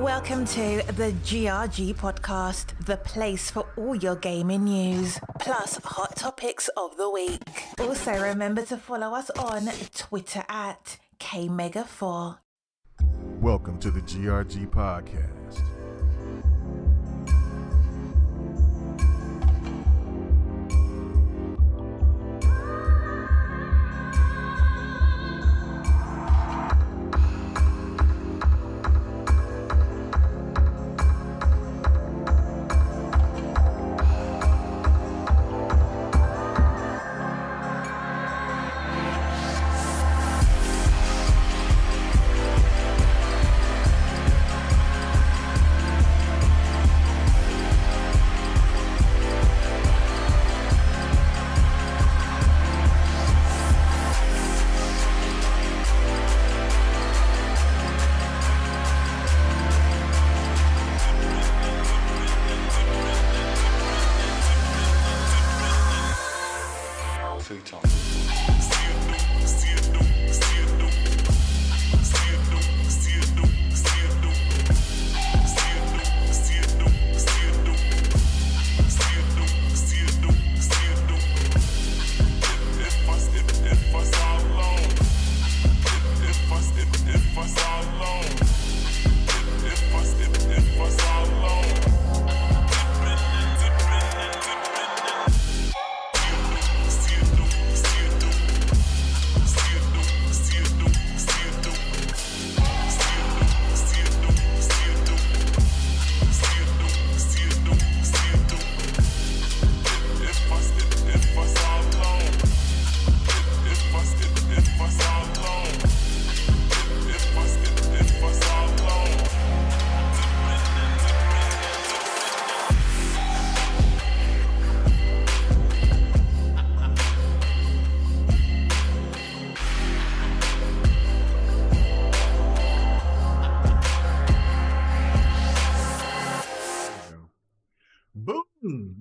Welcome to the GRG podcast, the place for all your gaming news, plus hot topics of the week. Also, remember to follow us on Twitter at KMega4. Welcome to the GRG podcast.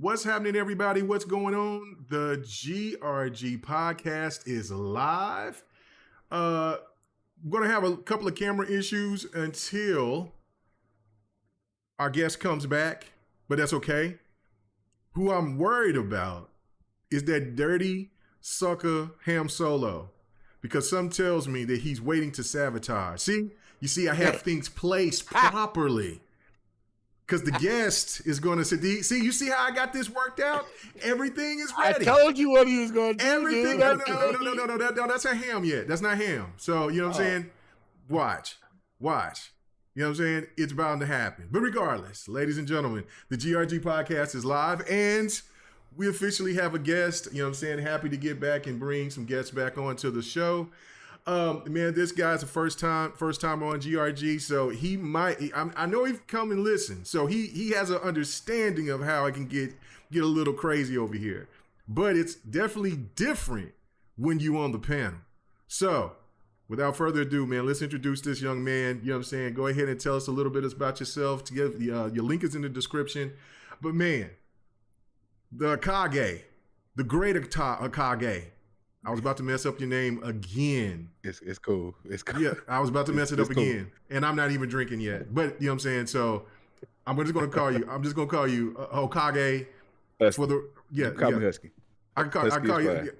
What's happening, everybody? What's going on? The GRG podcast is live. We're going to have a couple of camera issues until our guest comes back, but that's okay. Who I'm worried about is that dirty sucker Ham Solo, because some tells me that he's waiting to sabotage. See, I have things placed properly. Because the guest is going to say, see, you see how I got this worked out? Everything is ready. I told you what he was going to do. Everything. No, that's not Ham yet. That's not Ham. So, you know what I'm saying? Watch. You know what I'm saying? It's bound to happen. But regardless, ladies and gentlemen, the GRG podcast is live and we officially have a guest. You know what I'm saying? Happy to get back and bring some guests back onto the show. Man, this guy's a first time on GRG, so he might. I know he's come and listen, so he has an understanding of how I can get a little crazy over here. But it's definitely different when you on the panel. So, without further ado, man, let's introduce this young man. You know what I'm saying? Go ahead and tell us a little bit about yourself. To give your link is in the description. But man, the Akage, the great Akage. I was about to mess up your name again. It's cool. It's cool. Yeah, I was about to mess it up again. And I'm not even drinking yet. But you know what I'm saying? So I'm just gonna call you Hokage for the Call me Husky. I can call you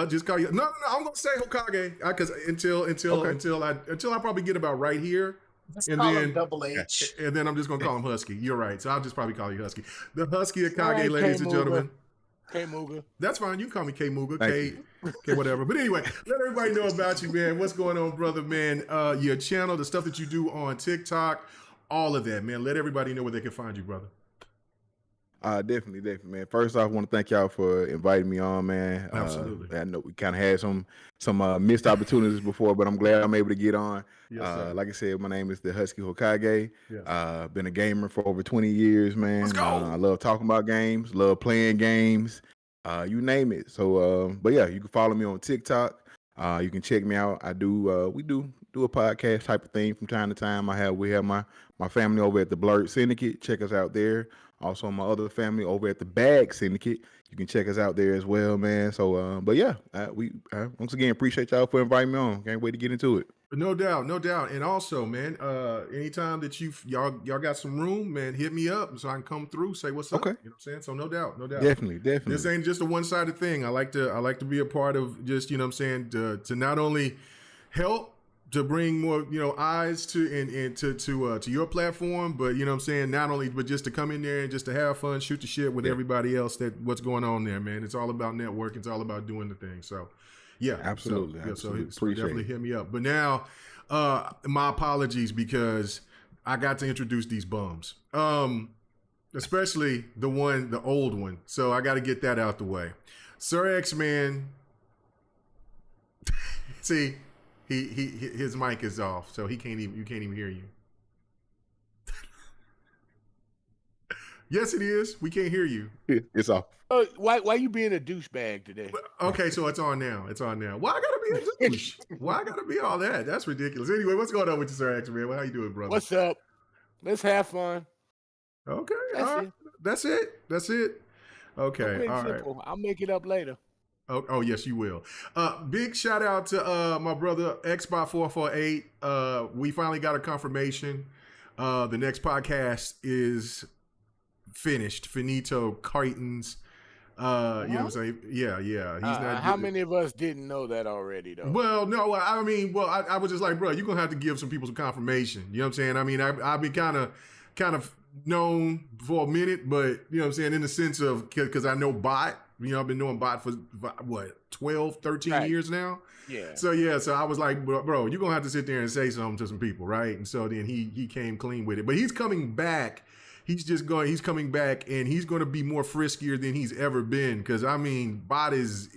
just call you. No, I'm gonna say Hokage because until I probably get about right here. Just and call then him Double H. And then I'm just gonna call him Husky. You're right. So I'll just probably call you Husky. The Husky Akage, ladies and gentlemen. K Mooga. That's fine. You can call me K Mooga, K whatever. But anyway, let everybody know about you, man. What's going on, brother, man? Your channel, the stuff that you do on TikTok, all of that, man. Let everybody know where they can find you, brother. Definitely, man. First off, I want to thank y'all for inviting me on, man. Absolutely. I know we kind of had some missed opportunities before, but I'm glad I'm able to get on. Yes, like I said, my name is the Husky Hokage. Yes. Been a gamer for over 20 years, man. Let's go. I love talking about games, love playing games, you name it. So, but yeah, you can follow me on TikTok. You can check me out. We do a podcast type of thing from time to time. We have my family over at the Blurred Syndicate. Check us out there. Also, my other family over at the Bag Syndicate. You can check us out there as well, man. So, but yeah, we once again appreciate y'all for inviting me on. Can't wait to get into it. No doubt, no doubt. And also, man, anytime that y'all got some room, man, hit me up so I can come through, say what's up. Okay. You know what I'm saying? So no doubt, no doubt. Definitely. This ain't just a one-sided thing. I like to be a part of just, you know what I'm saying, to not only help to bring more, eyes to and to your platform, but you know what I'm saying, not only but just to come in there and just to have fun, shoot the shit with everybody else that what's going on there, man. It's all about networking, it's all about doing the thing. So yeah, absolutely. So Appreciate definitely it. hit me up. But now, my apologies because I got to introduce these bums, especially the old one. So I got to get that out the way. Sir X Man, see, his mic is off, so you can't even hear you. Yes, it is. We can't hear you. It's off. Why you being a douchebag today? Okay, so it's on now. Why I gotta be a douche? Why I gotta be all that? That's ridiculous. Anyway, what's going on with you, Sir X Man? How you doing, brother? What's up? Let's have fun. Okay, all right. That's it. Okay, all right. I'll make it up later. Oh, yes, you will. Big shout out to my brother Xbot448. We finally got a confirmation. The next podcast is finished. Finito Cartons. You know what I'm saying? Yeah. He's not. How many of us didn't know that already, though? Well, no. I mean, I was just like, bro, you're gonna have to give some people some confirmation. You know what I'm saying? I mean, I've been kind of known for a minute, but you know what I'm saying, in the sense of because I know Bot. I've been knowing Bot for what, 12, 13 years now. Yeah. So I was like, bro, you're gonna have to sit there and say something to some people, right? And so then he came clean with it. But he's coming back. He's coming back, and he's going to be more friskier than he's ever been. Because I mean, Bot is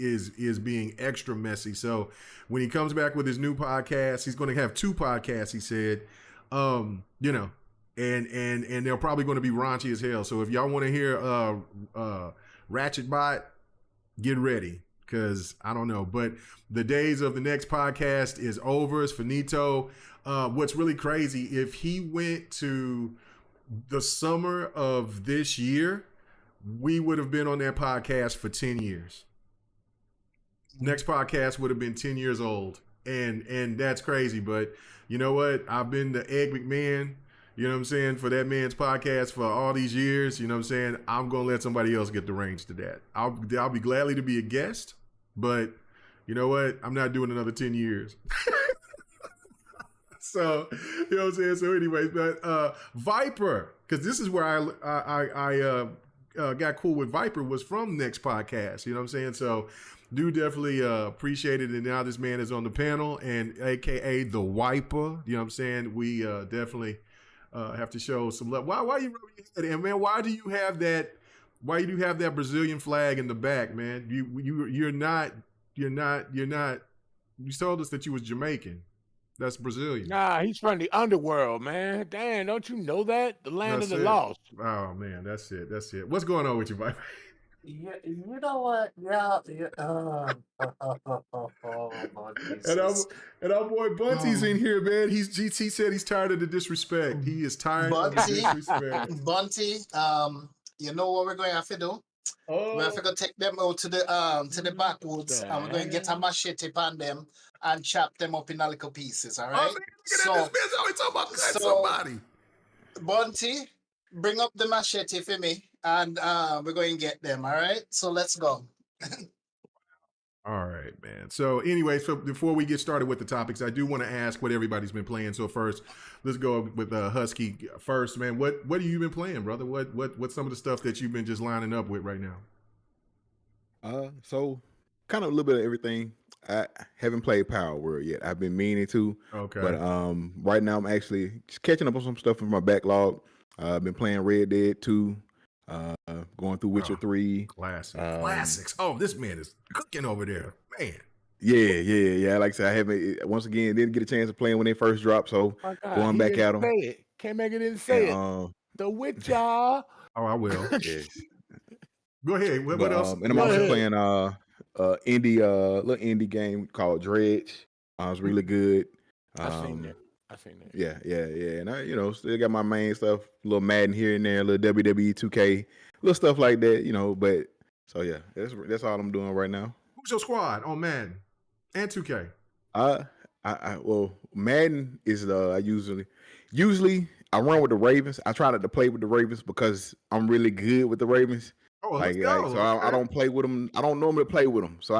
being extra messy. So when he comes back with his new podcast, he's going to have 2 podcasts. He said, and they're probably going to be raunchy as hell. So if y'all want to hear Ratchet Bot, get ready. Because I don't know, but the days of the next podcast is over. It's finito. What's really crazy, if he went to the summer of this year, we would have been on that podcast for 10 years. Next podcast would have been 10 years old. And that's crazy. But you know what? I've been the Egg McMahon, you know what I'm saying, for that man's podcast for all these years. You know what I'm saying? I'm going to let somebody else get the reins to that. I'll be gladly to be a guest, but you know what? I'm not doing another 10 years. So, you know what I'm saying? So anyways, but Viper, because this is where I got cool with Viper, was from Next Podcast. You know what I'm saying? So do definitely appreciate it. And now this man is on the panel, and AKA the Wiper. You know what I'm saying? We definitely have to show some love. Why you rubbing your head? And man, why do you have that Brazilian flag in the back, man? You're not. You told us that you was Jamaican. That's Brazilian. Nah, he's from the underworld, man. Damn, don't you know that? The land of the lost. Oh man, that's it. What's going on with you, Viper? Yeah, you know what? Yeah. Jesus. And our boy Bunty's in here, man. He said he's tired of the disrespect. He is tired of the disrespect. Bunty, you know what we're going to have to do? We have to go take them out to the backwoods, and we're going to get a machete on them and chop them up in a little pieces. All right. This bitch always talking about cut somebody. Bunty, bring up the machete for me, and we're going to get them. All right. So let's go. All right, man. So anyway, so before we get started with the topics, I do want to ask what everybody's been playing. So first, let's go with Husky first, man. What have you been playing, brother? What's some of the stuff that you've been just lining up with right now? So kind of a little bit of everything. I haven't played Palworld yet. I've been meaning to. Okay. But right now I'm actually just catching up on some stuff from my backlog. I've been playing Red Dead 2. Going through Witcher 3. Classics. Oh, this man is cooking over there, man. Yeah. Like I said, I haven't, once again, didn't get a chance to play them when they first dropped, so going back at them. Can't make it didn't say it. The Witcher. Oh, I will. Yes. Go ahead. What else? And I'm also playing little indie game called Dredge. It's really good. I've seen that. Yeah. And I, still got my main stuff, a little Madden here and there, a little WWE 2K, little stuff like that, but so yeah, that's all I'm doing right now. Who's your squad on Madden and 2K? Well, Madden is I usually I run with the Ravens. I try not to play with the Ravens because I'm really good with the Ravens. Oh, well, let's go. So I don't play with them. I don't normally play with them. So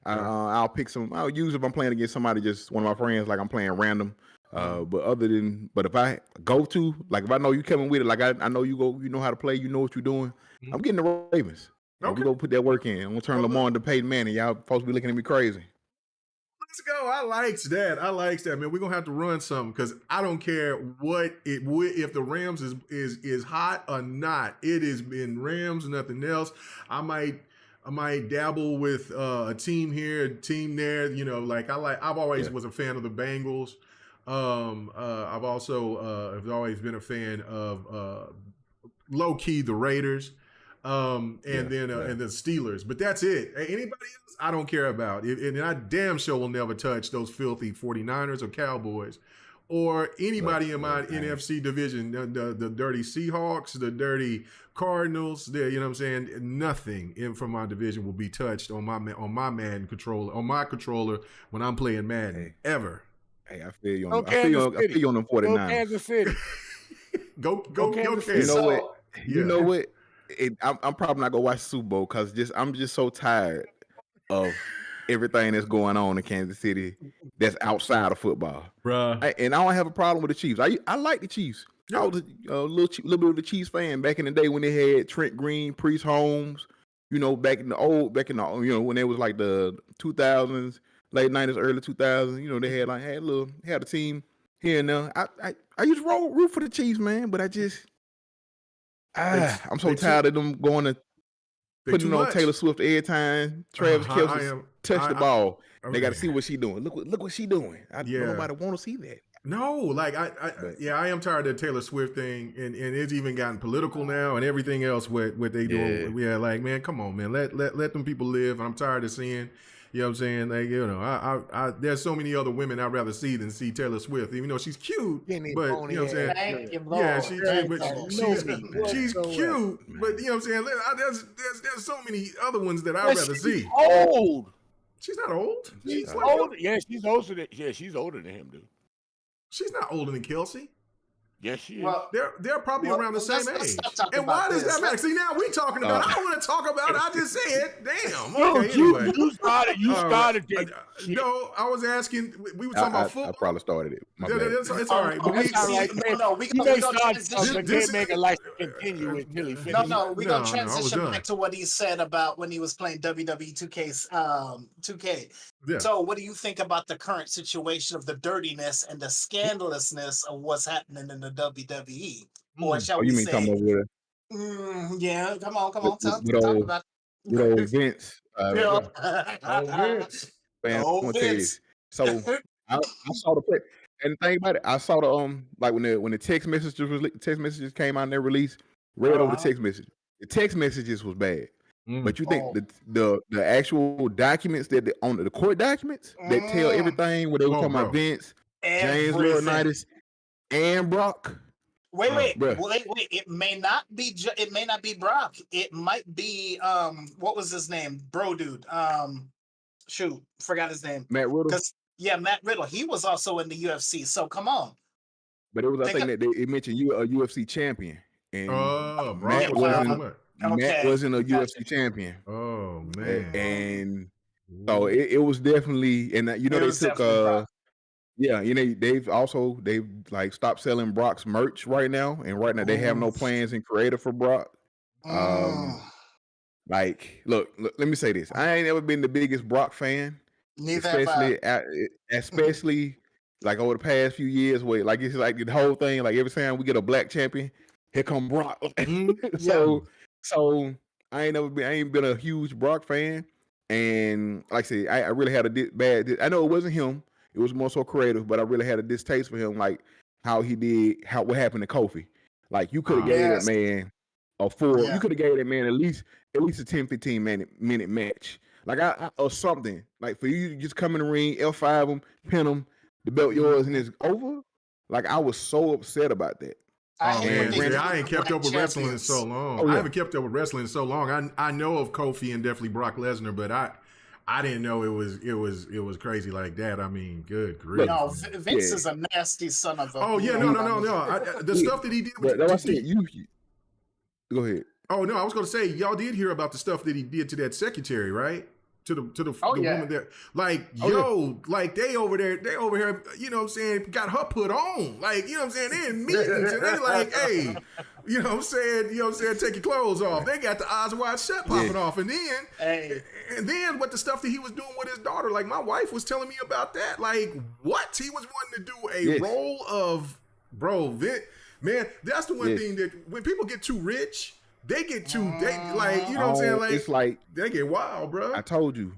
I'll pick some. I'll use if I'm playing against somebody, just one of my friends, like I'm playing random. But if I go to, like, if I know you coming with it, like I know you know how to play, you know what you're doing. I'm getting the Ravens. Okay. We go put that work in. I'm gonna turn Lamar into Peyton Manning. Y'all supposed to be looking at me crazy. Let's go. I likes that, man. We're gonna have to run something because I don't care what it would if the Rams is hot or not. It has been Rams, nothing else. I might dabble with a team here, a team there. You know, I've always was a fan of the Bengals. I've also have always been a fan of low key the Raiders. And the Steelers, but that's it. Anybody else, I don't care about. And I damn sure will never touch those filthy 49ers or Cowboys, or anybody in my NFC division. The dirty Seahawks, the dirty Cardinals. You know what I'm saying? Nothing from my division will be touched on my Madden controller, on my controller when I'm playing Madden ever. Hey, I feel you on. I feel you on the 49ers. Go Kansas City. go Kansas. You know what? I'm probably not gonna watch the Super Bowl because I'm just so tired of everything that's going on in Kansas City that's outside of football, bruh. And I don't have a problem with the Chiefs. I like the Chiefs. I was a little bit of the Chiefs fan back in the day when they had Trent Green, Priest Holmes. You know, back in the when it was like the 2000s, late 90s, early 2000s. You know, they had a team here and there. I used to root for the Chiefs, man, but I'm so tired of them going to putting on Taylor Swift every time Travis Kelce touch the ball. They got to see what she doing. Look what she doing. Nobody want to see that. No, I am tired of the Taylor Swift thing, and it's even gotten political now and everything else. What they doing? Yeah, like, man, come on, man, let them people live. I'm tired of seeing. You know what I'm saying? Like, you know, I there's so many other women I'd rather see than see Taylor Swift, even though she's cute. But you know what I'm saying? Thank you, yeah, she's cute. But you know what I'm saying? There's so many other ones that I'd rather see. Old. She's not old. She's older. Yeah, she's older than him, dude. She's not older than Kelsey. Yes, she is. Well, they're probably around the same age. And why does that matter? See, now we talking about it. I don't want to talk about it. I just said, damn. Okay, anyway. You started it. No, I was asking. We were talking about football. I probably started it. It's all right. But we gonna transition. Can't make a life continue until he finishes. No, we're gonna transition back to what he said about when he was playing WWE 2K. Yeah. So, what do you think about the current situation of the dirtiness and the scandalousness of what's happening in the WWE? Or shall we say? Come over yeah, come on. Talk about it. Good old Vince. Vince. Man, I'm gonna tell you this. So I saw the play, and the thing about it, I saw the like when the text messages came out and they released, read over the text message. The text messages was bad. But you think the actual documents on the court documents that tell everything where they were talking about Vince, James Laurinaitis, and Brock. Wait. It may not be Brock. It might be what was his name? Bro, dude. Forgot his name. Matt Riddle. Matt Riddle. He was also in the UFC. So come on. But it was it mentioned you a UFC champion, and Matt wasn't a UFC champion. Oh man! And so it was definitely, and they took they've like stopped selling Brock's merch right now, and right now they have no plans in creative for Brock. Like, look, let me say this: I ain't never been the biggest Brock fan, especially like over the past few years, where like it's like the whole thing, like every time we get a black champion, here come Brock. So I ain't been a huge Brock fan, and like I said, I really had bad. I know it wasn't him; it was more so creative, but I really had a distaste for him, like how he did, what happened to Kofi. Like you could have gave that man a full. You could have gave that man at least a 10-15 minute match, like or something. Like for you to just come in the ring, L5 him, pin him, the belt yours, and it's over. Like I was so upset about that. I ain't kept up with wrestling in so long. I haven't kept up with wrestling in so long. I know of Kofi and definitely Brock Lesnar, but I didn't know it was crazy like that. I mean, good grief. No, Vince is a nasty son of a. Oh yeah, no. The stuff that he did. Go ahead. Oh no, I was going to say y'all did hear about the stuff that he did to that secretary, right? To the woman there, like like they over here, you know what I'm saying, got her put on, like, you know what I'm saying, they in meetings and they like, hey, you know what I'm saying, take your clothes off. They got the eyes wide shut popping off, and then what the stuff that he was doing with his daughter, like my wife was telling me about that, like what he was wanting to do a role of, man, that's the one thing that when people get too rich. They get too, like, you know what I'm saying? Like, it's like, they get wild, bro. I told you,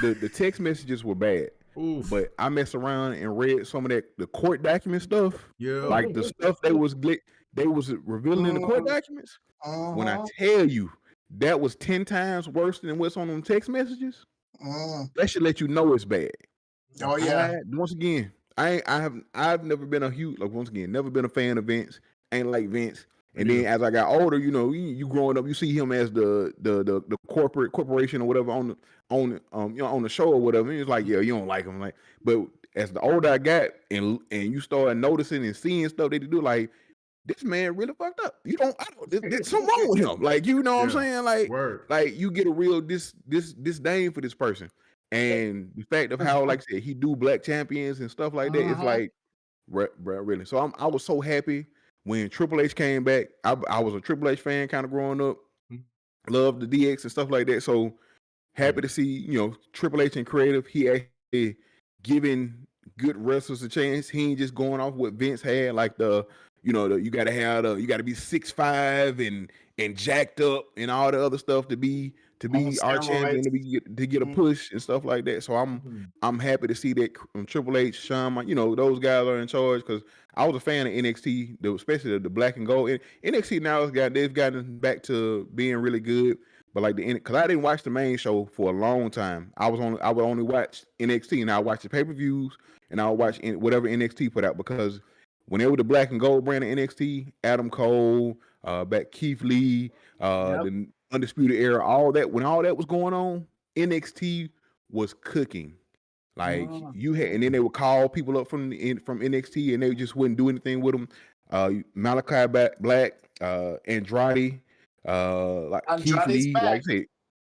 the text messages were bad. Oof. But I messed around and read some of the court document stuff. Yeah. Like the stuff they was revealing in the court documents. When I tell you, that was 10 times worse than what's on them text messages. That should let you know it's bad. Oh, yeah. Once again, I've never been never been a fan of Vince. Ain't like Vince. And then as I got older, you know, you growing up, you see him as the corporation or whatever on the show or whatever. And it's like, yeah, you don't like him, like. But as the older I got, and you start noticing and seeing stuff they do, like this man really fucked up. There's something wrong with him. Like, you know what I'm saying? Like you get a real disdain for this person, and the fact of how, like I said, he do black champions and stuff like that. It's like, really. So I was so happy. When Triple H came back, I was a Triple H fan kind of growing up. Loved the DX and stuff like that. So happy to see, you know, Triple H and creative. He actually giving good wrestlers a chance. He ain't just going off what Vince had, like you got to be 6'5" and jacked up and all the other stuff to be our champion, to get a push and stuff like that. So I'm happy to see that Triple H, Shawn, you know, those guys are in charge, because I was a fan of NXT, especially the black and gold. NXT now they've gotten back to being really good, but like because I didn't watch the main show for a long time. I would only watch NXT, and I watch the pay-per-views, and I'll watch whatever NXT put out, because when they were the black and gold brand of NXT, Adam Cole, back Keith Lee, the Undisputed Era, when all that was going on, NXT was cooking. Like you had, and then they would call people up from NXT, and they just wouldn't do anything with them. Malachi Black, Andrade, like Keith Lee, back. Like I said,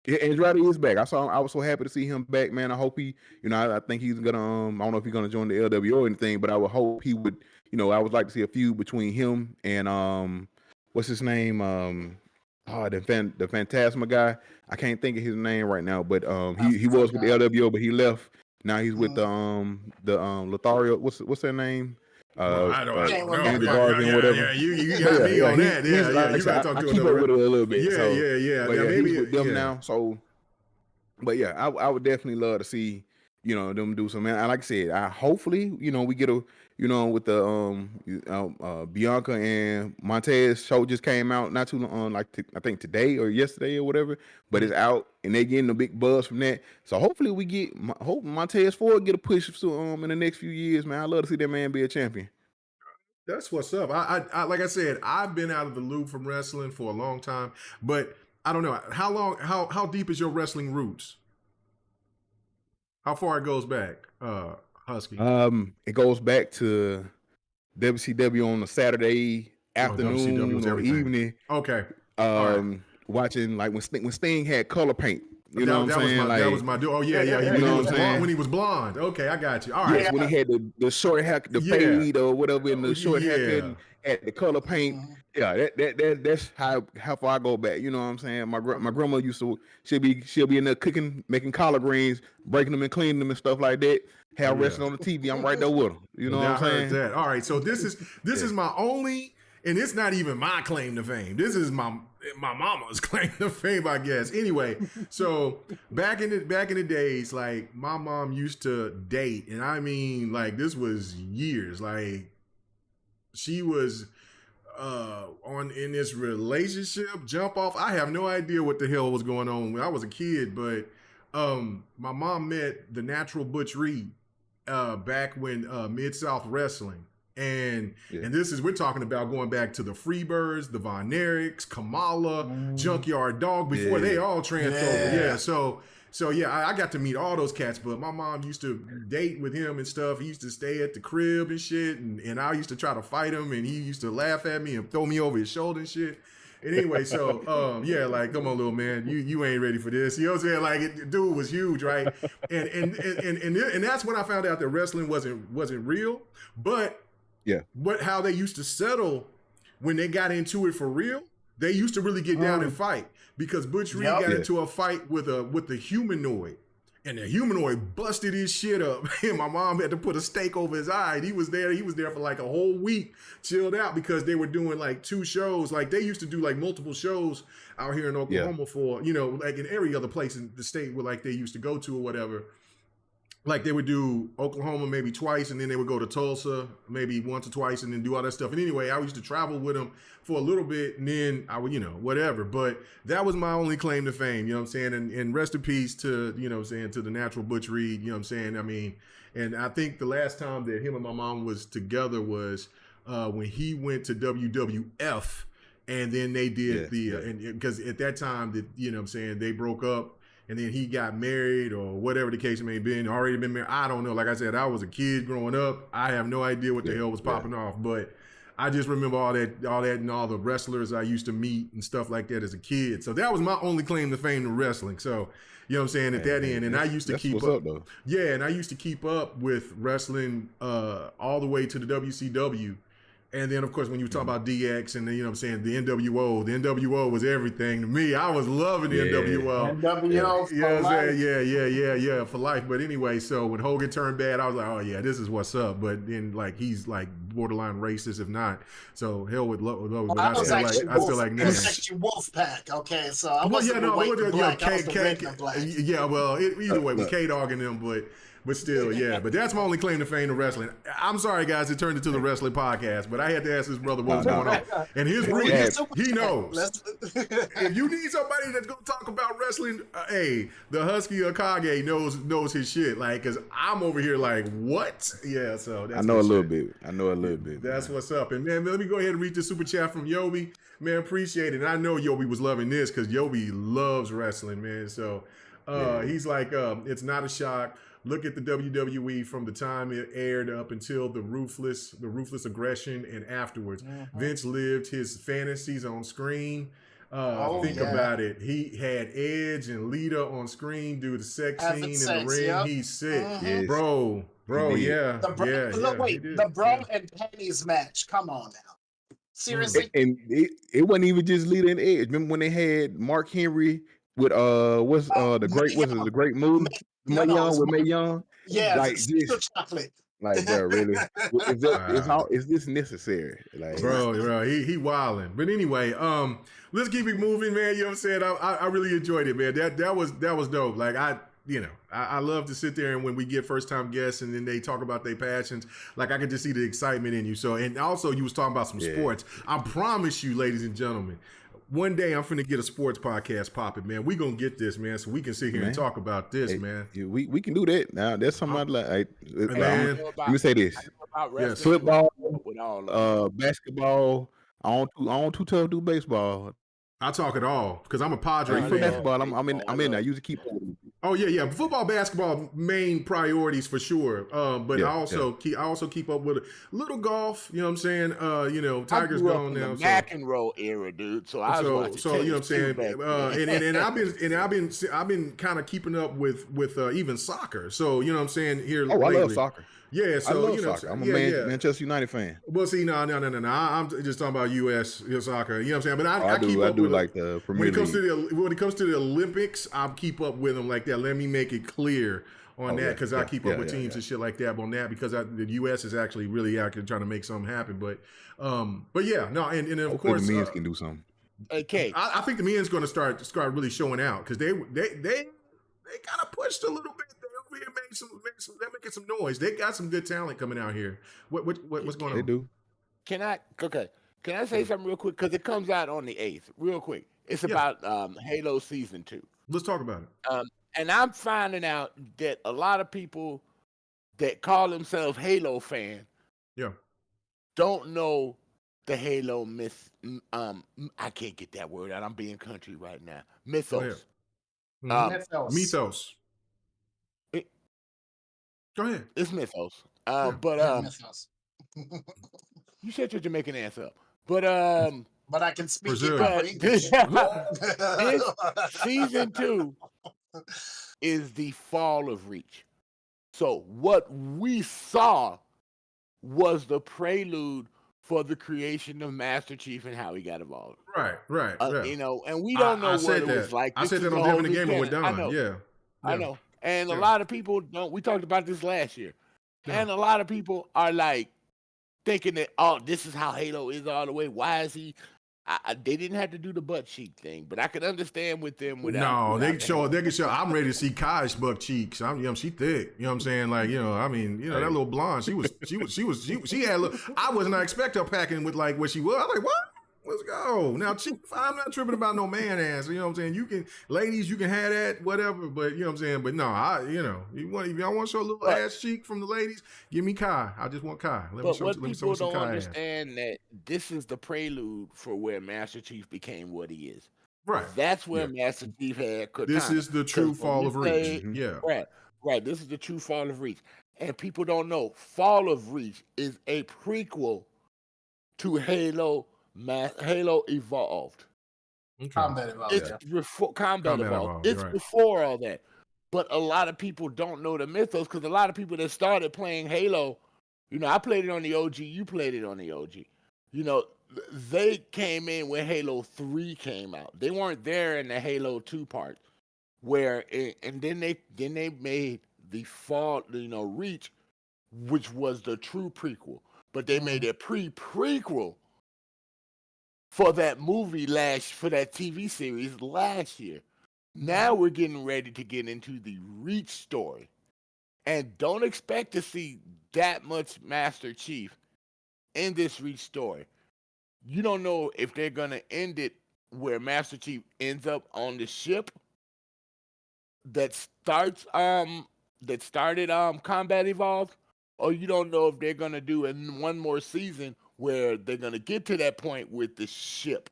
yeah, Andrade is back. I was so happy to see him back, man. I hope he, you know, I think he's gonna. I don't know if he's gonna join the LWO or anything, but I would hope he would. You know, I would like to see a feud between him and what's his name? The Phantasma guy. I can't think of his name right now, but he was with the LWO, but he left. Now he's with the Lothario. What's their name? I don't know. Whatever. Yeah, you got me on that. Yeah. You gotta talk to him a little bit. Yeah. But maybe he's with them now. So, but yeah, I would definitely love to see, you know, them do some. And like I said, hopefully, you know, we get a, you know, with the Bianca and Montez show just came out not too long, I think today or yesterday or whatever, but it's out and they getting a big buzz from that. So hopefully we hope Montez Ford get a push in the next few years, man. I'd love to see that man be a champion. That's what's up. I like I said, I've been out of the loop from wrestling for a long time, but I don't know how deep is your wrestling roots? How far it goes back, Husky? It goes back to WCW on a Saturday afternoon or evening. Okay. Watching like when Sting had color paint. You know what I'm saying? That was my dude. Oh yeah. When he was blonde. Okay, I got you. All right. Yes, when he had the short haircut, the fade or whatever in the short haircut, had the color paint. Yeah, that's how far I go back. You know what I'm saying? My grandma used to, she'll be in there cooking, making collard greens, breaking them and cleaning them and stuff like that. Have wrestling on the TV. I'm right there with them. You know what I'm saying? That. All right. So this is my only, and it's not even my claim to fame. This is my mama's claim to fame, I guess. Anyway, so back in the days, like my mom used to date, and I mean, like this was years. Like she was in this relationship jump off. I have no idea what the hell was going on when I was a kid, but my mom met the Natural Butch Reed back when Mid-South Wrestling. And we're talking about going back to the Freebirds, the Von Erichs, Kamala, Junkyard Dog before they all transferred over. Yeah. So yeah, I got to meet all those cats, but my mom used to date with him and stuff. He used to stay at the crib and shit, and I used to try to fight him, and he used to laugh at me and throw me over his shoulder and shit. And anyway, so yeah, like, come on, little man, you ain't ready for this. You know what I'm saying? Like, dude was huge, right? And that's when I found out that wrestling wasn't real. But how they used to settle when they got into it for real, they used to really get down and fight, because Butch Reed got into a fight with the humanoid. And the humanoid busted his shit up, and my mom had to put a stake over his eye. And he was there for like a whole week, chilled out, because they were doing like 2 shows. Like, they used to do like multiple shows out here in Oklahoma for, like in every other place in the state where like they used to go to or whatever. Like, they would do Oklahoma maybe twice, and then they would go to Tulsa maybe once or twice, and then do all that stuff. And anyway, I used to travel with them for a little bit, and then I would, whatever. But that was my only claim to fame, you know what I'm saying? And rest in peace to, to the natural Butch Reed, you know what I'm saying? I mean, and I think the last time that him and my mom was together was when he went to WWF, and then they did because at that time that, you know what I'm saying, they broke up. And then he got married, or whatever the case may have been, already been married. I don't know. Like I said, I was a kid growing up. I have no idea what the hell was popping off. But I just remember all that and all the wrestlers I used to meet and stuff like that as a kid. So that was my only claim to fame to wrestling. So, you know what I'm saying, at that end. And I used to keep up. Yeah, and I used to keep up with wrestling all the way to the WCW. And then, of course, when you talk about DX and, you know what I'm saying, the NWO was everything to me. I was loving the NWO. NWO for life. Yeah, for life. But anyway, so when Hogan turned bad, I was like, oh, yeah, this is what's up. But then, like, he's, like, borderline racist, if not. So, hell with Logan. But I feel like It was actually Wolfpack, okay? So I wasn't black. I was the red black. Yeah, well, either way, with K-Dog and them, but still, yeah. But that's my only claim to fame to wrestling. I'm sorry, guys, it turned into the wrestling podcast, but I had to ask this brother what was going on. And his reason, he knows. If you need somebody that's going to talk about wrestling, hey, the Husky Akage knows his shit. Like, because I'm over here like, what? Yeah, so that's I know a little bit. That's what's up. And, man, let me go ahead and read the super chat from Yobi. Man, appreciate it. And I know Yobi was loving this because Yobi loves wrestling, man. So he's like, it's not a shock. Look at the WWE from the time it aired up until the ruthless aggression and afterwards. Mm-hmm. Vince lived his fantasies on screen. Think about it. He had Edge and Lita on screen do the sex scene in the ring. Yep. He's sick. Mm-hmm. Bro, yeah. The bra and panties match. Come on now. Seriously? And it wasn't even just Lita and Edge. Remember when they had Mark Henry with the great move? Mae Young. Yeah, like chocolate. Like, bro, really? Is this necessary? Like, bro, he wilding. But anyway, let's keep it moving, man. You know what I'm saying? I really enjoyed it, man. That was dope. Like, I love to sit there, and when we get first time guests and then they talk about their passions, like, I could just see the excitement in you. So, and also you was talking about some sports. I promise you, ladies and gentlemen, one day I'm finna get a sports podcast popping, man. We gonna get this, man, so we can sit here and talk about this, man. Yeah, we can do that. Now, there's something like let me say this. Football, basketball. I don't too tough to do baseball. I talk it all because I'm a Padre fan. Basketball, I'm in. I usually keep. Oh yeah. Football, basketball, main priorities for sure. But I also keep up with a little golf. You know what I'm saying? Tiger's gone now. The McEnroe era, dude. So I was you know what I'm saying? And I've been kind of keeping up with even soccer. So you know what I'm saying here. Oh, lately. I love soccer. Yeah, so I love soccer. I'm a Manchester United fan. Well, see, no. I'm just talking about U.S. soccer. You know what I'm saying? But I keep up with like the Premier League. When it comes to the Olympics, I keep up with them like that. Let me make it clear on that because I keep up with teams and shit like that on that because the U.S. is actually really out there trying to make something happen. But yeah, no, and of course the men's can do something. Okay, I think the men's going to start really showing out because they kind of pushed a little bit. They're making some noise. They got some good talent coming out here. What's going on? They do. Can I say something real quick? Because it comes out on the 8th. Real quick. It's about Halo Season 2. Let's talk about it. And I'm finding out that a lot of people that call themselves Halo fan don't know the Halo myth. I can't get that word out. I'm being country right now. Mythos. Mythos. Go ahead. It's Mythos. Mythos. You said your Jamaican ass up. But I can speak Brazil. it proper English. This season 2 is the fall of Reach. So what we saw was the prelude for the creation of Master Chief and how he got involved. Right. Yeah. You know, and we don't know what it was like. I said that on Devin the Gamer with Don. I know. And a lot of people don't. We talked about this last year. Yeah. And a lot of people are like thinking that, oh, this is how Halo is all the way. Why is he? They didn't have to do the butt cheek thing, but I could understand with them without. They can show. I'm ready to see Kai's butt cheeks. She thick. You know what I'm saying? Like, that little blonde. She had. I was not expecting her packing with like what she was. I was like, what? Let's go. Now, I'm not tripping about no man ass. You know what I'm saying? Ladies, you can have that, whatever. But you know what I'm saying? But no, if y'all want to show a little ass cheek from the ladies, give me Kai. I just want Kai. Let me show people some don't Kai understand ass. That this is the prelude for where Master Chief became what he is. Right. That's where Master Chief had Cortana. This is the true fall of Reach. Yeah. Right. This is the true fall of Reach. And people don't know. Fall of Reach is a prequel to Halo Evolved. Okay. Combat Evolved. It's Combat Evolved. It's before all that. But a lot of people don't know the mythos because a lot of people that started playing Halo, I played it on the OG, you played it on the OG. They came in when Halo 3 came out. They weren't there in the Halo 2 part. And then they made the fall, Reach, which was the true prequel. But they made a prequel for that movie for that TV series last year. Now we're getting ready to get into the Reach story. And don't expect to see that much Master Chief in this Reach story. You don't know if they're going to end it where Master Chief ends up on the ship that started Combat Evolved, or you don't know if they're going to do in one more season where they're going to get to that point with the ship.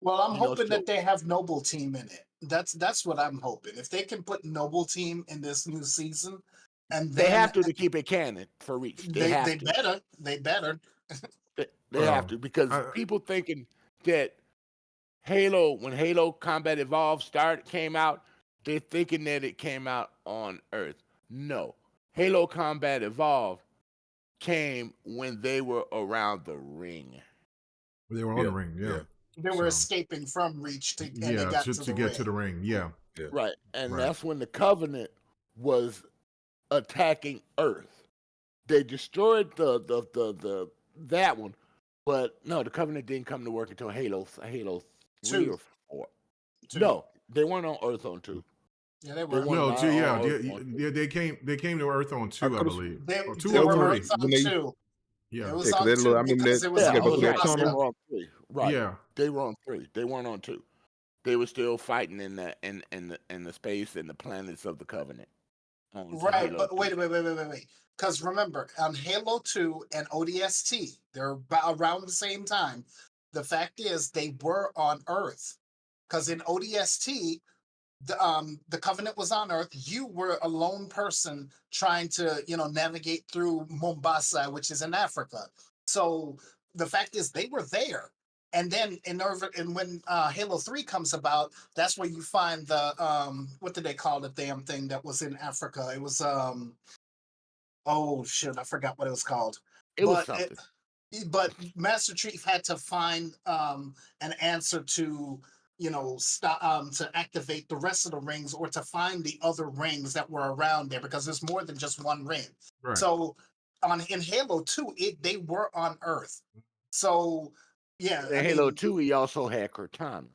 Well, I'm hoping that they have Noble Team in it. That's what I'm hoping. If they can put Noble Team in this new season, and they have to keep it canon for Reach. They better. They have to, because people thinking that when Halo Combat Evolved came out, they're thinking that it came out on Earth. No, Halo Combat Evolved came when they were around the ring. They were on the ring, They were escaping from Reach to get to the ring. Yeah. Right. And that's when the Covenant was attacking Earth. They destroyed that one, but no, the Covenant didn't come to work until Halo 3 or 4. 2. No, they weren't on Earth on 2. Yeah, they were. They came to Earth on 2, I believe. They or 2 or were 3. On 2. Yeah, it was on 2 because it was they were on 3. Right. Yeah, they were on 3. They weren't on 2. They were still fighting in the space and the planets of the Covenant. Right, Halo but 2. Wait. Because remember, on Halo 2 and ODST, they're around the same time. The fact is, they were on Earth. Because in ODST, the Covenant was on Earth. You were a lone person trying to, navigate through Mombasa, which is in Africa. So the fact is, they were there. And then when Halo 3 comes about, that's where you find the what did they call the damn thing that was in Africa? It was I forgot what it was called. It was something. But Master Chief had to find an answer to to activate the rest of the rings, or to find the other rings that were around there, because there's more than just one ring. Right. So in Halo 2, they were on Earth. So yeah, in Halo 2, he also had Cortana.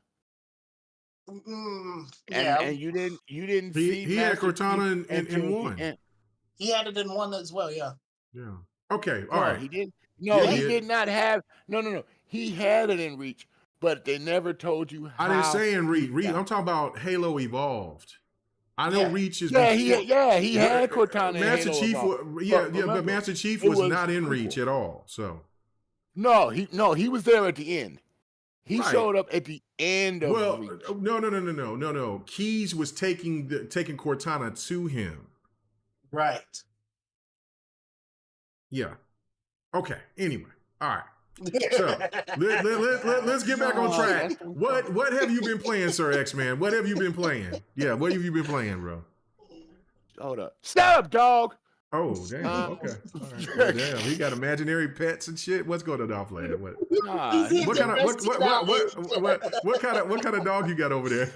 And you didn't see he had Cortana in 1. He had it in 1 as well. Yeah. Okay. All right. He did. No, he did not have. No. He had it in Reach, but they never told you how. I didn't say in Reach. I'm talking about Halo Evolved. I know Reach is. He had Cortana. Master in Chief. Halo But Master Chief was not in Reach at all. So. No, he was there at the end. He showed up at the end of Reach. No. Keys was taking Cortana to him. Right. Yeah. Okay. Anyway. All right. So let's get back on track. What have you been playing, Sir X-Man? What have you been playing? Yeah, what have you been playing, bro? Hold up. Shut up, dog. Oh, damn. Okay. All right. Well, damn. He got imaginary pets and shit. What's going on, Flash? What kind of dog you got over there?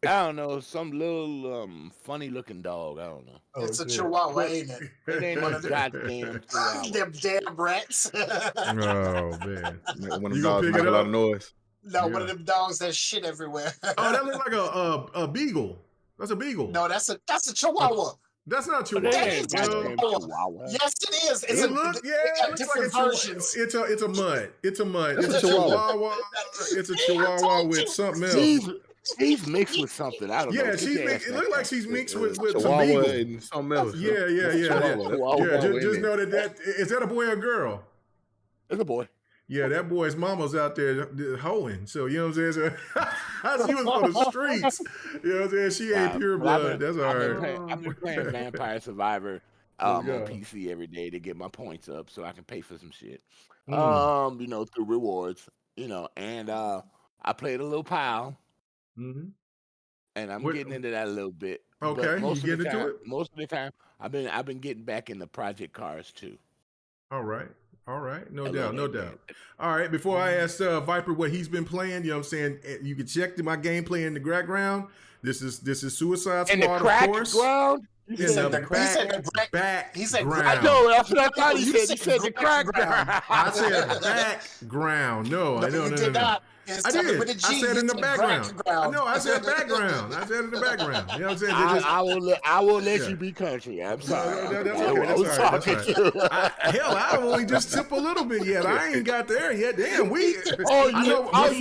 I don't know, some little funny looking dog. I don't know. It's a Chihuahua, ain't it? It ain't no goddamn Chihuahua. Them damn rats. Oh man, one of them dogs make a lot of noise. No, one of them dogs that shit everywhere. Oh, that looks like a beagle. That's a beagle. No, that's a Chihuahua. That's not Chihuahua. Chihuahua. Yes, it is. It looks like versions. It's a mutt. It's a Chihuahua. It's a Chihuahua with something else. She's mixed with something. I don't know. Yeah, she's mixed. It looks like she's mixed with some Chihuahua beagle and something else. Yeah. Just know that is that a boy or a girl? It's a boy. Yeah, that boy's mama's out there hoeing. So, you know what I'm saying? So, she was for the streets. You know what I'm saying? She ain't pure blood. That's all right. I've been playing Vampire Survivor on PC every day to get my points up so I can pay for some shit. Through rewards, and I played a little PAL. Mm-hmm. And I'm getting into that a little bit. Okay, you get into it? Most of the time, I've been getting back into Project Cars too. All right. No doubt. All right, before I ask Viper what he's been playing, you know what I'm saying? You can check my gameplay in the background. This is Suicide Squad, in the of course. Ground? He said background. I know, that's what I thought he said. He said the crackground. I said background. No. I did. I said in the background. No, I said background. I said in the background. You know what I'm saying? I will let you be country. I'm sorry. That's okay. Hell, I only just tip a little bit yet. I ain't got there yet. Damn, you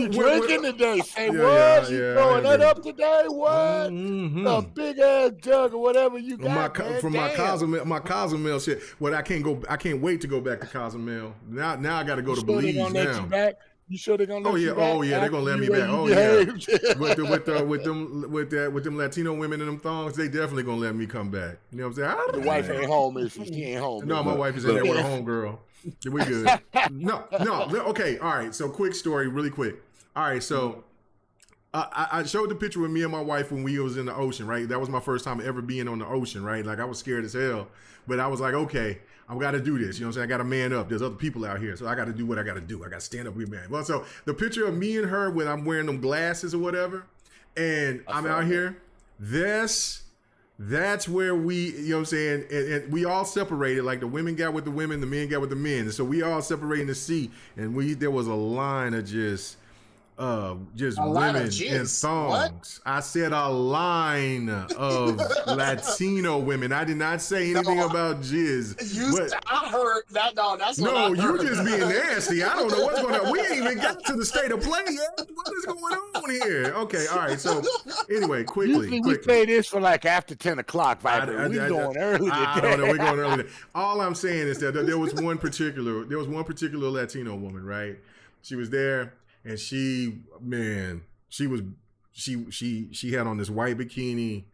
drinking today? Say what? You throwing that up today? What? A big ass jug or whatever you got. My Cozumel shit. Well, I can't wait to go back to Cozumel. Now I got to go to Belize now. You sure they're gonna let you back? Oh yeah, they're gonna let me back. Oh yeah, with them Latino women in them thongs, they definitely gonna let me come back. You know what I'm saying? The wife ain't home, is she? She ain't home. No, my wife is in there with a homegirl. We good. No. Okay, all right. So quick story, really quick. All right, so I showed the picture with me and my wife when we was in the ocean, right? That was my first time ever being on the ocean, right? Like I was scared as hell, but I was like, okay, I've got to do this. You know what I'm saying? I got to man up. There's other people out here, so I got to do what I got to do. I got to stand up with man. Well, so the picture of me and her when I'm wearing them glasses or whatever, and I'm out here, that's where we, you know what I'm saying? And we all separated, like the women got with the women, the men got with the men. And so we all separated in the sea, and there was a line of just women in thongs. What? I said a line of Latino women. I did not say anything about jizz. I heard that. No, that's no. You just being nasty. I don't know what's going on. We ain't even got to the state of play yet. What is going on here? Okay, all right. So anyway, quickly. We play this for like after 10 o'clock, Viper. We going early. I don't know. We're going early. All I'm saying is that there was one particular Latino woman, right? She was there. And she had on this white bikini.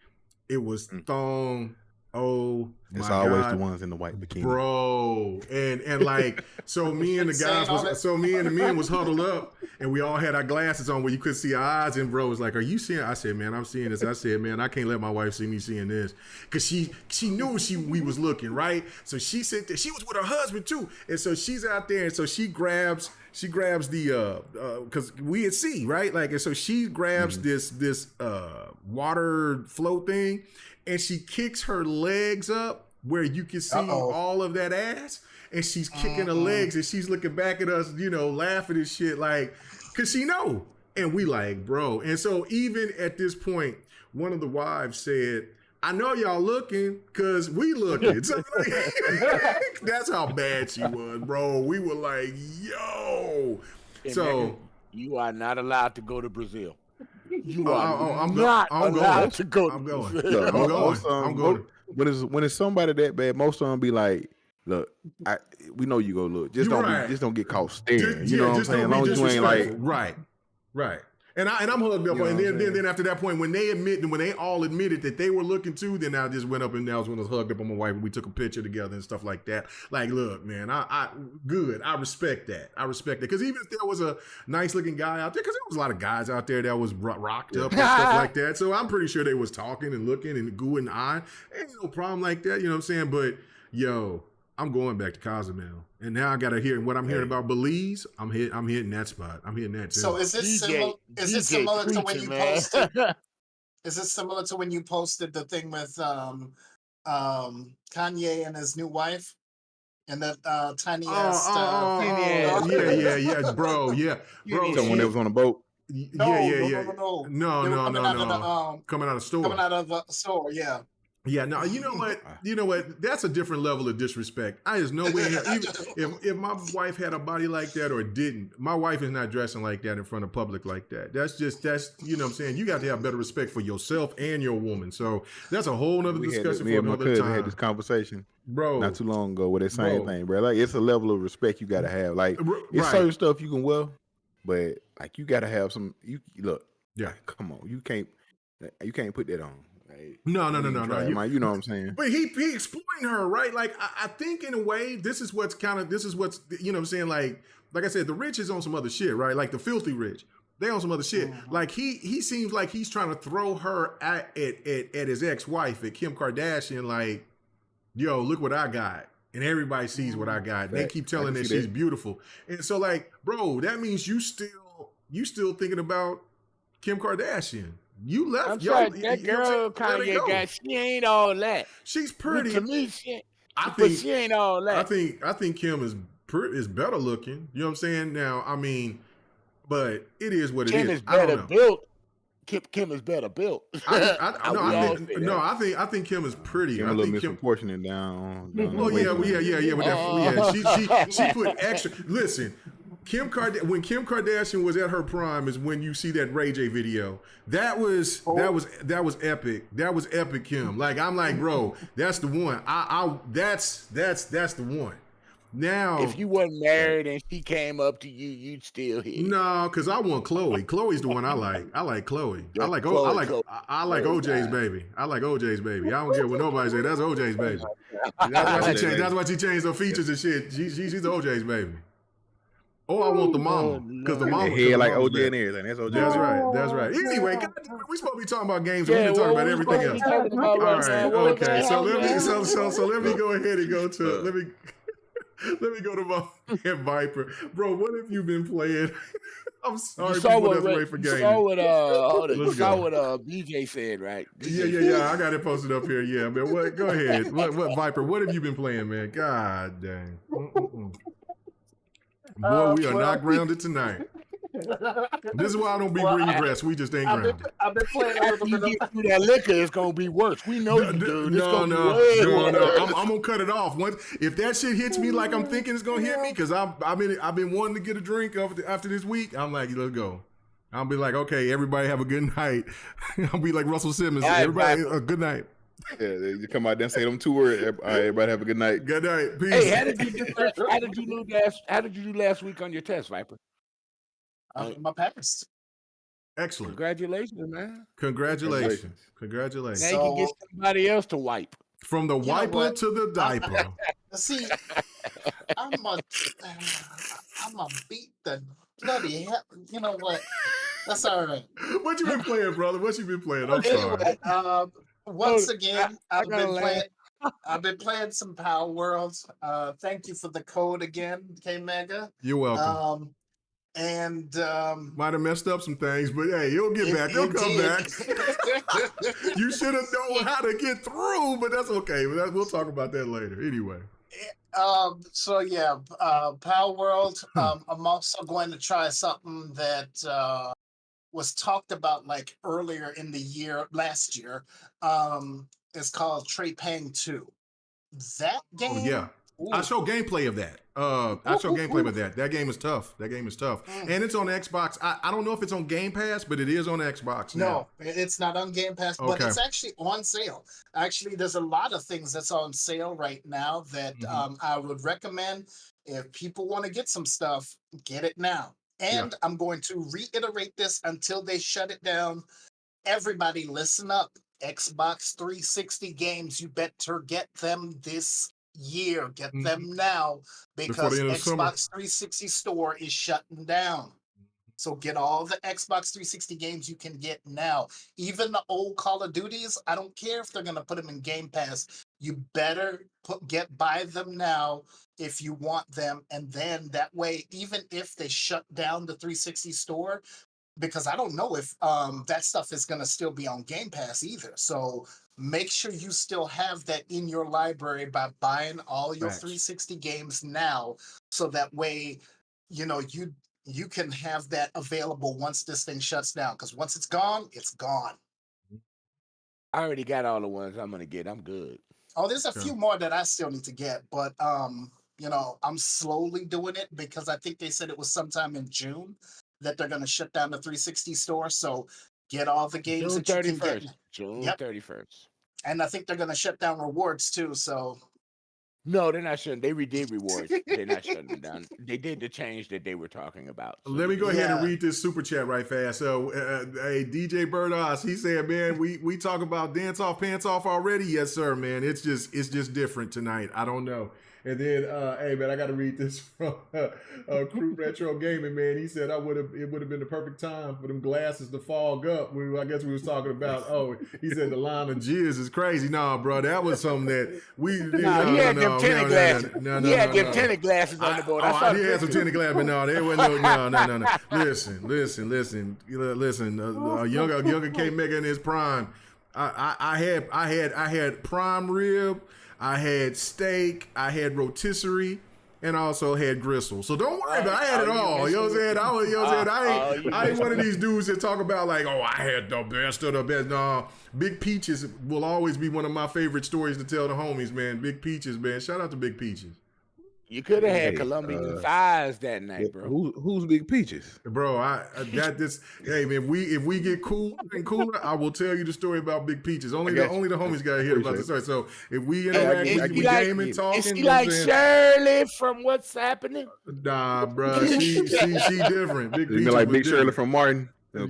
It was thong. Oh my God. It's always the ones in the white bikini. Bro. And like, so me and the men was huddled up and we all had our glasses on where you could see our eyes, and bro was like, are you seeing? I said, man, I'm seeing this. I said, man, I can't let my wife see me seeing this. Cause she knew we was looking, right? So she said that she was with her husband too. And so she's out there, and so she grabs the because we at sea, right? Like, and so she grabs this water float thing, and she kicks her legs up where you can see all of that ass, and she's kicking her legs, and she's looking back at us, laughing and shit, like, cause she know. And we like, bro. And so even at this point, one of the wives said, I know y'all looking, cause we looking. So, that's how bad she was, bro. We were like, yo. And so you are not allowed to go to Brazil. You are not allowed to go. I'm going. When it's somebody that bad, most of them be like, look, we know you go look. Just don't get caught staring. Just, you know what I'm saying? As long as you ain't like right. And I'm hugged up, and then after that point, when they all admitted that they were looking too, then I just went up and that was when I was hugged up on my wife and we took a picture together and stuff like that. Like, look, man, I respect that. I respect that because even if there was a nice looking guy out there, because there was a lot of guys out there that was rocked up and stuff like that, so I'm pretty sure they was talking and looking and gooing and eyeing. Ain't no problem like that, you know what I'm saying? But yo, I'm going back to Cozumel, and now I gotta hear what I'm hearing about Belize. I'm hitting that spot. I'm hitting that too. So is this similar to when you posted? Is this similar to when you posted the thing with Kanye and his new wife, and that tiny ass? Yeah, bro. Someone that was on a boat. No. Coming out of the store. Yeah. Yeah, no, you know what? That's a different level of disrespect. I just know even if my wife had a body like that or didn't, my wife is not dressing like that in front of public like that. That's you know what I'm saying? You got to have better respect for yourself and your woman. So that's a whole nother discussion for another time. We had this conversation, bro, not too long ago with that same thing, bro. Like it's a level of respect you got to have. Like it's certain stuff you can wear, but like you got to have some. You look, like, come on, you can't put that on. No. You know what I'm saying? But he exploiting her, right? Like I think in a way, this is what's you know what I'm saying? Like I said, the rich is on some other shit, right? Like the filthy rich, they on some other shit. Mm-hmm. Like he seems like he's trying to throw her at his ex-wife, at Kim Kardashian. Like, yo, look what I got, and everybody sees what I got. They keep telling that she's beautiful, and so like, bro, that means you still thinking about Kim Kardashian. You left. I'm sorry, that girl Kanye got. She ain't all that. She's pretty. To me, she ain't all that. I think Kim is better looking. You know what I'm saying? Now, I mean, but it is what it is. Kim is better built. Kim is better built. I think Kim is pretty. Kim a little misproportionate down. Oh yeah. With that, she put extra. Listen. When Kim Kardashian was at her prime is when you see that Ray J video. That was epic. That was epic, Kim. Like I'm like, bro, that's the one. That's the one. Now, if you wasn't married and she came up to you, you'd still hit. No, because I want Chloe. Chloe's the one I like. I like Chloe. I like OJ's baby. I like OJ's baby. I don't care what nobody say. That's OJ's baby. That's why she changed her features and shit. She's OJ's baby. Oh, I want the mama because the mama head like OJ and everything. That's OJ. That's right. Anyway, we supposed to be talking about games. We're talking about everything else. All right. Okay. So let me go ahead and go to let me go to my man Viper, bro. What have you been playing? I'm sorry, people that's wait for games. You saw what BJ said, right? Yeah. I got it posted up here. Yeah, man. What? Go ahead. What Viper? What have you been playing, man? God dang. Boy, we are not grounded tonight. This is why I don't be green grass. We just ain't grounded. I've been playing a little bit of that liquor. It's gonna be worse. We know you do. No. I'm gonna cut it off. If that shit hits me like I'm thinking it's gonna hit me, because I've been wanting to get a drink after this week. I'm like, let's go. I'll be like, okay, everybody have a good night. I'll be like Russell Simmons. Everybody, a good night. Yeah, you come out there and say them 2 words. All right, everybody have a good night. Good night. Peace. Hey, how did you do last week on your test, Viper? My passed. Excellent. Congratulations, man. Congratulations. Now you can get somebody else to wipe. From the wiper to the diaper. See, I'm gonna beat the bloody hell. You know what? That's all right. What you been playing, brother? What you been playing? I'm sorry. Once again, I've been playing some palworld. Thank you for the code again, K-Mega. You're welcome. Might have messed up some things, but hey, you'll get back. You'll come back. You should have known how to get through, but that's okay. We'll talk about that later. Anyway. Palworld. I'm also going to try something that was talked about like earlier in the year, last year. It's called Trey Pang 2. That game I show gameplay of that. That game is tough. And it's on Xbox. I don't know if it's on Game Pass, but it is on Xbox now. No, it's not on Game Pass, but it's actually on sale. Actually, there's a lot of things that's on sale right now that I would recommend. If people want to get some stuff, get it now. And I'm going to reiterate this until they shut it down. Everybody listen up. Xbox 360 games, you better get them this year. Get them now, because Xbox 360 store is shutting down. So get all the Xbox 360 games you can get now. Even the old Call of Duties, I don't care if they're going to put them in Game Pass. You better buy them now if you want them. And then that way, even if they shut down the 360 store, because I don't know if that stuff is going to still be on Game Pass either. So make sure you still have that in your library by buying all your 360 games now. So that way, you know, you can have that available once this thing shuts down. Because once it's gone, it's gone. I already got all the ones I'm going to get. I'm good. Oh, there's a few more that I still need to get. But, you know, I'm slowly doing it because I think they said it was sometime in June that they're going to shut down the 360 store. So get all the games June that you 31st. can get. June 31st. And I think they're going to shut down rewards too. So no, they're not shutting. They redid rewards. They're not shutting them down. They did the change that they were talking about. So let me go ahead and read this super chat right fast. So, hey, DJ Birdos, he said, "Man, we talk about dance off, pants off already." Yes, sir, man. It's just different tonight. I don't know. And then, hey man, I got to read this from Crew Retro Gaming, man. He said it would have been the perfect time for them glasses to fog up. I guess we was talking about. Oh, he said the line of jizz is crazy. Nah, bro, that was something that we. He had them tinted glasses. He had them tinted glasses on the board. He had some tinted glasses, but no, there wasn't no. Listen. A younger K Mega in his prime. I had prime rib. I had steak, I had rotisserie, and I also had gristle. So don't worry about it. I had it all. You know what I'm saying? I ain't one of these dudes that talk about like, oh, I had the best of the best. No, Big Peaches will always be one of my favorite stories to tell the homies, man. Big Peaches, man. Shout out to Big Peaches. You could have had Colombian thighs that night, bro. Who's Big Peaches, bro? Hey man, if we get cooler and cooler, I will tell you the story about Big Peaches. Only the homies got to hear about the story. So if we interact, we game and talking. Is she like Shirley from What's Happening? Nah, bro, she different. Big Peaches like Big Shirley from Martin. I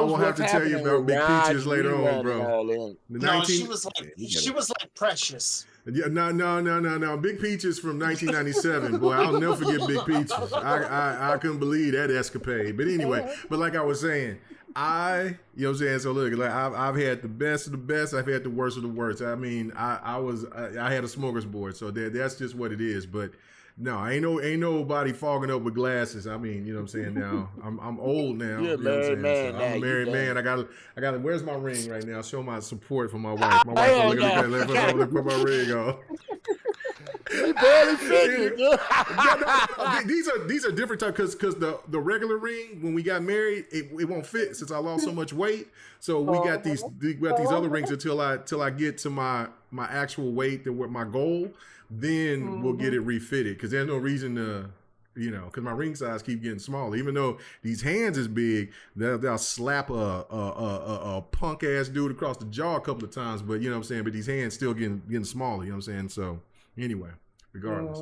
will have to tell you about Big Peaches later on, bro. No, she was like Precious. Yeah, no. Big Peaches from 1997, boy. I'll never forget Big Peaches. I couldn't believe that escapade. But anyway, like I was saying, you know what I'm saying? So look, like I've had the best of the best. I've had the worst of the worst. I mean, I had a smorgasbord. So that's just what it is. But no, ain't nobody fogging up with glasses. I mean, you know what I'm saying? Now I'm old now. You're a married man. I'm a married man. I got. Where's my ring right now? Show my support for my wife. My wife look at that. Let me put my ring on. You barely fit These are different types because the regular ring when we got married it won't fit since I lost so much weight. So we got these other rings until I get to my actual weight and what my goal. Then we'll get it refitted because there's no reason to, you know, because my ring size keep getting smaller. Even though these hands is big, they'll slap a punk ass dude across the jaw a couple of times. But you know what I'm saying. But these hands still getting smaller. You know what I'm saying. So anyway, regardless.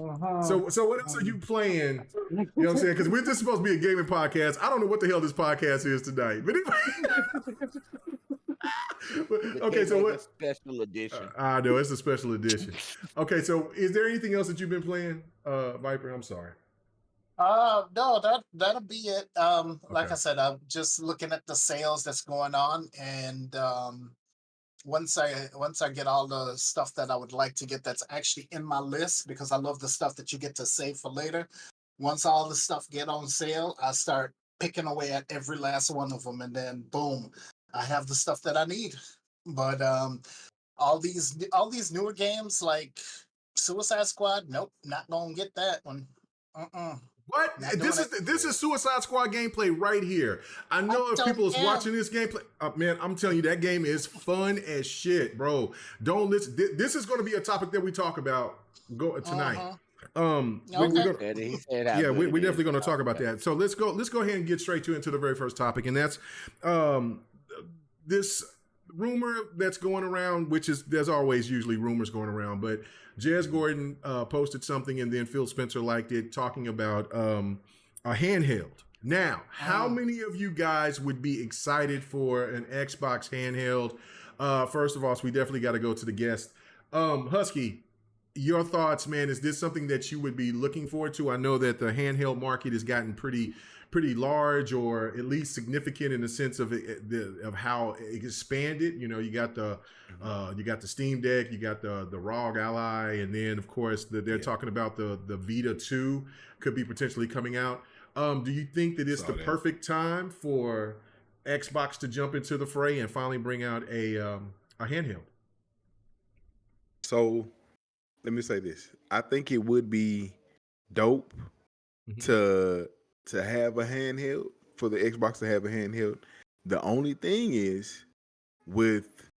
So what else are you playing? You know what I'm saying? Because we're just supposed to be a gaming podcast. I don't know what the hell this podcast is tonight. But anyway. Okay, so what special edition? I know it's a special edition. Okay, so is there anything else that you've been playing, Viper? I'm sorry. No, that'll be it. Like I said, I'm just looking at the sales that's going on, and once I get all the stuff that I would like to get that's actually in my list, because I love the stuff that you get to save for later. Once all the stuff get on sale, I start picking away at every last one of them, and then boom, I have the stuff that I need. But all these newer games like Suicide Squad, nope, not gonna get that one. What? This is Suicide Squad gameplay right here. I know if people is watching this gameplay, man, I'm telling you that game is fun as shit, bro. Don't listen. This is going to be a topic that we talk about tonight. We're definitely going to talk about that. So let's go ahead and get straight into the very first topic, and that's this rumor that's going around, which is there's always usually rumors going around, but Jez Gordon posted something, and then Phil Spencer liked it, talking about a handheld. Now, how many of you guys would be excited for an Xbox handheld? First of all, so we definitely got to go to the guest. Husky, your thoughts, man. Is this something that you would be looking forward to? I know that the handheld market has gotten pretty large, or at least significant in the sense of how it expanded. You know, you got the Steam Deck, you got the ROG Ally, and then of course they're talking about the Vita 2 could be potentially coming out. Do you think that it's the perfect time for Xbox to jump into the fray and finally bring out a handheld? So let me say this. I think it would be dope to have a handheld, for the Xbox to have a handheld. The only thing is with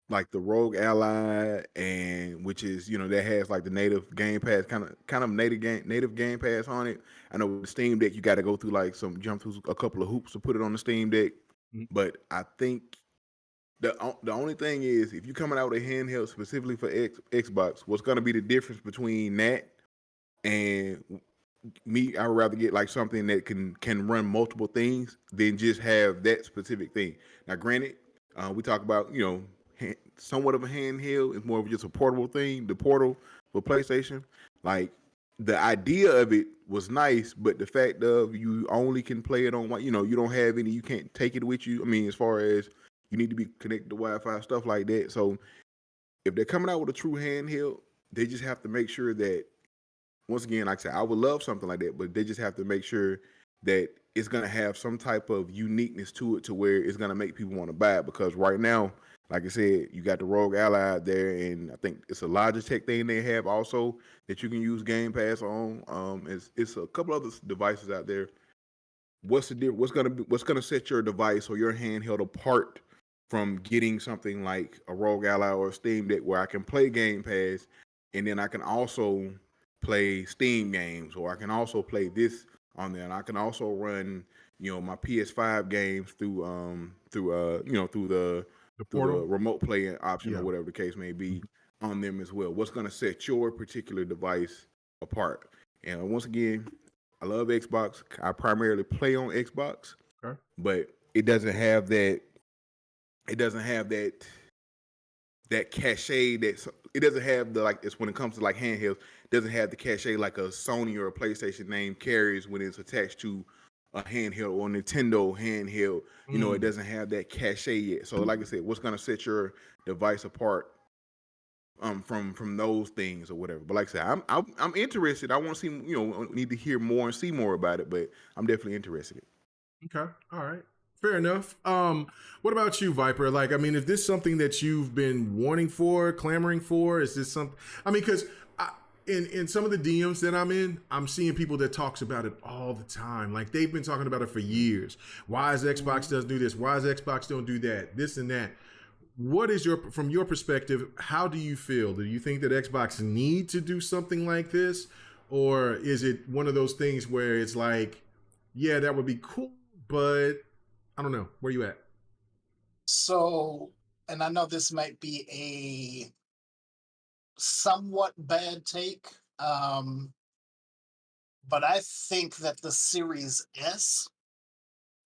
like the ROG Ally, and which is, you know, that has like the native Game Pass kind of native Game Pass on it. I know with the Steam Deck you got to go through jump through a couple of hoops to put it on the Steam Deck. But I think the only thing is, if you're coming out with a handheld specifically for Xbox, what's going to be the difference between that and me? I would rather get like something that can run multiple things than just have that specific thing. Now, granted, we talk about, you know, somewhat of a handheld. It's more of just a portable thing. The Portal for PlayStation, like the idea of it was nice, but the fact of you only can play it on one, you know, you don't have any, you can't take it with you. I mean, as far as you need to be connected to Wi-Fi, stuff like that. So if they're coming out with a true handheld, they just have to make sure that, once again, like I said, I would love something like that, but they just have to make sure that it's going to have some type of uniqueness to it, to where it's going to make people want to buy it. Because right now, like I said, you got the ROG Ally out there, and I think it's a Logitech thing they have also that you can use Game Pass on. It's a couple other devices out there. What's the difference? What's gonna set your device or your handheld apart from getting something like a ROG Ally or a Steam Deck, where I can play Game Pass, and then I can also play Steam games, or I can also play this on there, and I can also run, you know, my PS5 games through the remote play option, or whatever the case may be, on them as well. What's going to set your particular device apart? And once again, I love Xbox. I primarily play on Xbox, but it doesn't have that. It doesn't have that cachet. It doesn't have the, like, it's when it comes to like handhelds, it doesn't have the cachet like a Sony or a PlayStation name carries when it's attached to a handheld or Nintendo handheld. You know, it doesn't have that cachet yet. So like I said, what's going to set your device apart from those things or whatever? But like I said, I'm interested. I want to see, you know, need to hear more and see more about it, but I'm definitely interested. Okay. All right. Fair enough. What about you, Viper? Like, I mean, is this something that you've been wanting for, clamoring for? Is this something? I mean, because in some of the DMs that I'm in, I'm seeing people that talks about it all the time. Like, they've been talking about it for years. Why is Xbox doesn't do this? Why is Xbox don't do that? This and that. What is from your perspective, how do you feel? Do you think that Xbox need to do something like this? Or is it one of those things where it's like, yeah, that would be cool, but I don't know. Where you at? So, and I know this might be a somewhat bad take, but I think that the Series S,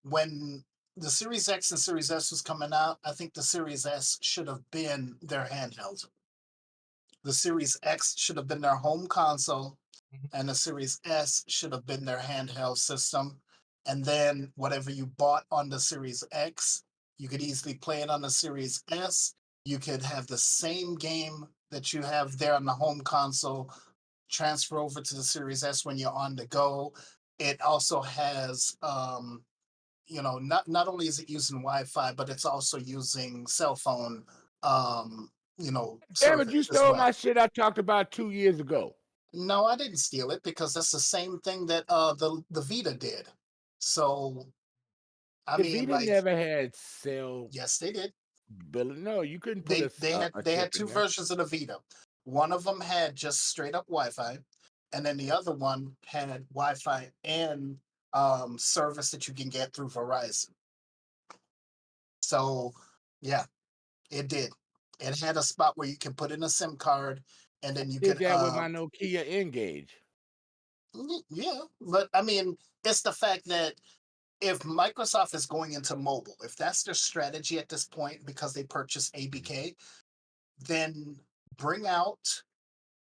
when the Series X and Series S was coming out, I think the Series S should have been their handheld. The Series X should have been their home console, and the Series S should have been their handheld system. And then whatever you bought on the Series X, you could easily play it on the Series S. You could have the same game that you have there on the home console transfer over to the Series S when you're on the go. It also has, you know, not only is it using Wi-Fi, but it's also using cell phone, you know. Damn it, you stole my shit I talked about 2 years ago. No, I didn't steal it because that's the same thing that the Vita did. So I The mean, Vita like, never had cell yes, they did. bill. No, you couldn't put They a they chip had in two there. versions of the Vita. One of them had just straight up Wi-Fi, and then the other one had Wi-Fi and service that you can get through Verizon. So yeah, it did. It had a spot where you can put in a SIM card, and then you Did could that with my Nokia Engage. yeah. But I mean, it's the fact that if Microsoft is going into mobile, if that's their strategy at this point because they purchased ABK, then bring out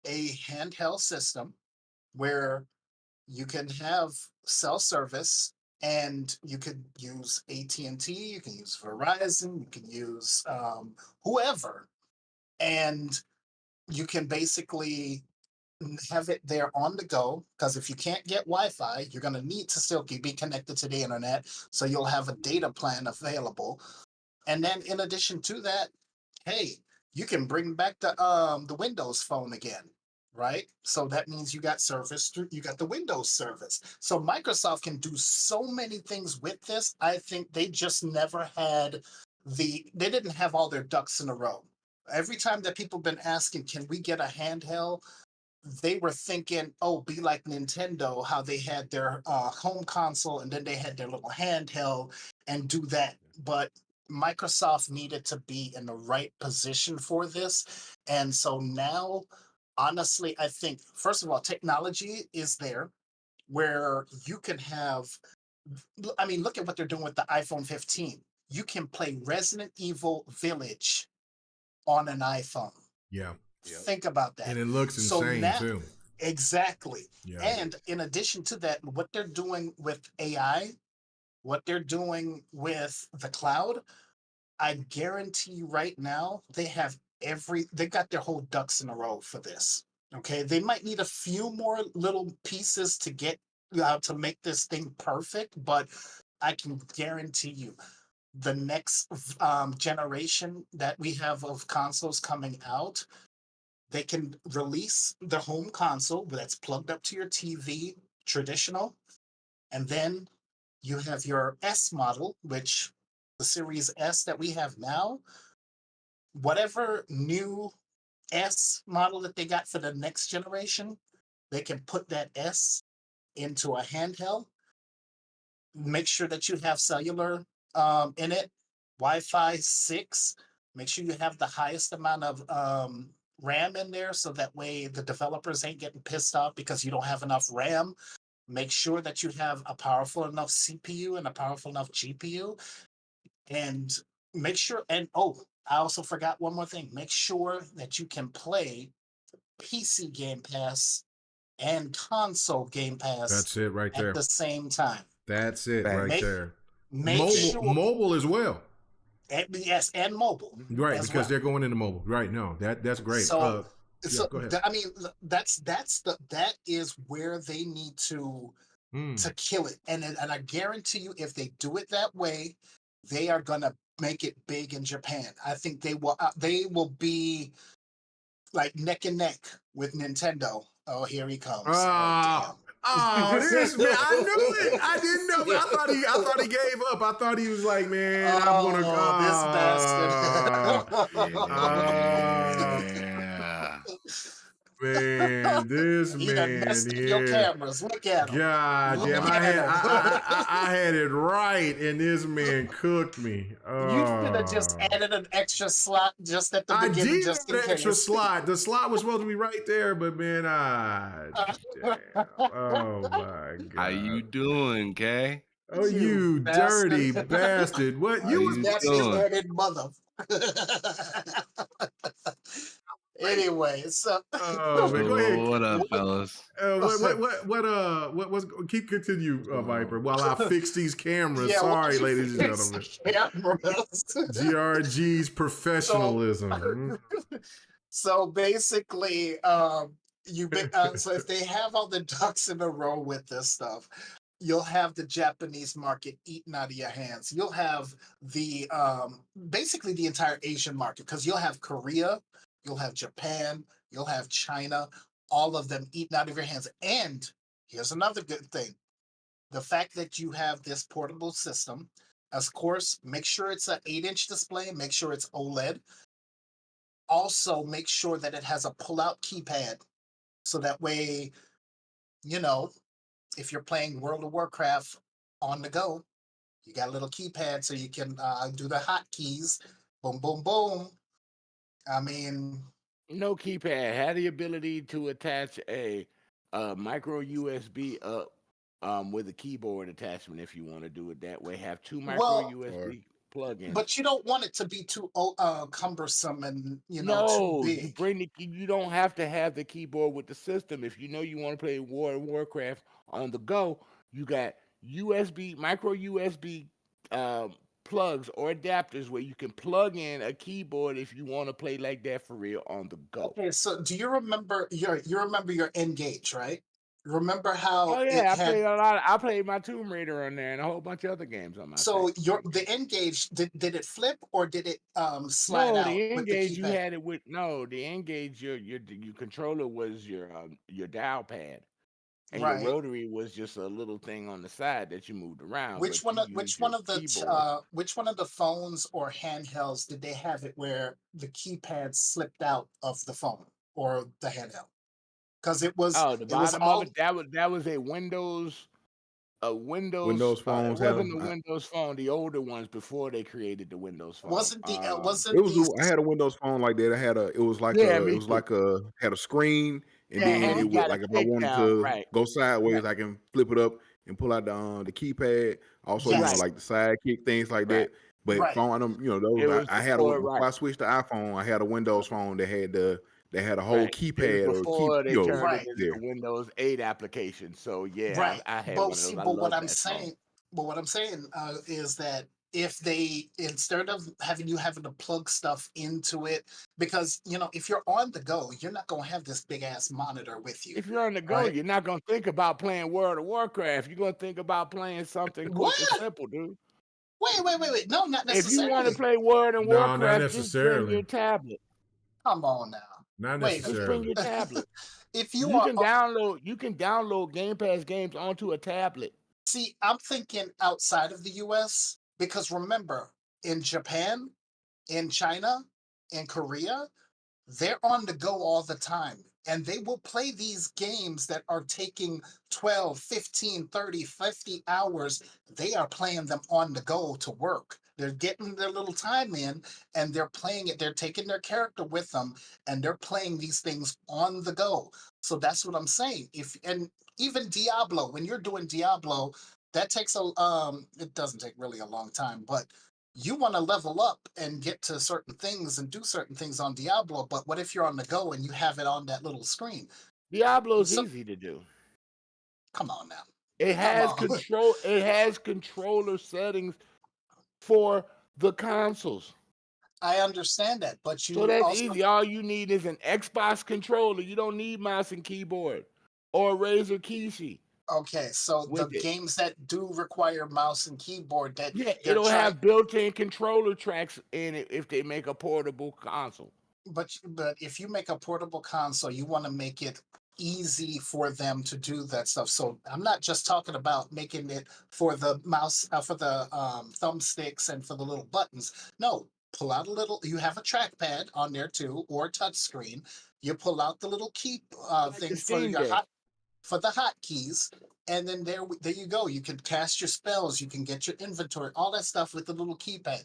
a handheld system where you can have cell service and you could use AT&T, you can use Verizon, you can use whoever, and you can basically have it there on the go, because if you can't get Wi-Fi, you're going to need to still be connected to the internet, so you'll have a data plan available. And then in addition to that, hey, you can bring back the Windows phone again, right? So that means you got service through, you got the Windows service. So Microsoft can do so many things with this. I think they just never had they didn't have all their ducks in a row. Every time that people have been asking, can we get a handheld? They were thinking, oh, be like Nintendo, how they had their home console and then they had their little handheld and do that. But Microsoft needed to be in the right position for this. And so now, honestly, I think, first of all, technology is there where you can have, I mean, look at what they're doing with the iPhone 15. You can play Resident Evil Village on an iPhone. Yeah. Think about that. And it looks So insane now, too. exactly. Yeah. And in addition to that, what they're doing with AI, what they're doing with the cloud, I guarantee you right now, they got their whole ducks in a row for this. Okay. They might need a few more little pieces to get to make this thing perfect, but I can guarantee you the next generation that we have of consoles coming out, they can release the home console that's plugged up to your TV, traditional, and then you have your S model, which the Series S that we have now, whatever new S model that they got for the next generation, they can put that S into a handheld. Make sure that you have cellular in it, Wi-Fi 6. Make sure you have the highest amount of RAM in there, so that way the developers ain't getting pissed off because you don't have enough RAM. Make sure that you have a powerful enough CPU and a powerful enough GPU. And make sure, and oh, I also forgot one more thing. Make sure that you can play PC Game Pass and console Game Pass That's it right at there. the same time. That's it right there. Make sure, mobile as well. yes, and mobile. Right, because they're going into mobile. Right, no, that's great. So, yeah, go ahead. I mean, that is where they need to kill it, and I guarantee you, if they do it that way, they are gonna make it big in Japan. I think they will be like neck and neck with Nintendo. Oh, here he comes. Oh, this man! I knew it. I didn't know. I thought he gave up. I thought he was like, man, I'm gonna. This bastard. Man, this he man done messed up your cameras. Look at him. God damn! I had it right, and this man cooked me. You should have just added an extra slot just at the beginning. I did just add an extra slot. The slot was supposed to be right there, but man, damn. Oh my God! How you doing, Kay? Oh, you dirty bastard! What you was bastard-headed mother? Anyway, so man, go ahead. What up, fellas? What's continue, Viper, while I fix these cameras. Sorry, ladies and gentlemen. GRG's professionalism. So basically, so if they have all the ducks in a row with this stuff, you'll have the Japanese market eaten out of your hands. You'll have the basically the entire Asian market, because you'll have Korea, you'll have Japan, you'll have China, all of them eaten out of your hands. And here's another good thing. The fact that you have this portable system, of course, make sure it's an 8-inch display, make sure it's OLED. Also, make sure that it has a pull-out keypad. So that way, you know, if you're playing World of Warcraft on the go, you got a little keypad so you can do the hotkeys. Boom, boom, boom. I mean, no keypad. Had the ability to attach a micro USB up with a keyboard attachment if you want to do it that way. Have two micro USB plugins. But you don't want it to be too cumbersome and too No, big. you bring the you don't have to have the keyboard with the system. If you know you want to play Warcraft on the go, you got USB micro USB plugs or adapters where you can plug in a keyboard if you want to play like that for real on the go. Okay, so do you remember your N-Gage, right? Remember how Oh yeah, I played my Tomb Raider on there and a whole bunch of other games on my so the N-Gage, did it flip or did it slide out the with the N-Gage you keypad? had it with the N-Gage your controller was your dial pad. And Right. your rotary was just a little thing on the side that you moved around. Which one of the phones or handhelds did they have it where the keypad slipped out of the phone or the handheld? Because it was the bottom of it, that was a Windows phones. It wasn't the Windows phone, the older ones before they created the Windows phone. I had a Windows phone like that. It was like had a screen, and then it would, like, if I wanted to go sideways, I can flip it up and pull out the keypad. Also, like the sidekick things like that. But phone, those I had before I switched to iPhone, I had a Windows phone that had a whole keypad before they turned it into the Windows 8 application. So yeah, I had one of those. But what I'm saying is that if they, instead of having to plug stuff into it, because if you're on the go, you're not gonna have this big ass monitor with you. If you're on the go, you're not gonna think about playing World of Warcraft. You're gonna think about playing something quick and simple, dude. Wait. No, not necessarily. If you want to play World of Warcraft, just bring your tablet. Come on now. Not necessarily. Just bring your tablet. If you can download Game Pass games onto a tablet. See, I'm thinking outside of the US, because remember, in Japan, in China, in Korea, they're on the go all the time. And they will play these games that are taking 12, 15, 30, 50 hours. They are playing them on the go to work. They're getting their little time in and they're playing it. They're taking their character with them and they're playing these things on the go. So that's what I'm saying. And even Diablo, when you're doing Diablo, that takes it doesn't take really a long time, but you want to level up and get to certain things and do certain things on Diablo, but what if you're on the go and you have it on that little screen? Diablo's easy to do. Come on now. It has control. It has controller settings for the consoles. I understand that, but so that's easy. All you need is an Xbox controller. You don't need mouse and keyboard or a Razer Kishi. Okay, so the games that do require mouse and keyboard, it'll have built-in controller tracks in it if they make a portable console. But if you make a portable console, you want to make it easy for them to do that stuff. So I'm not just talking about making it for the mouse, for the thumbsticks and for the little buttons. No, pull out you have a trackpad on there too, or a touch screen. You pull out the little key thing for the hotkeys, and then there you go. You can cast your spells, you can get your inventory, all that stuff with the little keypad.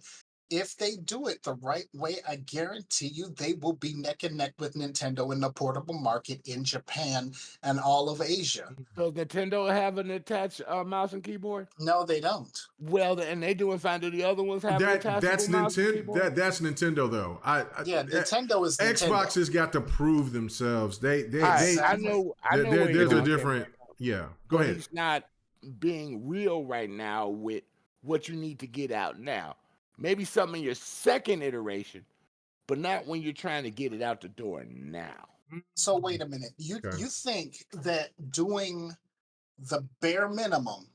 If they do it the right way, I guarantee you they will be neck and neck with Nintendo in the portable market in Japan and all of Asia. Does Nintendo have an attached mouse and keyboard? No, they don't. Well, and they doing fine. Do the other ones have an attachable mouse and keyboard? That's Nintendo though. Nintendo is Nintendo. Xbox has got to prove themselves. I know. There's a different. Yeah, go ahead. He's not being real right now with what you need to get out now. Maybe something in your second iteration, but not when you're trying to get it out the door now. So wait a minute. You think that doing the bare minimum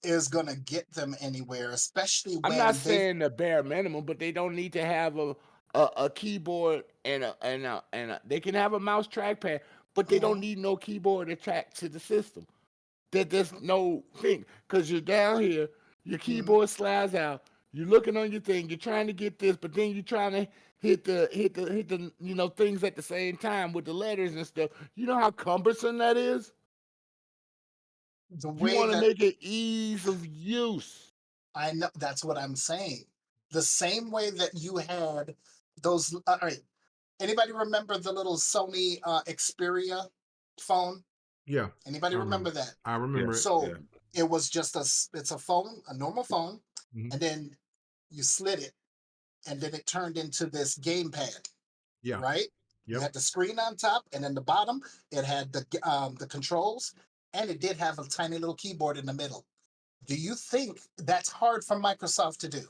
is going to get them anywhere, especially when I'm not saying the bare minimum, but they don't need to have a keyboard and they can have a mouse trackpad, but they don't need no keyboard attached to the system. There's no thing, because you're down here, your keyboard slides out, you're looking on your thing, you're trying to get this, but then you're trying to hit the things at the same time with the letters and stuff. You know how cumbersome that is? You want to make it ease of use. I know, that's what I'm saying. The same way that you had those. All right. Anybody remember the little Sony Xperia phone? Yeah. Anybody remember that? I remember it. So it was just it's a phone, a normal phone, and then you slid it, and then it turned into this gamepad. Yeah. Right? Yep. You had the screen on top, and then the bottom, it had the controls, and it did have a tiny little keyboard in the middle. Do you think that's hard for Microsoft to do?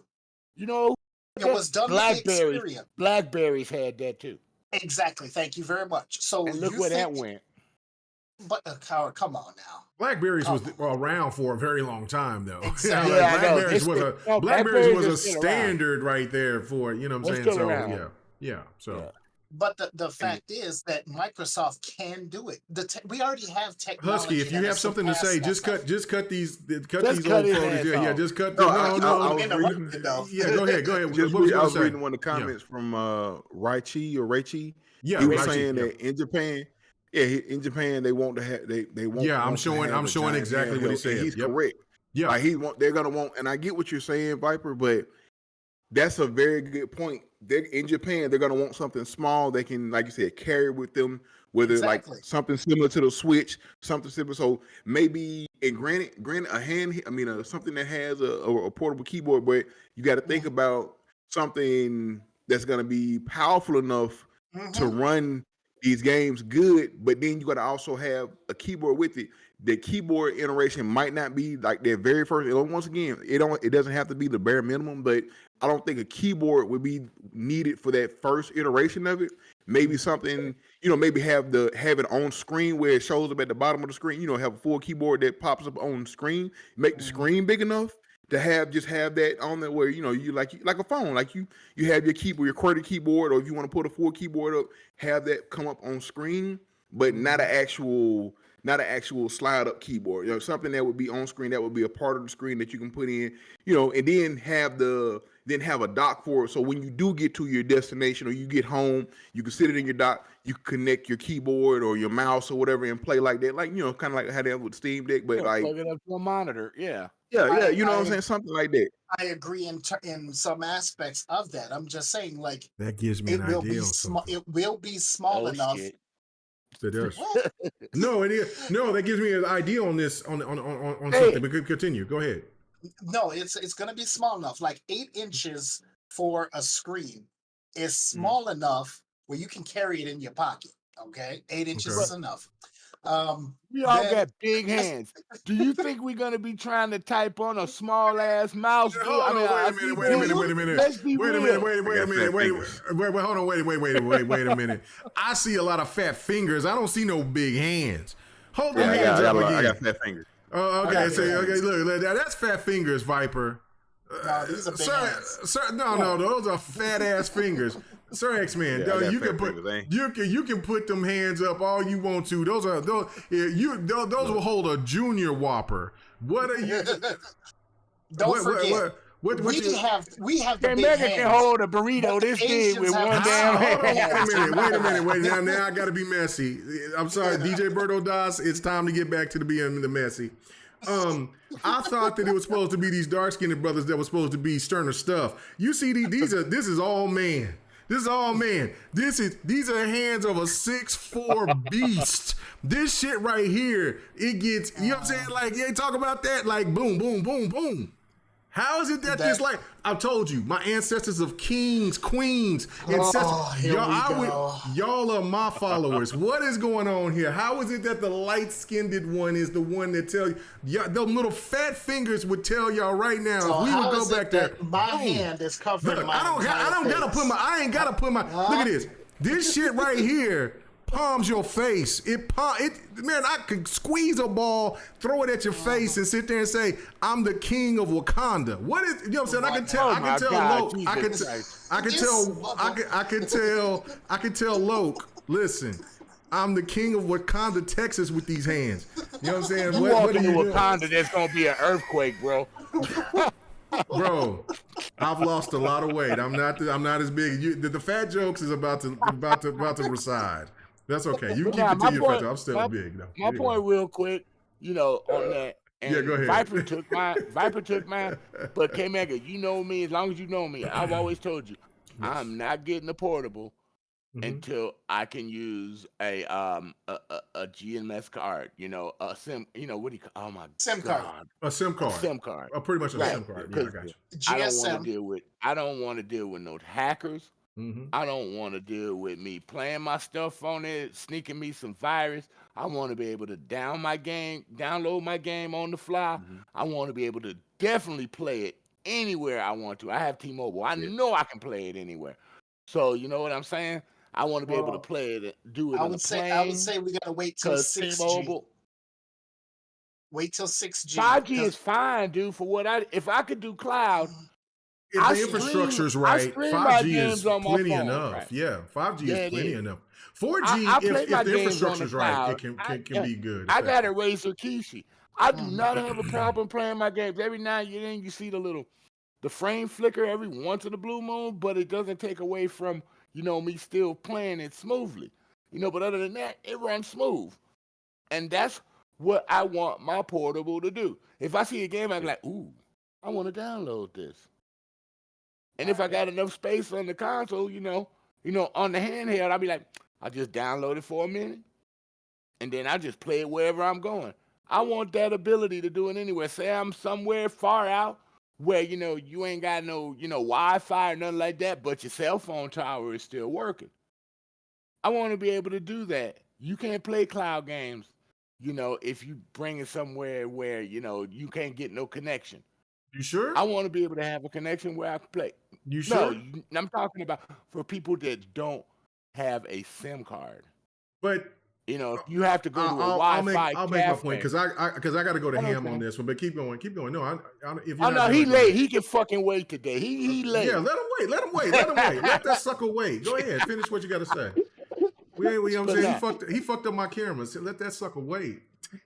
You know, it was done with Xperia. Blackberries had that too. Exactly. Thank you very much. So and look where that went. But come on now. Blackberries was around for a very long time, though. Exactly. Blackberries was a standard right there for, you know what I'm saying? So yeah. So. But the fact is that Microsoft can do it. We already have technology. Husky, if you have something to say, just cut these old photos. Yeah, just cut. Yeah, go ahead. I was reading one of the comments from Raichi. Yeah, he was saying that in Japan. Yeah, in Japan they want to have they want. Yeah, I'm showing exactly what he said. He's correct. Yeah, like they're gonna want, and I get what you're saying, Viper, but that's a very good point. In Japan, they're gonna want something small they can, like you said, carry with them, whether like something similar to the Switch, something similar. So maybe, and granted, a something that has a portable keyboard, but you got to think about something that's gonna be powerful enough to run these games good, but then you got to also have a keyboard with it. The keyboard iteration might not be like their very first. Once again, it doesn't have to be the bare minimum, but I don't think a keyboard would be needed for that first iteration of it. Maybe something, maybe have it on screen where it shows up at the bottom of the screen. Have a full keyboard that pops up on screen. Make the screen big enough to have that on there where you like a phone, like you have your keyboard, your QWERTY keyboard, or if you want to put a full keyboard up, have that come up on screen, but not an actual slide up keyboard. Something that would be on screen, that would be a part of the screen that you can put in, and then have a dock for it. So when you do get to your destination or you get home, you can sit it in your dock, you connect your keyboard or your mouse or whatever and play like that, like kind of like how they have with Steam Deck, but like plug it up to a monitor. Yeah, you know what I'm saying, something like that. I agree in some aspects of that. I'm just saying, like, that gives me an idea. It will be small enough. It does. No, that gives me an idea on this on something. But continue. Go ahead. No, it's going to be small enough. Like 8 inches for a screen is small enough where you can carry it in your pocket. Okay, 8 inches is enough. We all got big hands. Do you think we're gonna be trying to type on a small ass mouse? Wait a minute. Wait a minute. I see a lot of fat fingers. I don't see no big hands. Hold the hands up again. I got fat fingers. Oh, okay. Look, that's fat fingers, Viper. No, these are big hands. Sir, no, those are fat ass fingers. Sir X-Man, you can put them hands up all you want to. Those will hold a junior Whopper. What are you? Don't forget. We have the big Megan hands. Can hold a burrito this big with one damn hand. Wait a minute. Now I gotta be messy. I'm sorry, DJ Berto Das. It's time to get back to being the messy. I thought that it was supposed to be these dark-skinned brothers that were supposed to be sterner stuff. You see, this is all man. This is all man. These are hands of a 6'4" beast. This shit right here, it gets, you know what I'm saying? Like, you ain't talk about that, like boom, boom, boom, boom. How is it that this, like, I told you, my ancestors of kings, queens, y'all are my followers. What is going on here? How is it that the light-skinned one is the one that tell you, those little fat fingers would tell y'all right now, so if we would go back there. My hand is covering my I ain't gotta put my, look at this. This shit right here palms your face. Man, I could squeeze a ball, throw it at your face, and sit there and say, "I'm the king of Wakanda." What is, you know what I'm saying? I can tell Loke. Listen, I'm the king of Wakanda, Texas with these hands. You know what I'm saying? You walk into Wakanda, there's gonna be an earthquake, bro. Bro, I've lost a lot of weight. I'm not as big. The fat jokes is about to reside. That's okay. You keep it to your fat joke. I'm still big though. My point, real quick, on that. And yeah, go ahead. Viper took mine. But K-Mega, you know me. As long as you know me, I've always told you, yes. I'm not getting a portable until I can use a GMS card. A SIM. What do you? Oh my SIM God. card. A SIM card. SIM card. Pretty much a SIM card. Yeah, I got you. GSM. I don't want to deal with no hackers. I don't want to deal with me playing my stuff on it, sneaking me some virus. I want to be able to download my game on the fly. I want to be able to definitely play it anywhere I want to. I have T-Mobile. I know I can play it anywhere. So you know what I'm saying? I want to be able to play it, do it on the plane. I would say we gotta wait till 6G. T-Mobile. Wait till 6G. 5G is fine, dude. If I could do cloud. If the infrastructure's right, 5G is plenty enough. Right? Yeah, 5G is plenty enough. 4G, if the infrastructure's right, it can be good. I got a Razer Kishi. I do not have a problem playing my games. Every now and then you see the frame flicker every once in a blue moon, but it doesn't take away from, me still playing it smoothly. But other than that, it runs smooth. And that's what I want my portable to do. If I see a game, I'm like, ooh, I want to download this. And if I got enough space on the console, on the handheld, I'll be like, I'll just download it for a minute, and then I just play it wherever I'm going. I want that ability to do it anywhere. Say I'm somewhere far out where, you ain't got no, Wi-Fi or nothing like that, but your cell phone tower is still working. I want to be able to do that. You can't play cloud games, if you bring it somewhere where, you can't get no connection. You sure? I want to be able to have a connection where I can play. You sure? No, I'm talking about for people that don't have a SIM card. But you have to go to a Wi-Fi. I'll make my point because I got to go to ham on this one. But keep going. No, he late. He can fucking wait today. He late. Yeah, let him wait. Let that sucker wait. Go ahead, finish what you got to say. I'm saying? He fucked up my camera. So let that sucker wait.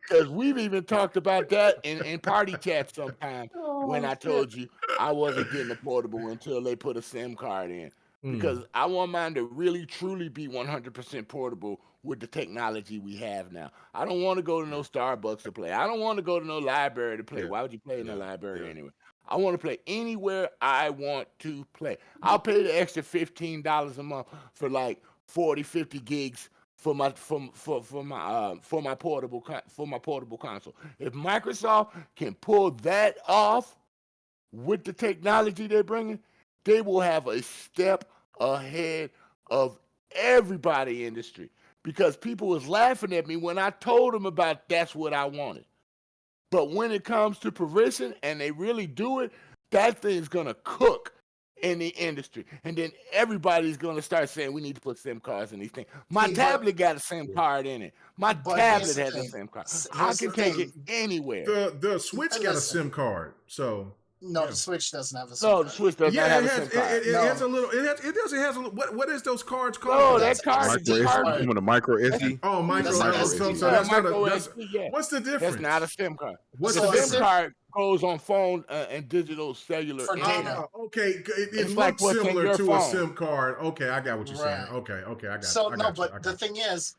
Because we've even talked about that in party chat sometime when I told you I wasn't getting a portable until they put a SIM card in. Because I want mine to really, truly be 100% portable with the technology we have now. I don't want to go to no Starbucks to play. I don't want to go to no library to play. Why would you play in the library anyway? I want to play anywhere I want to play. I'll pay the extra $15 a month for like 40, 50 gigs for my portable console. If Microsoft can pull that off with the technology they're bringing, they will have a step ahead of everybody in the industry. Because people was laughing at me when I told them about that's what I wanted. But when it comes to fruition and they really do it, that thing's gonna cook in the industry. And then everybody's going to start saying we need to put SIM cards in these things. My tablet got a SIM card in it. My tablet has a SIM card. I can take it anywhere. The Switch got a SIM card. So no, the Switch doesn't have a SIM card. No, the Switch doesn't have a SIM card. It has a little. It has a. What is those cards called? No, that card is a micro SD. Oh, micro SD. So that's not a. What's the difference? That's not a SIM card. What's the SIM card? Goes on phone and digital cellular. Okay, it looks similar to a SIM card. Okay, I got what you're saying. Okay, I got. So the thing is,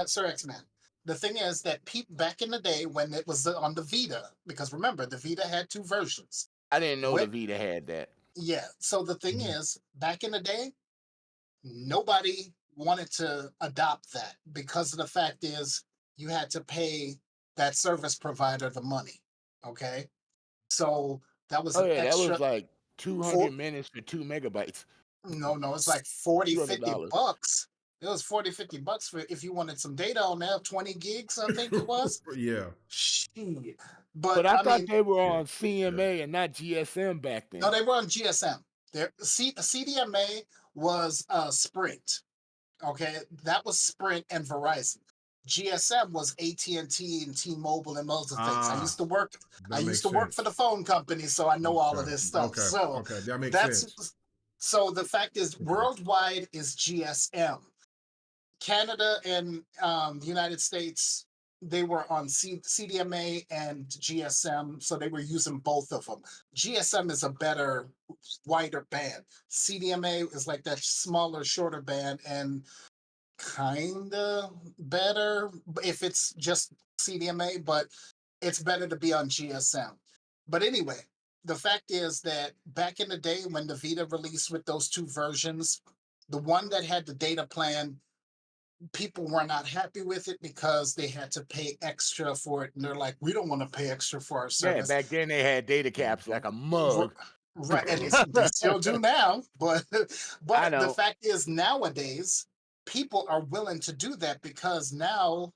Sir X-Man, the thing is that back in the day when it was on the Vita, because remember the Vita had 2 versions. I didn't know the Vita had that. Yeah. So the thing is, back in the day, nobody wanted to adopt that because of the fact is you had to pay that service provider the money. Okay. So that was extra. That was like 200 minutes for 2 megabytes. No, it's like 40, 50 bucks. It was 40, 50 bucks for if you wanted some data on there, 20 gigs, I think it was. Yeah. Shit. But I thought they were on CMA and not GSM back then. No, they were on GSM. CDMA was Sprint. Okay, that was Sprint and Verizon. GSM was AT&T and T-Mobile and those things. I used to work for the phone company, so I know all of this stuff. Okay, that makes sense. So the fact is, worldwide is GSM. Canada and the United States, they were on CDMA and GSM, so they were using both of them. GSM is a better, wider band. CDMA is like that smaller, shorter band, and kind of better if it's just CDMA, but it's better to be on GSM. But anyway, the fact is that back in the day when the Vita released with those two versions, the one that had the data plan, people were not happy with it because they had to pay extra for it. And they're like, we don't want to pay extra for our service. Yeah, back then they had data caps like a mug. Right, and they still do now. But the fact is, nowadays, people are willing to do that because now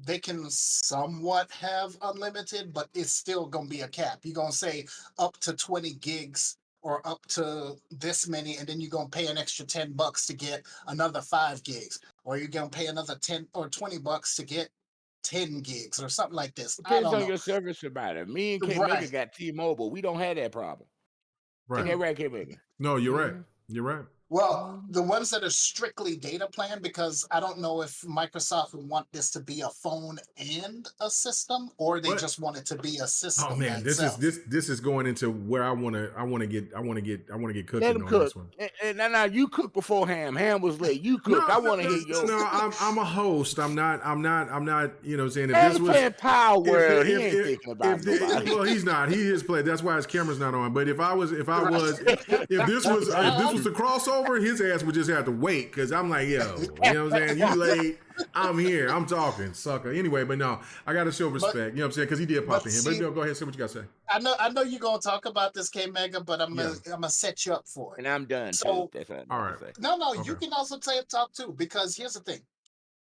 they can somewhat have unlimited, but it's still going to be a cap. You're going to say up to 20 gigs or up to this many, and then you're going to pay an extra $10 to get another 5 gigs, or you're going to pay another 10 or $20 to get 10 gigs or something like this. Depends on your service provider. Me and K-Mega got T-Mobile. We don't have that problem. Right. Ain't that right, K-Mega? No, you're right. You're right. Well, the ones that are strictly data plan, because I don't know if Microsoft would want this to be a phone and a system, or they just want it to be a system. Oh man, this is going into where I want to get cooking. Let him on cook. This one. And now you cook before Ham. Ham was late. You cook. I want to hear yours. No, I'm a host. I'm not. You know what I'm saying? If Man's this was playing Power World, he ain't thinking about nobody. Well, he's not. He is playing. That's why his camera's not on. But if this was the crossover, his ass would just have to wait because I'm like, yo, you know what I'm saying? You late, I'm here, I'm talking, sucker. Anyway, but no, I got to show respect, you know what I'm saying? Because he did pop in here. But go ahead, say what you got to say. I know you're going to talk about this, K-Mega, but I'm gonna set you up for it. And I'm done. So, all right. No, okay. You can also talk too, because here's the thing.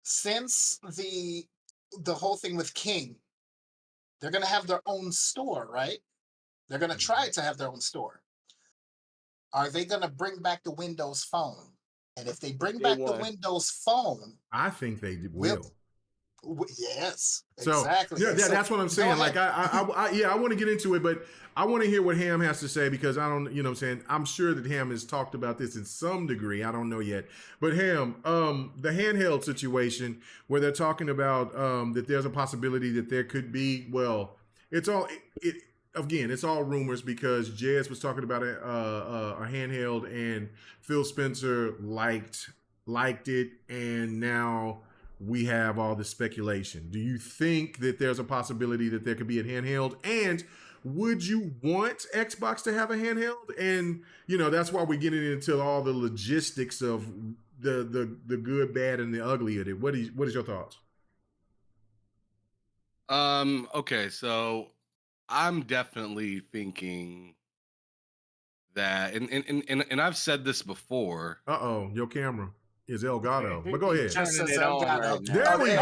Since the whole thing with King, they're going to have their own store, right? They're going to try to have their own store. Are they going to bring back the Windows Phone? And if they bring back the Windows Phone, I think they will. Yes, so, exactly. Yeah, that's what I'm saying. Like, I want to get into it, but I want to hear what Ham has to say because I don't, you know what I'm saying? I'm sure that Ham has talked about this in some degree. I don't know yet. But Ham, the handheld situation where they're talking about that there's a possibility that there could be, well, it's all rumors because Jez was talking about a handheld and Phil Spencer liked it, and now we have all the speculation. Do you think that there's a possibility that there could be a handheld? And would you want Xbox to have a handheld? And that's why we're getting into all the logistics of the good, bad, and the ugly of it. What is your thoughts? Okay, so I'm definitely thinking that, and I've said this before. Your camera is Elgato, but go ahead. There we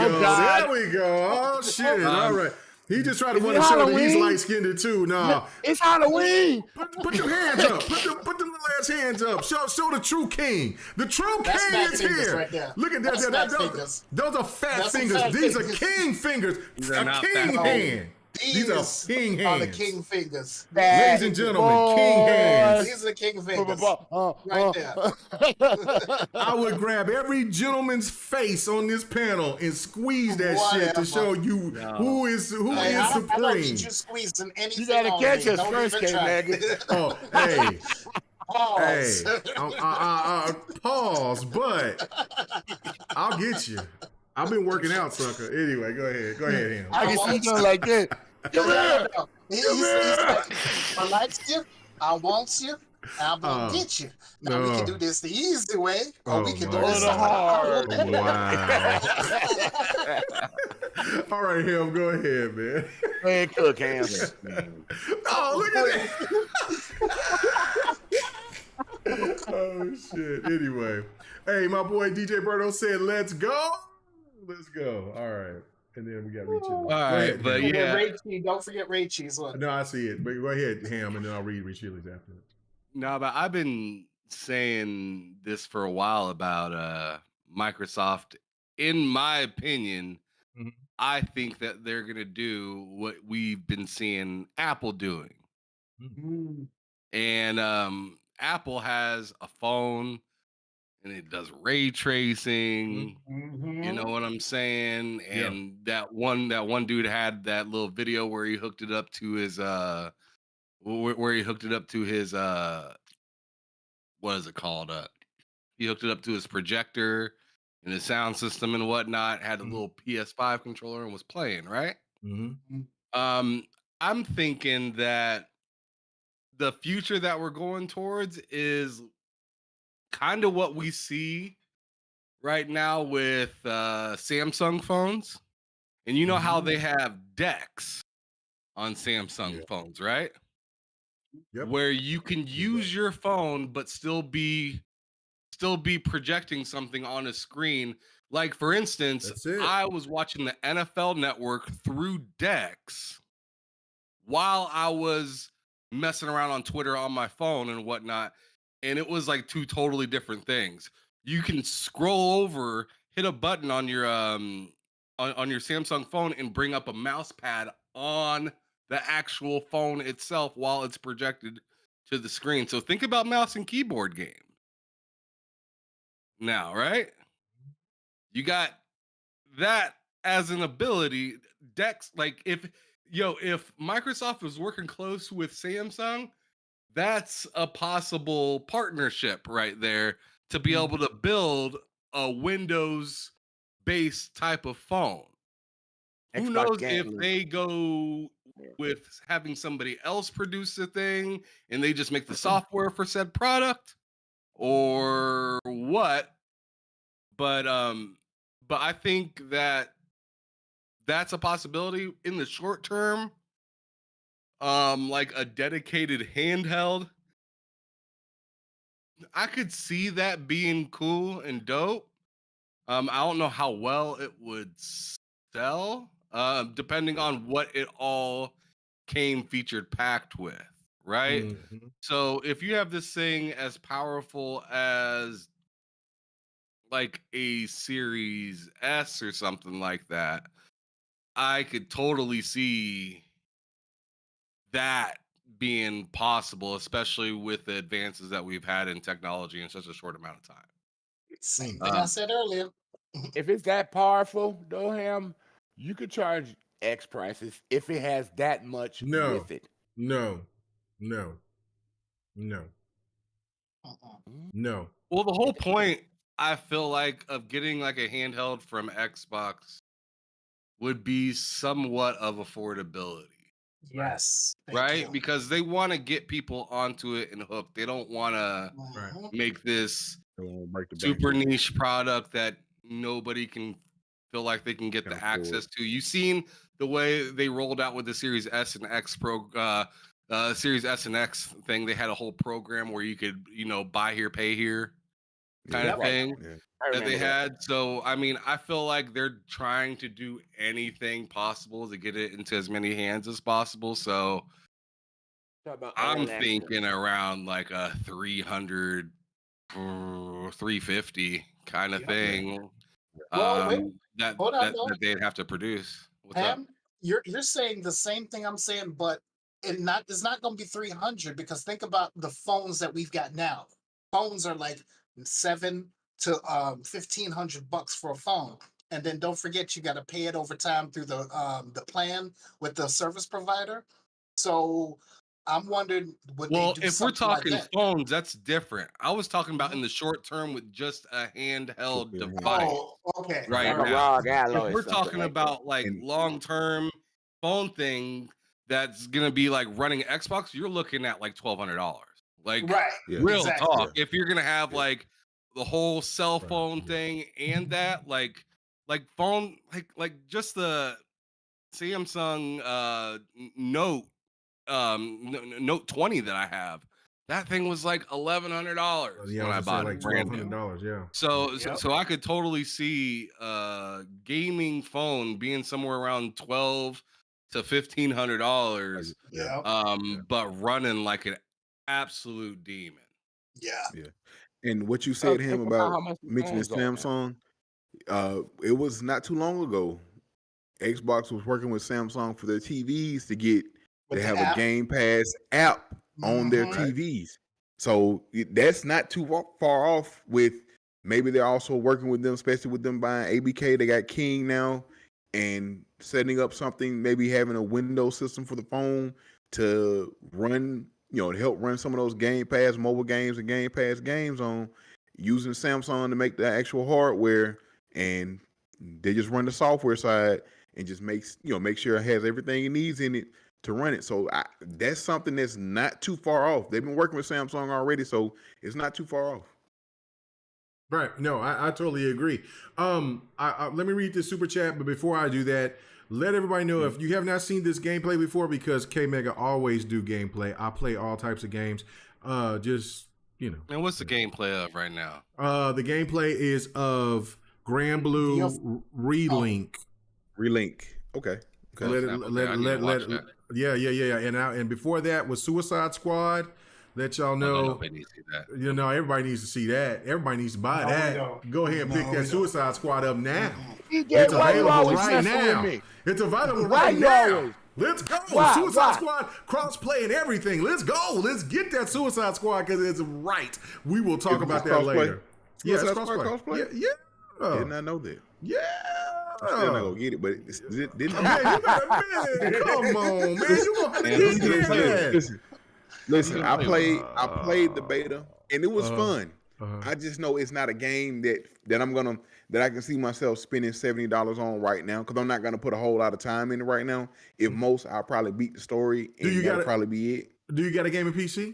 go. Oh shit! All right, he just tried to want to show that he's light skinned too. No, it's Halloween. Put your hands up. Put them little ass hands up. Show the true king. The true king is here. Right, look at that. Those are fat fingers. These are king fingers. A king hand. These are king hands. The king fingers. Ladies and gentlemen, king hands. These are the king fingers. Right there. I would grab every gentleman's face on this panel and squeeze that shit to show you who is supreme. I don't need you squeezing anything. You gotta catch us first, K-Mega. Oh, hey. Pause. Hey, pause, but I'll get you. I've been working out, sucker. Anyway, go ahead, Ham. I can see you doing like this. Come here. I like you. I want you. I'm gonna get you. Now we can do this the easy way, or we can do this the hard way. Wow. All right, Ham, go ahead, man. Man, cook Ham. Oh, look at that. Oh shit. Anyway, hey, my boy DJ Berto said, "Let's go." Let's go. All right. And then we got Ray Cheese. All right, but yeah. Don't forget Ray Cheese. No, I see it. But go ahead, Ham, and then I'll read Ray Cheese after it. No, but I've been saying this for a while about Microsoft. In my opinion, I think that they're going to do what we've been seeing Apple doing. And Apple has a phone, and it does ray tracing. Mm-hmm. You know what I'm saying? And that one dude had that little video where he hooked it up to his what is it called? He hooked it up to his projector and his sound system and whatnot, had a little PS5 controller and was playing, right? Mm-hmm. I'm thinking that the future that we're going towards is kind of what we see right now with Samsung phones. And you know how they have decks on Samsung phones, right? Yep. Where you can use your phone but still be projecting something on a screen. Like, for instance, I was watching the NFL Network through decks while I was messing around on Twitter on my phone and whatnot, and it was like two totally different things. You can scroll over, hit a button on your Samsung phone and bring up a mouse pad on the actual phone itself while it's projected to the screen. So think about mouse and keyboard games now, right? You got that as an ability. Decks, like if Microsoft was working close with Samsung, that's a possible partnership right there to be able to build a Windows-based type of phone. Who knows if they go with having somebody else produce the thing and they just make the software for said product or what? But I think that that's a possibility in the short term. Like a dedicated handheld, I could see that being cool and dope. I don't know how well it would sell, depending on what it all came featured packed with, right? So if you have this thing as powerful as like a Series S or something like that, I could totally see that being possible, especially with the advances that we've had in technology in such a short amount of time. Same thing I said earlier. If it's that powerful, Doham, you could charge X prices if it has that much with it. No. Well, the whole point, I feel like, of getting like a handheld from Xbox would be somewhat of affordability. Yes. Right? Because they want to get people onto it and hooked. They don't want to make this super niche product that nobody can feel like they can get the access to. You've seen the way they rolled out with the Series S and X Series S and X thing. They had a whole program where you could, buy here, pay here kind of thing that they had. So, I mean, I feel like they're trying to do anything possible to get it into as many hands as possible. So I'm thinking around like a 300, 350 kind of thing. Well, that they'd have to produce. What's up? You're saying the same thing I'm saying, but it's not going to be 300 because think about the phones that we've got now. Phones are like $700 to $1,500 for a phone, and then don't forget you got to pay it over time through the plan with the service provider. So I'm wondering, if we're talking phones, that's different. I was talking about in the short term with just a handheld device. Oh, okay. Right now, if we're talking about like long-term phone thing that's gonna be like running Xbox, you're looking at like $1,200. Like real talk. If you're gonna have like the whole cell phone thing and that like phone like just the Samsung Note Note 20 that I have, that thing was like $1,100 when I bought it. $1,200, So I could totally see gaming phone being somewhere around $1,200 to $1,500. But running like an absolute demon. And what you said to him about mentioning Samsung, it was not too long ago. Xbox was working with Samsung for their TVs to have a Game Pass app on their TVs. So that's not too far off with maybe they're also working with them, especially with them buying ABK. They got King now, and setting up something, maybe having a Windows system for the phone to run, to help run some of those Game Pass mobile games and Game Pass games on, using Samsung to make the actual hardware, and they just run the software side and just make sure it has everything it needs in it to run it. So that's something that's not too far off. They've been working with Samsung already, so it's not too far off. Right. No, I totally agree. Let me read this super chat, but before I do that, let everybody know if you have not seen this gameplay before, because K-Mega always do gameplay. I play all types of games. Just, And what's the gameplay of right now? The gameplay is of Grand Blue Relink. Relink. Okay. Yeah. And before that was Suicide Squad. Let y'all know. Nobody needs to see that. Everybody needs to see that. Everybody needs to buy that. Go ahead and pick that Suicide Squad up now. It's available right now. It's available right now. Let's go. Suicide Squad, cross-play and everything. Let's go. Let's get that Suicide Squad because it's right. We will talk about that later. Yeah, it's cross-play. Yeah. I did not know that. Yeah. I'm still not gonna get it, but didn't man, you gotta, come on, man. You gonna get that. Listen, I played the beta and it was fun. I just know it's not a game that I can see myself spending $70 on right now, because I'm not gonna put a whole lot of time in it right now. If most, I'll probably beat the story and that'll probably be it. Do you got a game in PC?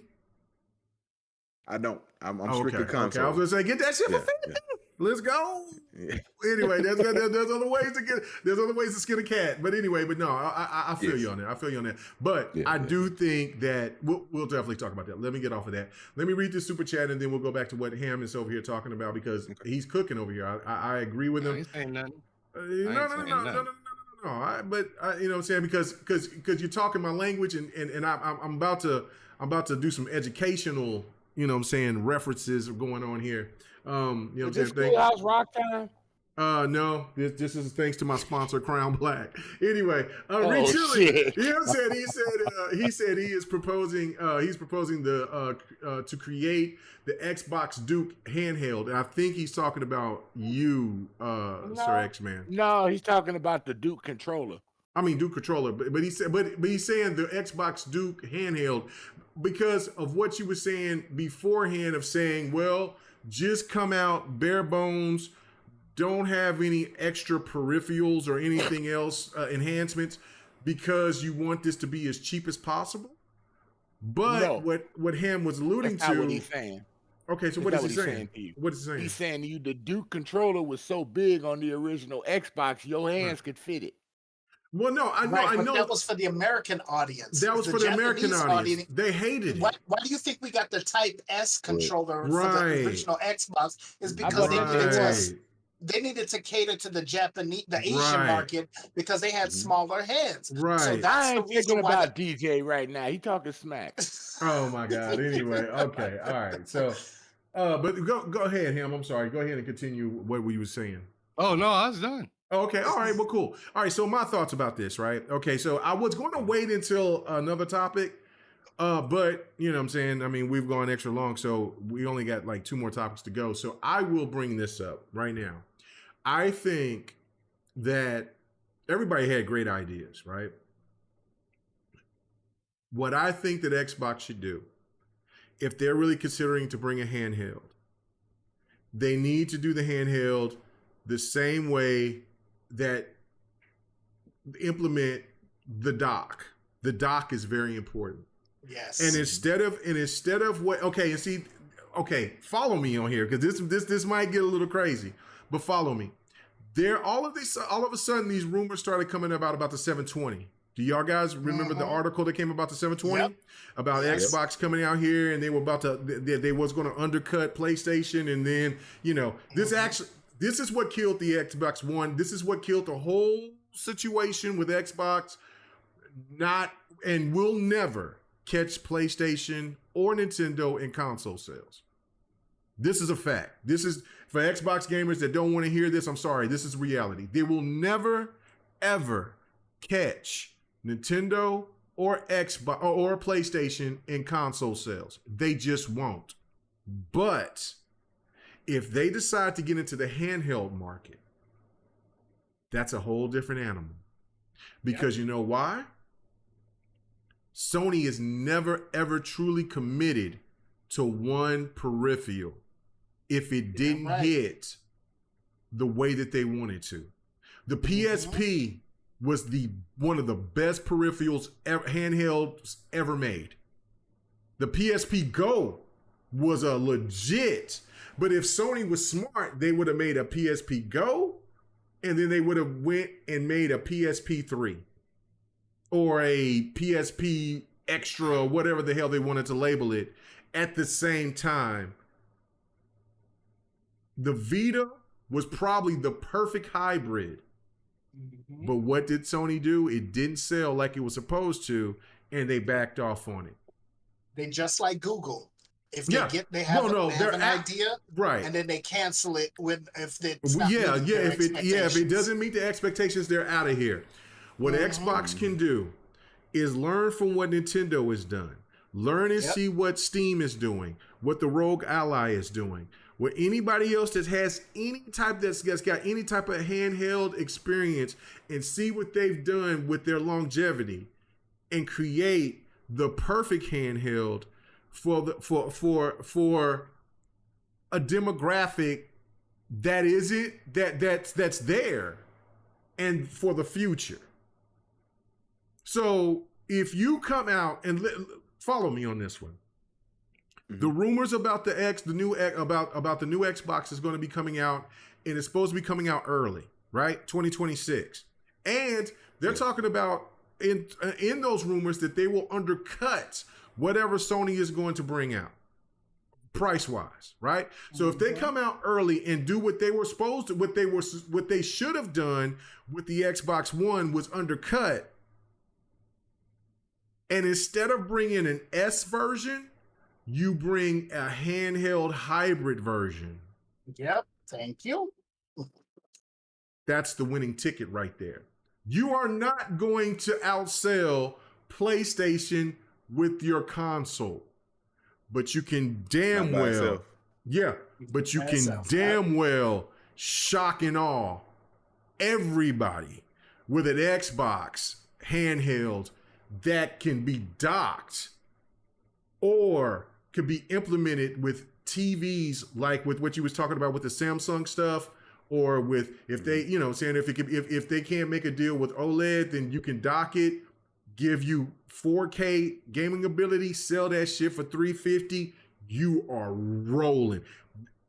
I don't. I'm strictly console. Okay, I was gonna say get that shit for $50. Yeah. Let's go. Yeah. Anyway, there's other ways to get. There's other ways to skin a cat. But anyway, no, I feel you on that. I feel you on that. But I do think that we'll definitely talk about that. Let me get off of that. Let me read this super chat, and then we'll go back to what Ham is over here talking about, because he's cooking over here. I agree with him. I ain't saying nothing. No. But you know what I'm saying, because you're talking my language, and I'm about to do some educational, references going on here. Is this Schoolhouse Rock time? No, this is thanks to my sponsor, Crown Black. Anyway, Reed Chili, you know what I'm saying? He said he is proposing. He's proposing to create the Xbox Duke handheld, and I think he's talking about you, Sir X-Man. No, he's talking about the Duke controller. I mean Duke controller, but he said, but he's saying the Xbox Duke handheld because of what you were saying beforehand of saying, well, just come out bare bones, don't have any extra peripherals or anything else, enhancements, because you want this to be as cheap as possible. But what Ham was alluding That's to, not what he's saying. Okay, so what is he saying? What is he saying? He's saying to you the Duke controller was so big on the original Xbox, your hands could fit it. Well, no, I know. That was for the American audience. That was for the American audience. They hated it. Why do you think we got the Type S controller for the original Xbox? Is because they needed to cater to the Asian market, because they had smaller hands. Right. So I ain't thinking about DJ right now. He talking smack. Oh my God. Anyway, okay, all right. So, but go ahead, Ham. I'm sorry. Go ahead and continue what we were saying. Oh no, I was done. Okay, all right, well, cool. All right, so my thoughts about this, right? Okay, so I was going to wait until another topic, but you know what I'm saying? I mean, we've gone extra long, so we only got like 2 more topics to go. So I will bring this up right now. I think that everybody had great ideas, right? What I think that Xbox should do, if they're really considering to bring a handheld, they need to do the handheld the same way that implement the dock. The dock is very important. Yes. And instead of what, follow me on here, because this might get a little crazy, but follow me. All of a sudden these rumors started coming about the 720. Do y'all guys remember the article that came about the 720? Yep. About Xbox coming out here, and they were they was going to undercut PlayStation, and then this is what killed the Xbox One. This is what killed the whole situation with Xbox. And will never catch PlayStation or Nintendo in console sales. This is a fact. This is for Xbox gamers that don't want to hear this. I'm sorry. This is reality. They will never, ever catch Nintendo or Xbox or PlayStation in console sales. They just won't. But If they decide to get into the handheld market, that's a whole different animal. Because you know why? Sony is never, ever truly committed to one peripheral if it didn't hit the way that they wanted to. The PSP was one of the best peripherals handhelds ever made. The PSP Go was a legit, but if Sony was smart, they would have made a PSP Go, and then they would have went and made a PSP 3 or a PSP Extra, whatever the hell they wanted to label it, at the same time. The Vita was probably the perfect hybrid. But what did Sony do? It didn't sell like it was supposed to, and they backed off on it. They just like Google. If they have an idea, right, and then they cancel it if it doesn't meet the expectations, they're out of here. What Xbox can do is learn from what Nintendo has done. Learn and see what Steam is doing, what the Rogue Ally is doing, what anybody else that has that's got any type of handheld experience, and see what they've done with their longevity, and create the perfect handheld for a demographic that's there and for the future. So if you come out and follow me on this one, the rumors about the new Xbox is going to be coming out, and it's supposed to be coming out early, right? 2026, and they're talking about in those rumors that they will undercut whatever Sony is going to bring out price-wise, right? So if they come out early and do what they were supposed to, what they should have done with the Xbox One was undercut, and instead of bringing an S version, you bring a handheld hybrid version. Yep, thank you. That's the winning ticket right there. You are not going to outsell PlayStation with your console, but you can damn well, but you can damn well shock and awe everybody with an Xbox handheld that can be docked or could be implemented with TVs, like with what you was talking about with the Samsung stuff, or with if they, if they can't make a deal with OLED, then you can dock it, give you 4K gaming ability, sell that shit for $350. You are rolling.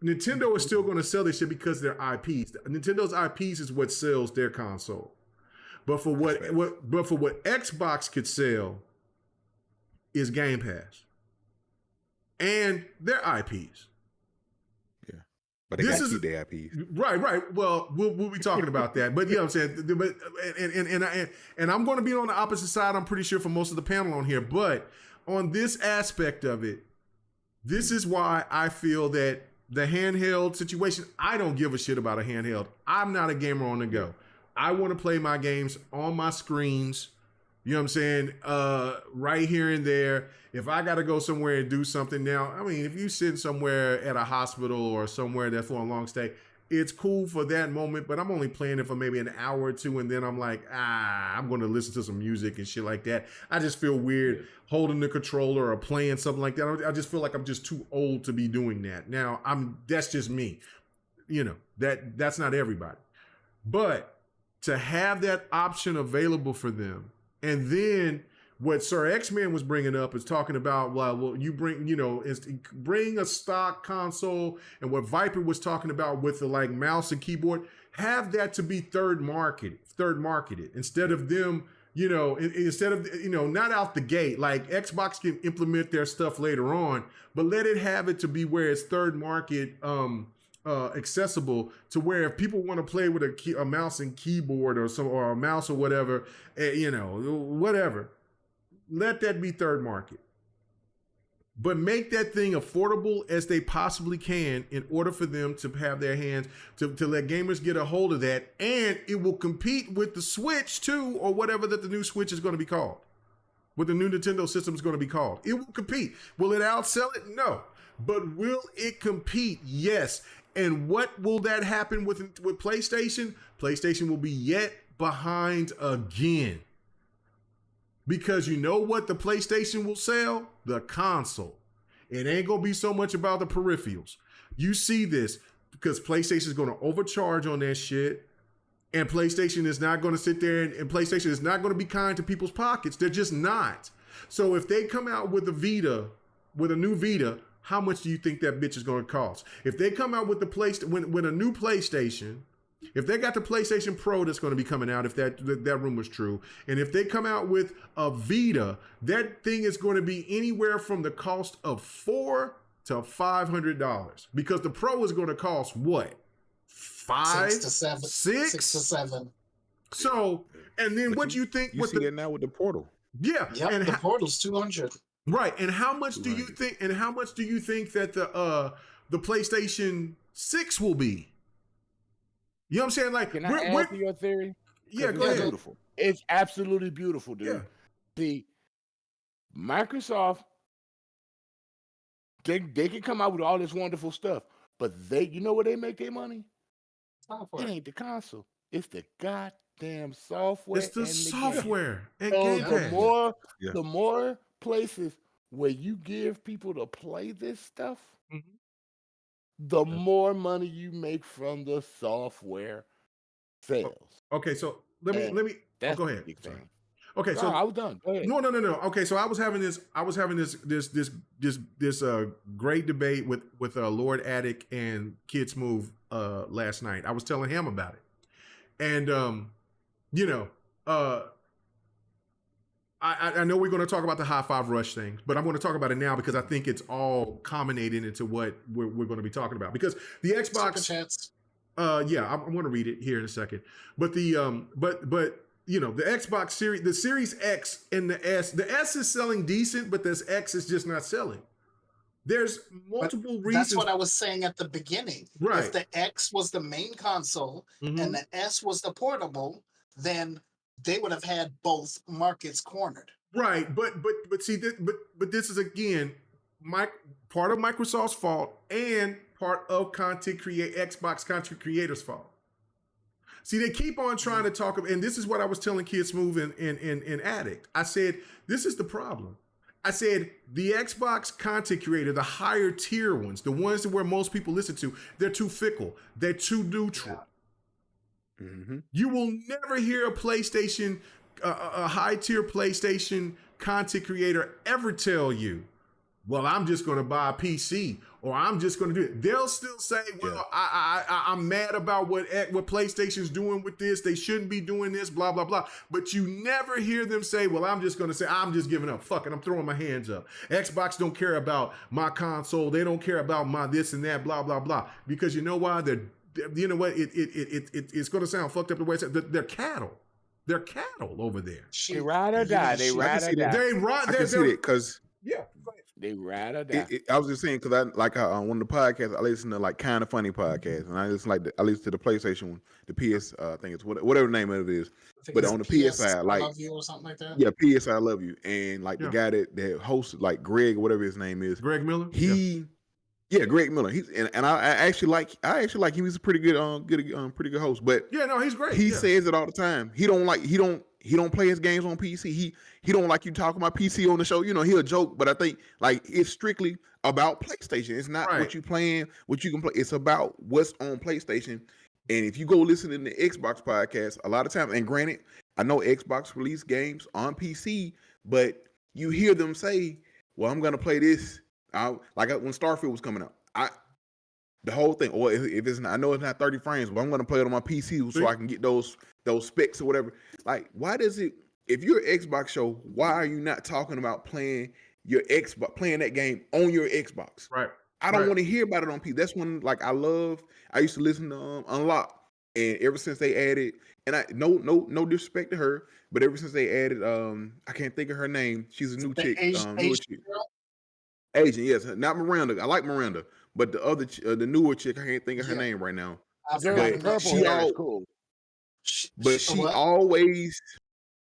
Nintendo is still going to sell this shit because their IPs. Nintendo's IPs is what sells their console. But for what Xbox could sell is Game Pass and their IPs. Yeah, but they got to keep their IPs. Right. Well, we'll be talking about that. But you know what I'm saying. But and I'm going to be on the opposite side, I'm pretty sure, for most of the panel on here. But on this aspect of it, this is why I feel that the handheld situation, I don't give a shit about a handheld. I'm not a gamer on the go. I want to play my games on my screens, you know what I'm saying, right here and there. If I got to go somewhere and do something now, I mean, if you sit somewhere at a hospital or somewhere that's for a long stay, it's cool for that moment, but I'm only playing it for maybe an hour or two, and then I'm like, I'm going to listen to some music and shit like that. I just feel weird holding the controller or playing something like that. I just feel like I'm just too old to be doing that. Now, that's just me. You know, that's not everybody. But to have that option available for them. And then what Sir X-Man was bringing up is talking about, well, you bring a stock console, and what Viper was talking about with the like mouse and keyboard, have that to be third marketed instead of them, not out the gate. Like Xbox can implement their stuff later on, but let it have it to be where it's third market, accessible, to where if people want to play with a mouse and keyboard or a mouse or whatever, whatever, let that be third market. But make that thing affordable as they possibly can in order for them to have their hands, to let gamers get a hold of that, and it will compete with the Switch too, or whatever that the new Switch is going to be called, what the new Nintendo system is going to be called. It will compete. Will it outsell it? No. but will it compete? Yes. And what will that happen with PlayStation? PlayStation will be yet behind again. Because you know what the PlayStation will sell? The console. It ain't going to be so much about the peripherals. You see this because PlayStation is going to overcharge on that shit. And PlayStation is not going to sit there and PlayStation is not going to be kind to people's pockets. They're just not. So if they come out with a Vita, with a new Vita, how much do you think that bitch is going to cost? If they come out with the when a new PlayStation, if they got the PlayStation Pro that's going to be coming out, if that rumor's true, and if they come out with a Vita, that thing is going to be anywhere from the cost of $400 to $500 because the Pro is going to cost what? 6 to 7. So, and then what do you think? You see that now with the Portal? Yeah, yep, and the Portal's 200. Right, and how much do you think? And how much do you think that the PlayStation 6 will be? You know what I'm saying? Like, can I add to your theory? Yeah, go ahead. Beautiful. It's absolutely beautiful, dude. Yeah. See, Microsoft, they can come out with all this wonderful stuff, but you know where they make their money? It ain't the console. It's the goddamn software. It's the software. So the more places where you give people to play this stuff, the more money you make from the software sales. Okay, so let me. Go ahead. Okay, so I was done. Go ahead. No. Okay, so I was having this great debate with Lord Attic and Kid Smooth last night. I was telling him about it, and I know we're going to talk about the High Five Rush thing, but I'm going to talk about it now because I think it's all culminating into what we're going to be talking about. Because the Xbox, yeah, I'm going to read it here in a second. But the the Xbox Series, the Series X and the S is selling decent, but this X is just not selling. There's multiple reasons. That's what I was saying at the beginning. Right. If the X was the main console and the S was the portable, then they would have had both markets cornered. Right, but see, but this is again, part of Microsoft's fault and part of Xbox content creators' fault. See, they keep on trying to talk, and this is what I was telling Kid Smooth and Addict. I said, this is the problem. I said, the Xbox content creator, the higher tier ones, the ones where most people listen to, they're too fickle. They're too neutral. Yeah. You will never hear a PlayStation, a high tier PlayStation content creator ever tell you, well, I'm just going to buy a PC or I'm just going to do it. They'll still say, well, I'm mad about what PlayStation's doing with this. They shouldn't be doing this, blah, blah, blah. But you never hear them say, well, I'm just going to say, I'm just giving up. Fuck it. I'm throwing my hands up. Xbox don't care about my console. They don't care about my this and that, blah, blah, blah. Because you know why? You know what? It's going to sound fucked up the way it's they're cattle. They're cattle over there. They ride or die. They ride or die. I can see it because they ride or die. I was just saying because on one of the podcasts I listen to like Kind of Funny podcast, and I listen I listen to the PlayStation one, the PS I think it's whatever the name of it is, but on the PS side, like Love You or something like that. Yeah, PS I Love You, and like the guy that hosts like Greg or whatever his name is, Greg Miller. Yeah, Greg Miller. He's and I actually like him. He's a pretty good pretty good host. But yeah, no, he's great. He says it all the time. He don't play his games on PC. He don't like you talking about PC on the show. You know, he'll joke, but I think like it's strictly about PlayStation. It's not what you playing, what you can play. It's about what's on PlayStation. And if you go listen to the Xbox podcast, a lot of times, and granted, I know Xbox release games on PC, but you hear them say, "Well, I'm gonna play this." Like when Starfield was coming out, the whole thing, or if it's not, I know it's not 30 frames, but I'm going to play it on my PC so I can get those specs or whatever. Like, why does it? If you're an Xbox show, why are you not talking about playing your Xbox, playing that game on your Xbox? Right. I don't want to hear about it on PC. That's when, like, I used to listen to Unlock, and ever since they added, and no disrespect to her, but ever since they added, I can't think of her name. She's a new chick, newer chick. Agent, yes, not Miranda. I like Miranda, but the other, the newer chick, I can't think of her name right now. But she always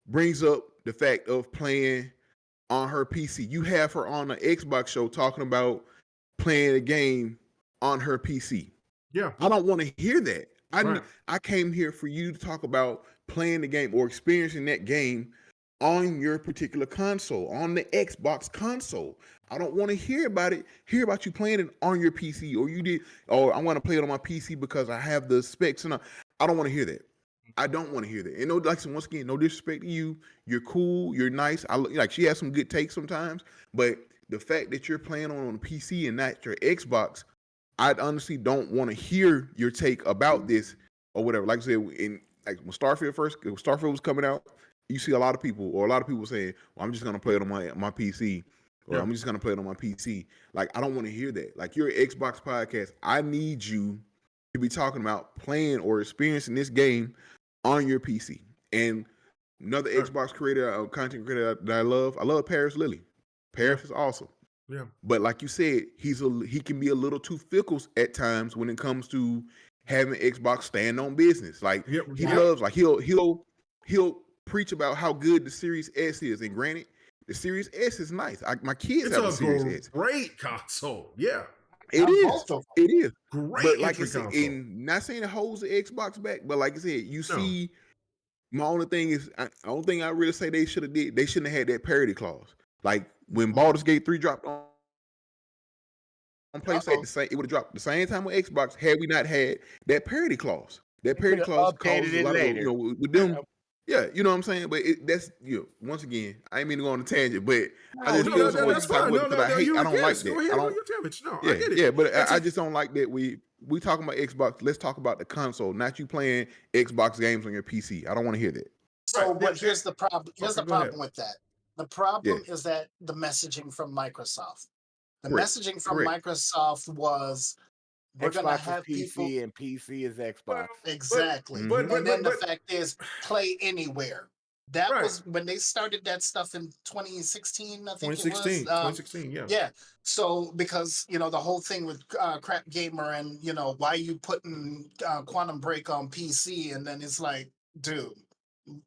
brings up the fact of playing on her PC. You have her on an Xbox show talking about playing a game on her PC. Yeah. I don't want to hear that. I came here for you to talk about playing the game or experiencing that game on your particular console, on the Xbox console. I don't want to hear about you playing it on your PC, or I want to play it on my PC because I have the specs, and I don't want to hear that. I don't want to hear that. And once again, no disrespect to you. You're cool. You're nice. She has some good takes sometimes, but the fact that you're playing on a PC and not your Xbox, I honestly don't want to hear your take about this or whatever. Like I said, when Starfield was coming out, you see a lot of people saying, well, I'm just going to play it on my PC, or I'm just going to play it on my PC. Like, I don't want to hear that. Like, you're an Xbox podcast. I need you to be talking about playing or experiencing this game on your PC. And another Xbox creator, content creator that I love Paris Lilly. Paris is awesome. Yeah. But like you said, he can be a little too fickle at times when it comes to having Xbox stand on business. Like he loves, like he'll preach about how good the Series S is. And granted, the Series S is nice. My kids have a Series S. Great console. Yeah. It is. Great. But like I said, and not saying it holds the Xbox back, but like I said, see, my only thing is, the only thing I really say they shouldn't have had that parity clause. Like when Baldur's Gate 3 dropped on PlayStation, it would have dropped the same time with Xbox had we not had that parity clause. That parity clause causes a lot of, with them. Yeah, you know what I'm saying? But that's, once again, I ain't mean to go on a tangent, but I just feel that's fine. I don't like that. I get it. Yeah, but I just don't like that we talking about Xbox. Let's talk about the console, not you playing Xbox games on your PC. I don't want to hear that. So, but here's the problem. Here's the problem with that. The problem is that the messaging from Microsoft. The messaging from Microsoft was, we're going to have PC and PC is Xbox. Exactly. And then the fact is, play anywhere. That was when they started that stuff in 2016, I think 2016, yeah. Yeah. So, because, the whole thing with Crap Gamer and, why you putting Quantum Break on PC, and then it's like, dude,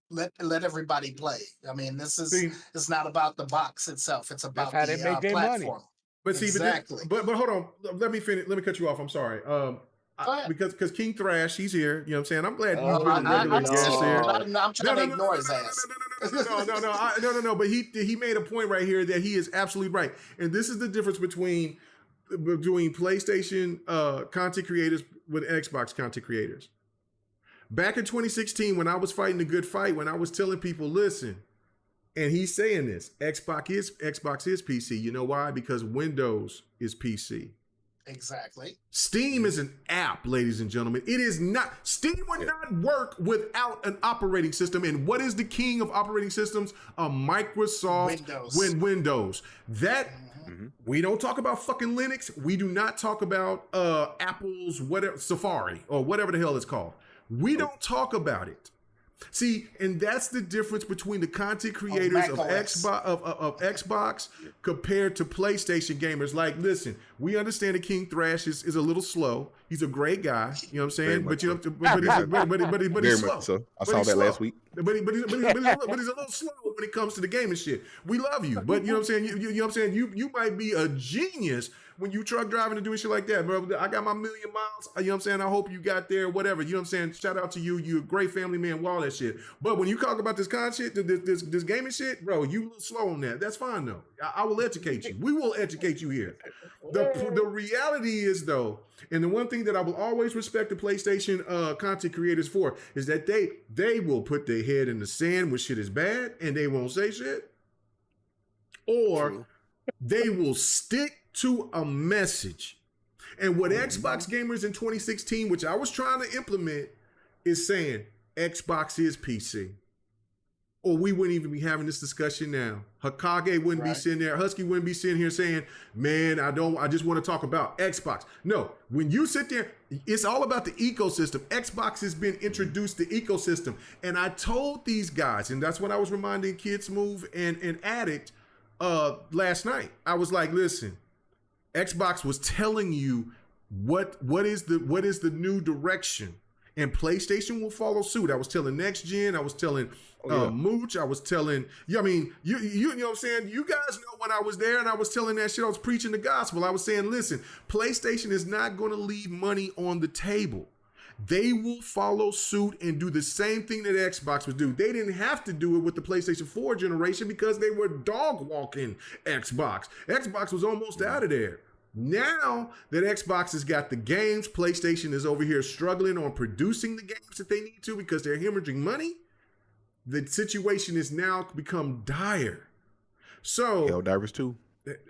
let everybody play. I mean, it's not about the box itself. It's about the platform. But see, exactly. but hold on. Let me finish. Let me cut you off. I'm sorry. Because King Thrash, he's here. You know what I'm saying? I'm glad you've been regular guest here. I'm trying to ignore his ass. No. But he made a point right here that he is absolutely right. And this is the difference between PlayStation content creators with Xbox content creators. Back in 2016, when I was fighting the good fight, when I was telling people, listen, and he's saying this, Xbox is PC. You know why? Because Windows is PC. Exactly. Steam is an app, ladies and gentlemen. It is not. Steam would not work without an operating system. And what is the king of operating systems? A Microsoft Windows. That we don't talk about fucking Linux. We do not talk about Apple's whatever Safari or whatever the hell it's called. We don't talk about it. See, and that's the difference between the content creators of Xbox compared to PlayStation gamers. Like, listen, we understand that King Thrash is a little slow. He's a great guy, you know what I'm saying? But he's slow. So I saw that last week. But he's a little slow when it comes to the gaming shit. We love you, but you know what I'm saying? You know what I'm saying? You might be a genius when you truck driving and doing shit like that, bro. I got my 1,000,000 miles. You know what I'm saying? I hope you got there, whatever. You know what I'm saying? Shout out to you. You're a great family man, all that shit. But when you talk about this content, this gaming shit, bro, you a little slow on that. That's fine though. I will educate you. We will educate you here. The reality is though, and the one thing that I will always respect the PlayStation content creators for is that they will put their head in the sand when shit is bad and they won't say shit, or they will stick to a message. And what Xbox gamers in 2016, which I was trying to implement, is saying Xbox is PC. Or we wouldn't even be having this discussion now. Hokage wouldn't be sitting there. Husky wouldn't be sitting here saying, man, I just want to talk about Xbox. No, when you sit there, it's all about the ecosystem. Xbox has been introduced to ecosystem. And I told these guys, and that's what I was reminding Kids Move and Addict last night. I was like, listen, Xbox was telling you what is the new direction. And PlayStation will follow suit. I was telling Next Gen, I was telling Mooch, I was telling you know what I'm saying? You guys know when I was there and I was telling that shit, I was preaching the gospel. I was saying, listen, PlayStation is not going to leave money on the table. They will follow suit and do the same thing that Xbox would do. They didn't have to do it with the PlayStation 4 generation because they were dog walking Xbox. Xbox was almost out of there. Now that Xbox has got the games, PlayStation is over here struggling on producing the games that they need to because they're hemorrhaging money. The situation has now become dire. So Helldivers 2.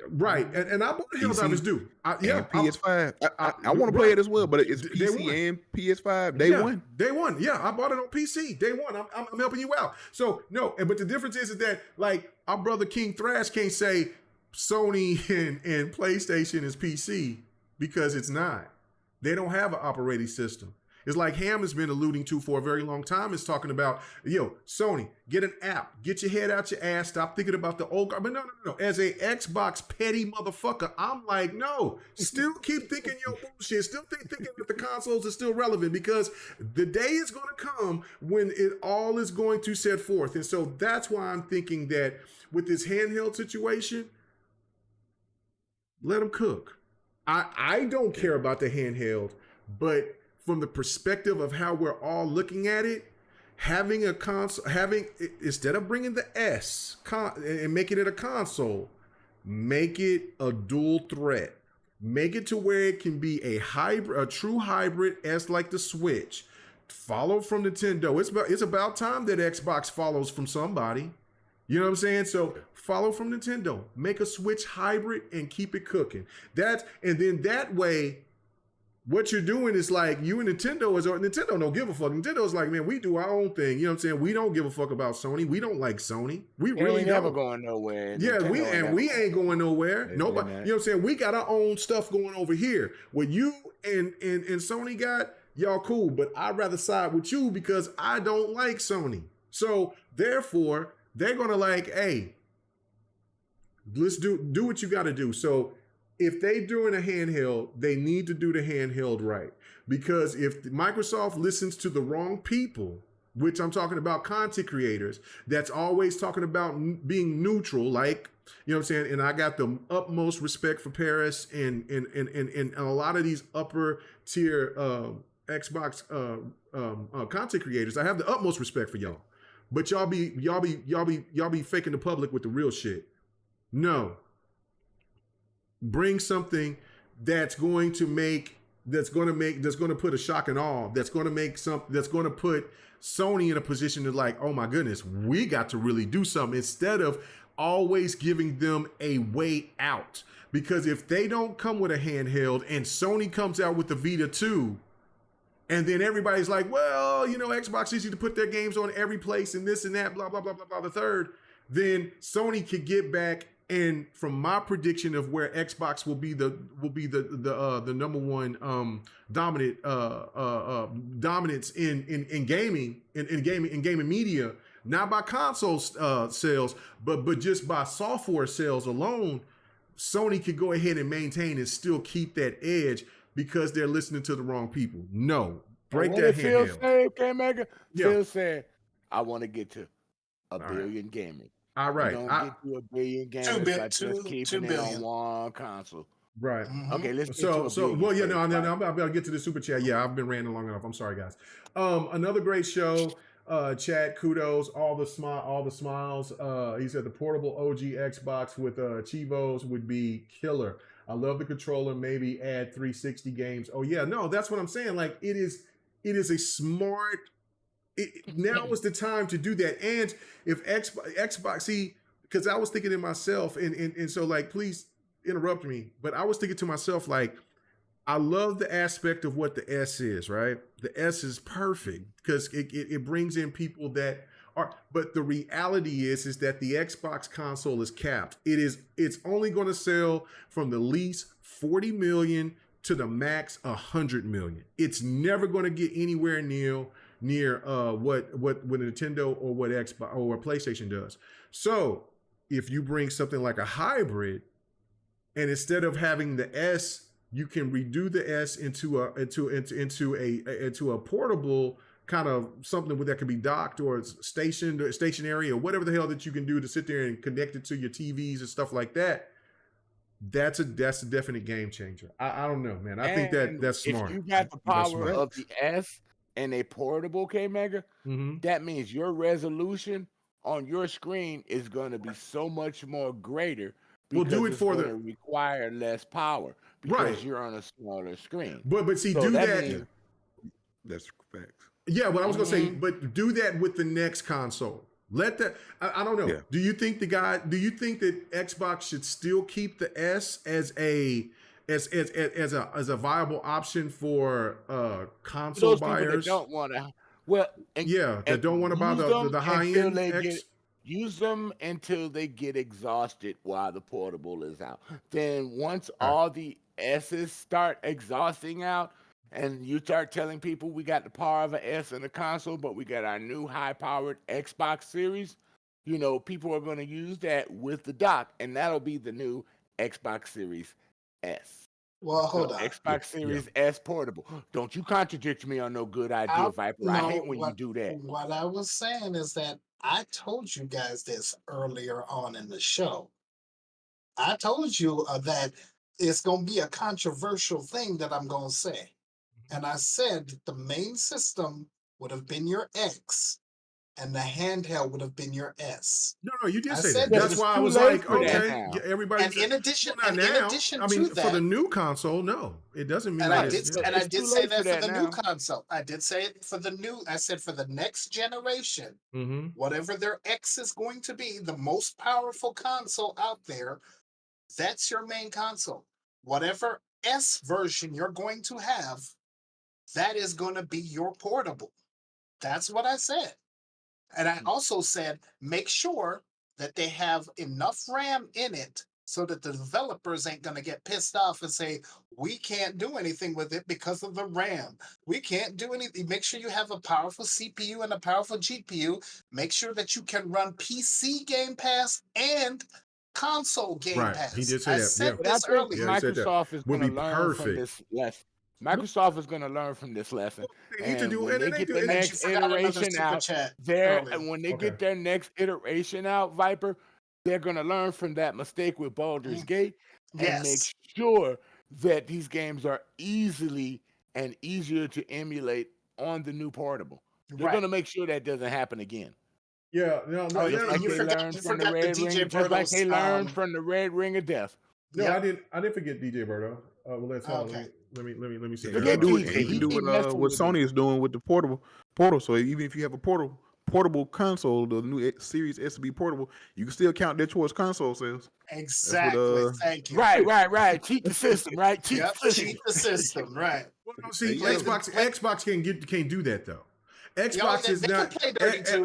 Right, and I bought Helldivers 2. PS5. I want to play it as well, but it's PC and PS5 day one. Day one, yeah. I bought it on PC day one. I'm helping you out. So no, but the difference is that like our brother King Thrash can't say Sony and PlayStation is PC because it's not. They don't have an operating system. It's like Ham has been alluding to for a very long time. It's talking about, Sony, get an app, get your head out your ass, stop thinking about the old guy. But no. As a Xbox petty motherfucker, I'm like, no, still keep thinking your bullshit. Still thinking that the consoles are still relevant because the day is going to come when it all is going to set forth. And so that's why I'm thinking that with this handheld situation, let them cook. I don't care about the handheld, but from the perspective of how we're all looking at it, having a console, instead of bringing the S and making it a console, make it a dual threat. Make it to where it can be a hybrid, a true hybrid, as like the Switch. Follow from Nintendo. It's about time that Xbox follows from somebody. You know what I'm saying? So follow from Nintendo. Make a Switch hybrid and keep it cooking. And then that way, what you're doing is like you and Nintendo don't give a fuck. Nintendo's like, man, we do our own thing. You know what I'm saying? We don't give a fuck about Sony. We don't like Sony. We really ain't never going nowhere. Yeah, we ain't going nowhere. Nobody. You know what I'm saying? We got our own stuff going over here. What you and Sony got, y'all cool. But I'd rather side with you because I don't like Sony. So therefore, they're gonna like, hey, let's do what you got to do. So if they doing a handheld, they need to do the handheld right. Because if Microsoft listens to the wrong people, which I'm talking about content creators, that's always talking about being neutral, like, you know what I'm saying? And I got the utmost respect for Paris and a lot of these upper tier Xbox content creators. I have the utmost respect for y'all. But y'all be faking the public with the real shit. No. Bring something that's going to put a shock and awe, that's going to put Sony in a position to like, oh my goodness, we got to really do something instead of always giving them a way out. Because if they don't come with a handheld and Sony comes out with the Vita 2, and then everybody's like, well, Xbox is easy to put their games on every place and this and that, blah, blah, blah, blah, blah, the third, then Sony could get back. And from my prediction of where Xbox will be the number one dominance in gaming media, not by console sales, but just by software sales alone, Sony could go ahead and maintain and still keep that edge because they're listening to the wrong people. No, break that handheld. Phil said, I want to get to a billion gaming. All right. Don't get to a billion games by just keeping it on one console. Right. Okay, let's get I'm about to get to the super chat. Yeah, I've been ranting long enough. I'm sorry, guys. Another great show. Chad, kudos. All the smiles. He said the portable OG Xbox with Chivos would be killer. I love the controller. Maybe add 360 games. Oh yeah, no, that's what I'm saying. Like it is a smart. Now is the time to do that. And if Xbox, see, because I was thinking to myself, and so like, please interrupt me, but I was thinking to myself, like, I love the aspect of what the S is, right? The S is perfect because it brings in people that are, but the reality is that the Xbox console is capped. It's only going to sell from the least 40 million to the max 100 million. It's never going to get anywhere near what Nintendo or what Xbox or what PlayStation does. So if you bring something like a hybrid, and instead of having the S you can redo the S into a portable kind of something that can be docked or stationed or stationary or whatever the hell that you can do to sit there and connect it to your TVs and stuff like that. That's a definite game changer. I don't know, man. I think that's smart. If you got the power of the S and a portable K-Mega, that means your resolution on your screen is going to be so much more greater. We'll do it for the require less power because you're on a smaller screen. But see, so do that. Means, that's facts. Yeah, what I was gonna say, but do that with the next console. Let that. I don't know. Yeah. Do you think that Xbox should still keep the S as a viable option for console those buyers? People that don't want to. Well, that don't want to buy the high end X. Use them until they get exhausted while the portable is out. Then once all the S's start exhausting out, and you start telling people we got the power of an S and a console, but we got our new high-powered Xbox Series, people are going to use that with the dock, and that'll be the new Xbox Series S. Well, hold on. Xbox Series S portable. Don't you contradict me on no good idea, Viper. I hate when you do that. What I was saying is that I told you guys this earlier on in the show. I told you that it's going to be a controversial thing that I'm going to say. And I said the main system would have been your X and the handheld would have been your S. No, you did say that. That's why I was like, okay, everybody. And in addition to that, for the new console, no, it doesn't mean. And I did say that for the new console. I did say it for the new. I said for the next generation, whatever their X is going to be, the most powerful console out there, that's your main console. Whatever S version you're going to have, that is going to be your portable. That's what I said. And I also said, make sure that they have enough RAM in it so that the developers ain't going to get pissed off and say, we can't do anything with it because of the RAM. We can't do anything. Make sure you have a powerful CPU and a powerful GPU. Make sure that you can run PC Game Pass and console Game Pass. He did say that. I said this earlier. Microsoft is going to learn from this lesson. Microsoft is going to learn from this lesson. And when they get the next iteration out, when they get their next iteration out, Viper, they're going to learn from that mistake with Baldur's Gate and make sure that these games are easily and easier to emulate on the new portable. They're going to make sure that doesn't happen again. Yeah, just like they learned from the Red Ring, just like they learned from the Red Ring of Death. No, I didn't forget DJ Berto. Well, let's let me see. He can do what Sony is doing with the portal. So even if you have a portable console, the new Series S be portable, you can still count that towards console sales. Exactly. Thank you. Right. Cheat the system, right? Cheat the system, right? Well, see, Xbox can't do that though. Xbox is not.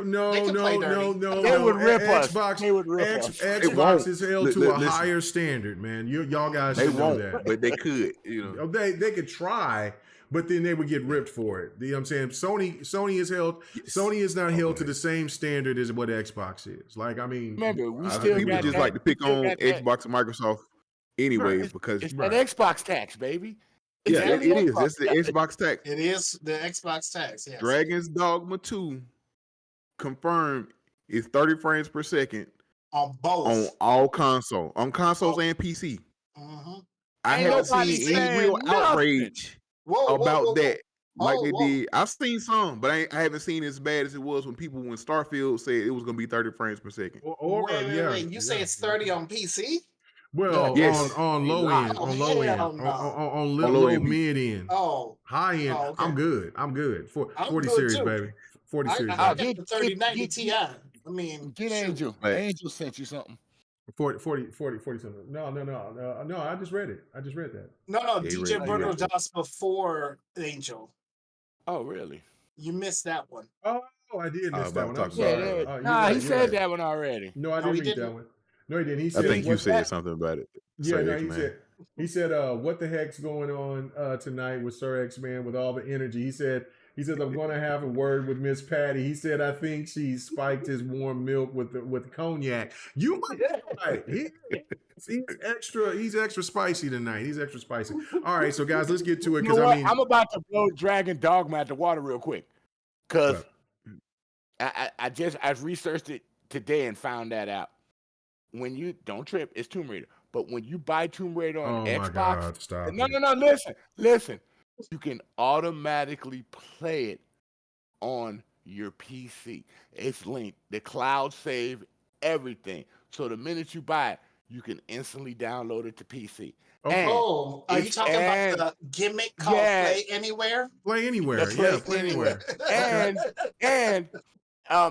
No. They would rip us. Xbox is held to a higher standard, man. Y'all guys should know that. But they could, They could try, but then they would get ripped for it. You know what I'm saying? Sony is held. Yes. Sony is not held to the same standard as what Xbox is. Like, I mean, remember, people just like to pick on Xbox and Microsoft anyways because it's that Xbox tax, baby. It is. That's the Xbox tax. It is the Xbox tax. Yes. Dragon's Dogma 2 confirmed is 30 frames per second on both, on all consoles and PC. I haven't seen any real outrage about that. Like they did. I've seen some, but I haven't seen as bad as it was when Starfield said it was going to be 30 frames per second. Wait. You say it's 30 on PC? Well, yes. on low end, on low end, on low mid end. High end. Okay. I'm good. 40 series, too. Baby. 40 series. I get the 3090 Ti. I mean, get Angel. Angel sent you something. 40 something. No. I just read it. I just read that. No. DJ Bruno just before Angel. Oh, really? You missed that one. Oh, I did miss that one. I'm sorry. He said that one already. No, I didn't read that one. No, he didn't. He said, I think you said something about it. He said, what the heck's going on tonight with Sir X-Man with all the energy? He said, I'm going to have a word with Miss Patty. He said, I think she spiked his warm milk with cognac. You might be right. He's extra spicy tonight. He's extra spicy. All right, so guys, let's get to it because I'm about to blow Dragon Dogma at the water real quick because I researched it today and found that out. When you don't trip, it's Tomb Raider. But when you buy Tomb Raider on Xbox, my God, stop no, listen. You can automatically play it on your PC. It's linked, the cloud save, everything. So the minute you buy it, you can instantly download it to PC. Okay. Are you talking about the gimmick called Play Anywhere? Play Anywhere. Play Anywhere. and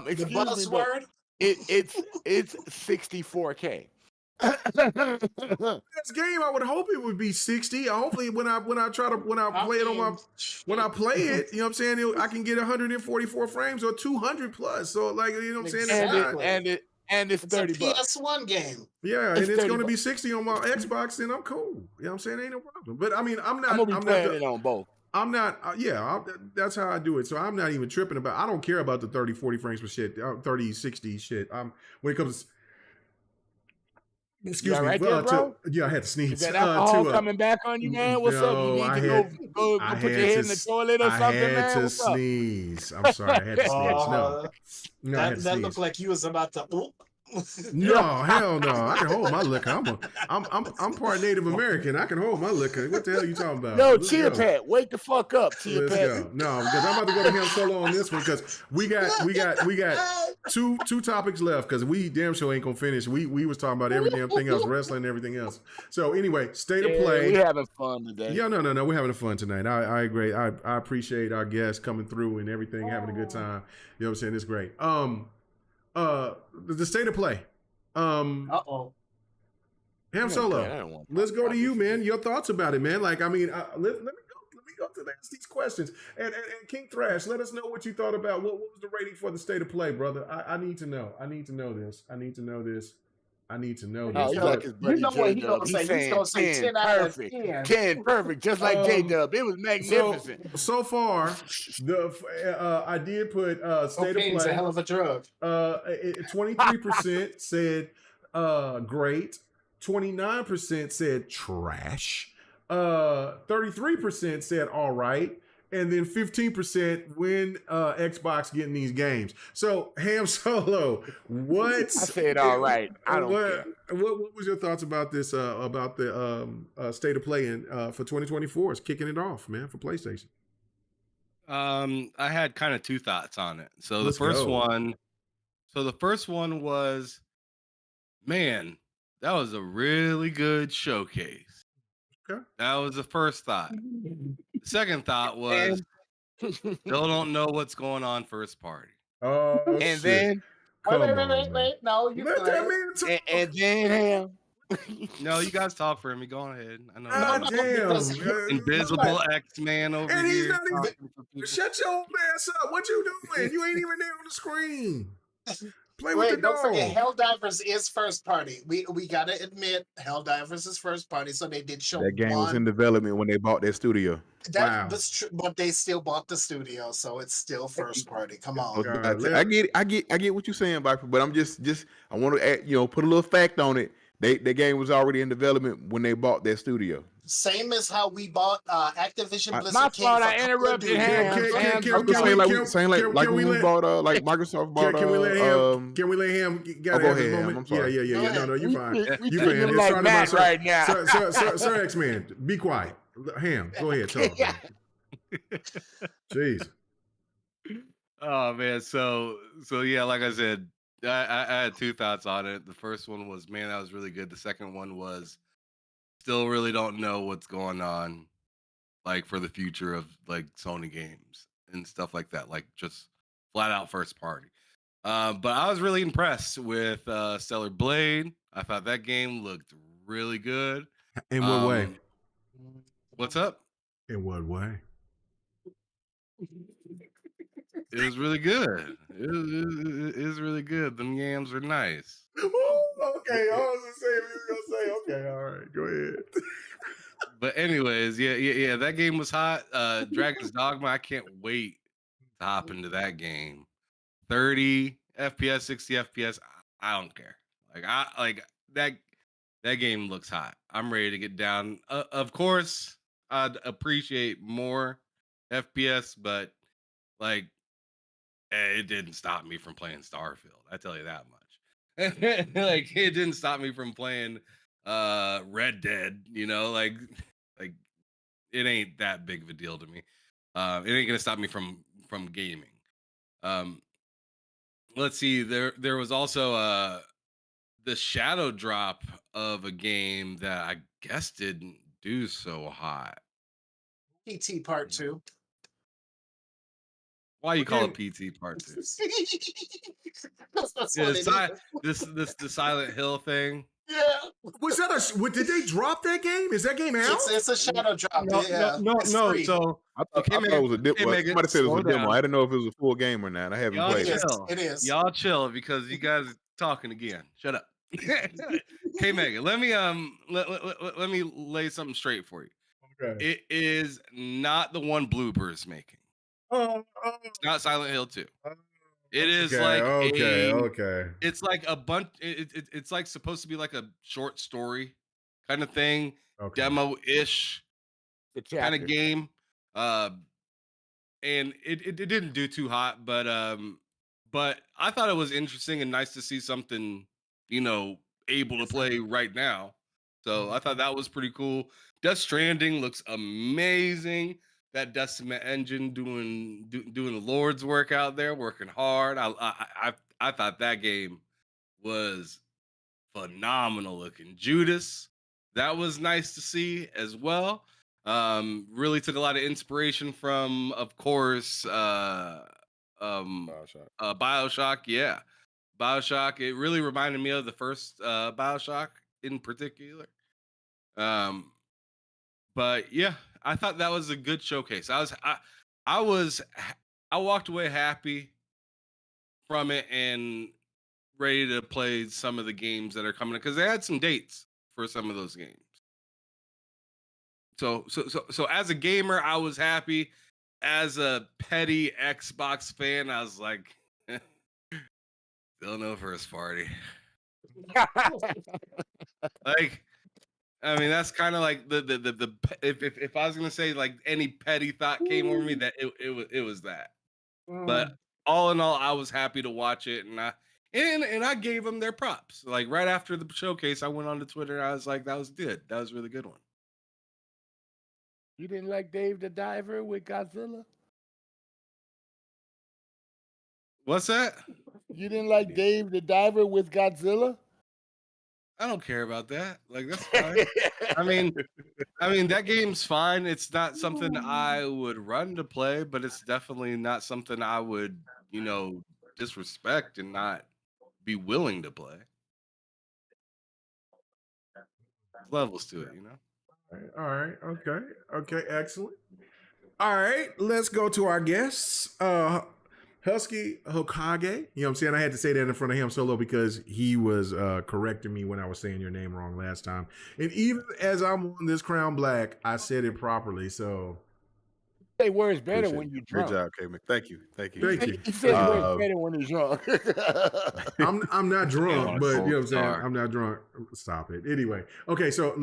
excuse the buzzword? It's 64K. This game, I would hope it would be 60. Hopefully, when I play it on my when I play it, you know what I'm saying, I can get 144 frames or 200 plus. So like, you know what I'm saying, and it's $30. PS1 game. Yeah, and it's going to be 60 on my Xbox, then I'm cool. You know what I'm saying? Ain't no problem. But I mean, I'm gonna be playing it on both. I'm not, that's how I do it. So I'm not even tripping about, I don't care about the 30, 40 frames per shit, 30, 60 shit. When it comes, excuse me, right there, bro? I had to sneeze. Is that alcohol coming back on you, man? What's up? You need to go put your head in the toilet or something, man? I had to sneeze. I'm sorry, I had to sneeze. No, that looked like you was about to. No, hell no. I can hold my liquor. I'm part Native American. I can hold my liquor. What the hell are you talking about? No, Chia Pet, wake the fuck up, Chia Pet. Go. No, because I'm about to go to him solo on this one because we got two topics left because we damn sure ain't gonna finish. We was talking about every damn thing else, wrestling and everything else. So anyway, state of play. We're having fun today. Yeah, no, we're having fun tonight. I agree. I appreciate our guests coming through and everything, having a good time. You know what I'm saying? It's great. The state of play. Ham Solo. Let's go to you, man. Your thoughts about it, man. Like, I mean, let me go to these questions. And King Thrash, let us know what you thought about what was the rating for the state of play, brother. I need to know. I need to know this. Oh, he's like his buddy J-Dub. He's gonna say 10 out of 10. 10, perfect, just like J-Dub. It was magnificent. So far, I did put state of play. Cocaine's a hell of a drug. 23% said great. 29% said trash. 33% said all right. And then 15% when Xbox getting these games. So Ham Solo, I said all right. I don't care. What was your thoughts about this? About the state of play for 2024? It's kicking it off, man, for PlayStation. I had kind of two thoughts on it. So the first one was, man, that was a really good showcase. Okay. That was the first thought. The second thought was, still don't know what's going on first party. Oh, and shit. Then wait. No, you let that man talk. And then Ham. No, you guys talk for me. Go ahead. I know. Damn. Invisible X-Man over and here. He's not even. Shut your ass up. What you doing? You ain't even there on the screen. Play with the dog. Don't forget, Helldivers is first party. We gotta admit, Helldivers is first party, so they did show that game was in development when they bought their studio. That's true, but they still bought the studio, so it's still first party. Come on, I get what you're saying, Viper, but I'm just I want to add, put a little fact on it. The game was already in development when they bought their studio. Same as how we bought Activision Blizzard. My fault, I interrupted him. Like when we bought like Microsoft bought. Can we let him get go ahead, moment? I'm sorry. Yeah. No, you fine. You fine. Like Matt right now. Sir X-Man, be quiet. Ham, go ahead, talk. Jeez. Oh man, so yeah, like I said, I had two thoughts on it. The first one was, man, that was really good. The second one was, still really don't know what's going on, like for the future of like Sony games and stuff like that, like just flat out first party. But I was really impressed with Stellar Blade. I thought that game looked really good. In what way? What's up? In what way? It was really good. It was really good. Them yams are nice. Okay, I was gonna say, okay, all right, go ahead. But anyways, yeah, that game was hot. Dragon's Dogma, I can't wait to hop into that game. 30 FPS, 60 FPS, I don't care. Like that That game looks hot. I'm ready to get down. Of course, I'd appreciate more FPS, but like it didn't stop me from playing Starfield. I tell you that much. Like it didn't stop me from playing Red Dead, like it ain't that big of a deal to me. It ain't gonna stop me from gaming. Let's see. There was also the shadow drop of a game that I guess didn't do so hot. PT Part 2. Why you call it PT Part 2? That's Yeah, what it is. the Silent Hill thing. Yeah. Was that did they drop that game? Is that game out? It's a shadow drop. No. Free. So I thought it was a demo. Somebody said it was a demo. I didn't know if it was a full game or not. I haven't played it. It is. Y'all chill because you guys are talking again. Shut up. K Megan, let me lay something straight for you. Okay. It is not the one Bloober's making. It's not Silent Hill 2. It is okay. It's like a bunch. It's like supposed to be like a short story kind of thing, demo-ish kind of game. And it didn't do too hot, but I thought it was interesting and nice to see something able to play right now. So I thought that was pretty cool. Death Stranding looks amazing. That Decima engine doing the Lord's work out there, working hard. I thought that game was phenomenal looking. Judas, that was nice to see as well. Really took a lot of inspiration from, of course, BioShock. Yeah, BioShock. It really reminded me of the first BioShock in particular. But yeah, I thought that was a good showcase. I walked away happy from it and ready to play some of the games that are coming because they had some dates for some of those games. So as a gamer, I was happy. As a petty Xbox fan, I was like, still no first party. Like, I mean, that's kind of like the if I was gonna say like any petty thought came over me, that it was that. But all in all, I was happy to watch it, and I gave them their props. Like right after the showcase, I went on to Twitter. And I was like, that was good. That was a really good one. You didn't like Dave the Diver with Godzilla? What's that? You didn't like Dave the Diver with Godzilla? I don't care about that. Like that's fine. I mean that game's fine. It's not something I would run to play, but it's definitely not something I would, disrespect and not be willing to play. Levels to it, All right. Okay. Excellent. All right. Let's go to our guests. Husky Hokage. You know what I'm saying? I had to say that in front of him solo because he was correcting me when I was saying your name wrong last time. And even as I'm on this Crown Black, I said it properly. So say words better when you drunk. Good job, K-Man. Thank you. He says words better when he's drunk. I'm not drunk, but you know what I'm saying? I'm not drunk. Stop it. Anyway. Okay, so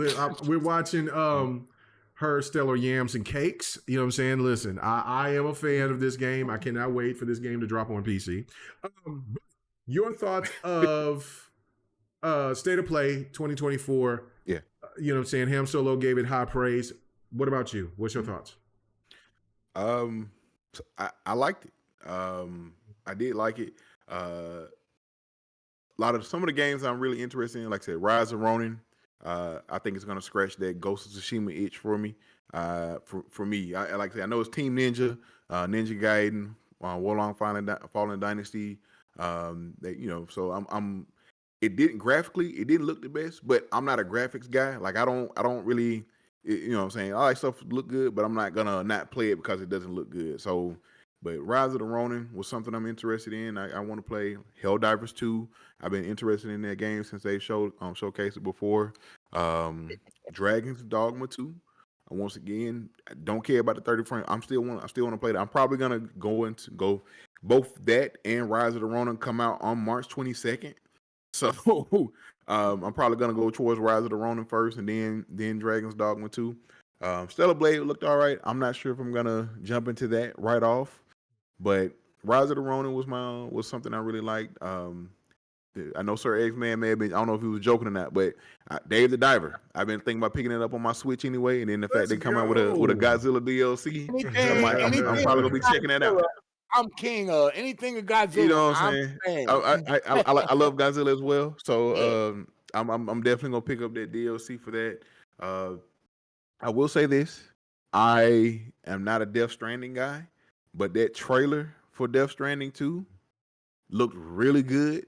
we're watching her Stellar Yams and Cakes. You know what I'm saying? Listen, I am a fan of this game. I cannot wait for this game to drop on PC. Your thoughts of State of Play 2024. Yeah. You know what I'm saying? Ham Solo gave it high praise. What about you? What's your thoughts? I liked it. I did like it. Some of the games I'm really interested in, like I said, Rise of Ronin. I think it's gonna scratch that Ghost of Tsushima itch for me. For me, I like I said, I know it's Team Ninja, Ninja Gaiden, Wolong Fallen Dynasty. So I'm. It didn't look the best, but I'm not a graphics guy. Like I don't really. You know what I'm saying? All that stuff look good, but I'm not gonna not play it because it doesn't look good. So, but Rise of the Ronin was something I'm interested in. I want to play Helldivers 2. I've been interested in that game since they showcased it before. Dragon's Dogma 2. Once again, I don't care about the 30 frame. I still want to play that. I'm probably gonna go both that and Rise of the Ronin come out on March 22nd. So I'm probably gonna go towards Rise of the Ronin first, and then Dragon's Dogma 2. Stellar Blade looked all right. I'm not sure if I'm gonna jump into that right off, but Rise of the Ronin was something I really liked. I know Sir X-Man may have been, I don't know if he was joking or not, but Dave the Diver, I've been thinking about picking it up on my Switch anyway, and then the fact they come out with a Godzilla DLC, I'm probably gonna be checking that out. I'm king of anything of Godzilla. You know what I'm saying? I love Godzilla as well, so I'm definitely gonna pick up that DLC for that. I will say this: I am not a Death Stranding guy, but that trailer for Death Stranding 2 looked really good.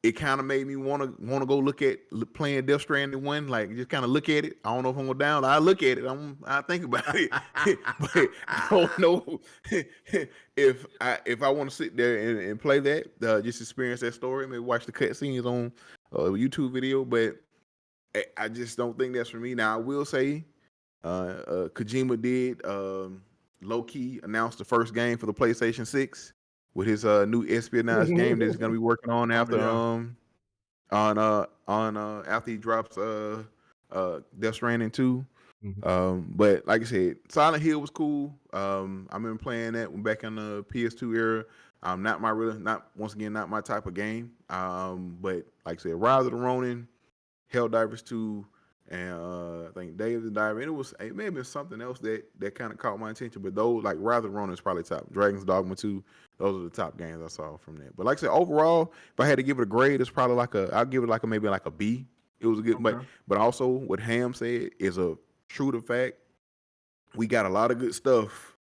It kind of made me want to go look at playing Death Stranding 1, like just kind of look at it. I don't know if I'm going down. I look at it. I think about it, but I don't know if I want to sit there and play that, just experience that story, maybe watch the cutscenes on a YouTube video. But I just don't think that's for me. Now I will say, Kojima did low key announce the first game for the PlayStation 6. With his new espionage game that he's gonna be working on after after he drops Death Stranding 2. But like I said, Silent Hill was cool. I remember playing that back in the PS2 era. Not my type of game. But like I said, Rise of the Ronin, Helldivers 2, and I think Dave the Diver. And it may have been something else that kind of caught my attention. But those, like Rise of the Ronin is probably top. Dragon's Dogma 2. Those are the top games I saw from that. But like I said, overall, if I had to give it a grade, it's probably I'll give it maybe a B. It was a good, but also what Ham said is a true to fact. We got a lot of good stuff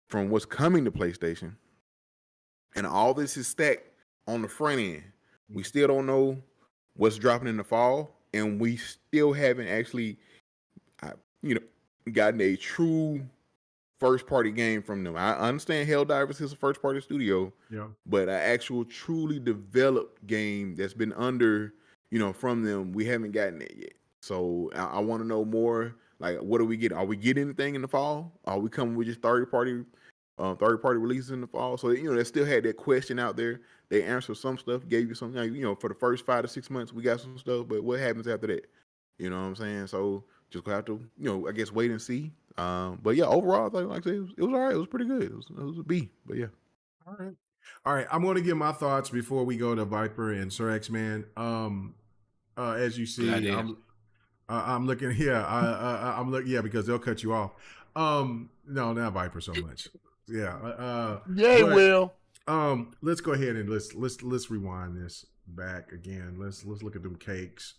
from what's coming to PlayStation, and all this is stacked on the front end. We still don't know what's dropping in the fall, and we still haven't actually, gotten a true first-party game from them. I understand Helldivers is a first-party studio, but an actual truly developed game that's been under, from them, we haven't gotten it yet. So I want to know more. Like, what do we get? Are we getting anything in the fall? Are we coming with just third-party releases in the fall? So they still had that question out there. They answered some stuff, gave you something. For the first 5 to 6 months, we got some stuff. But what happens after that? You know what I'm saying? So just gonna have to, I guess wait and see. But yeah, overall, like I said, it was all right. It was pretty good. It was a B. But yeah. All right. I'm going to give my thoughts before we go to Viper and Sir X-Man. As you see, I'm looking here. I'm looking, because they'll cut you off. No, not Viper so much. Yeah. Will. Let's go ahead and let's rewind this back again. Let's look at them cakes.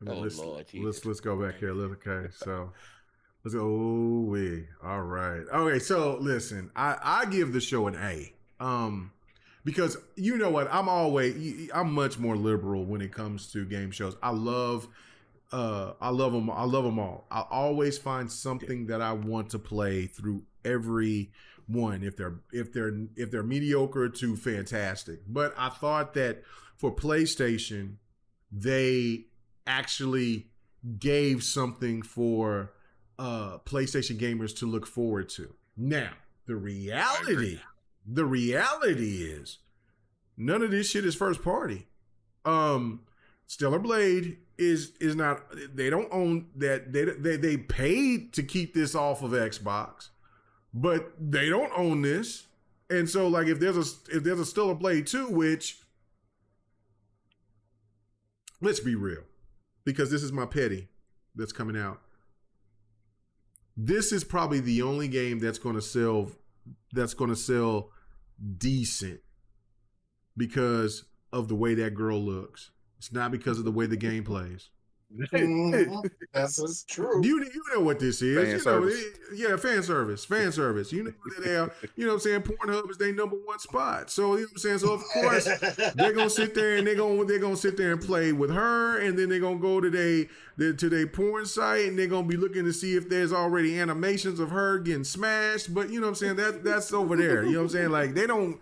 Let's go back here. Okay, so let's go. All right. Okay, so listen, I give the show an A. Because you know what, I'm much more liberal when it comes to game shows. I love them all. I always find something that I want to play through every one, if they're mediocre to fantastic. But I thought that for PlayStation, they actually gave something for PlayStation gamers to look forward to. Now, the reality is none of this shit is first party. Stellar Blade is not. They don't own that. They paid to keep this off of Xbox, but they don't own this. And so, like, if there's a Stellar Blade 2, which, let's be real, because this is my petty that's coming out. This is probably the only game that's going to sell decent because of the way that girl looks. It's not because of the way the game plays. That's true. You know what this is. Fan service. Fan service. You know what they are. You know what I'm saying? Pornhub is their number one spot. So you know what I'm saying? So of course they're gonna sit there and they're gonna sit there and play with her, and then they're gonna go to their porn site and they're gonna be looking to see if there's already animations of her getting smashed. But you know what I'm saying? That's over there. You know what I'm saying? Like they don't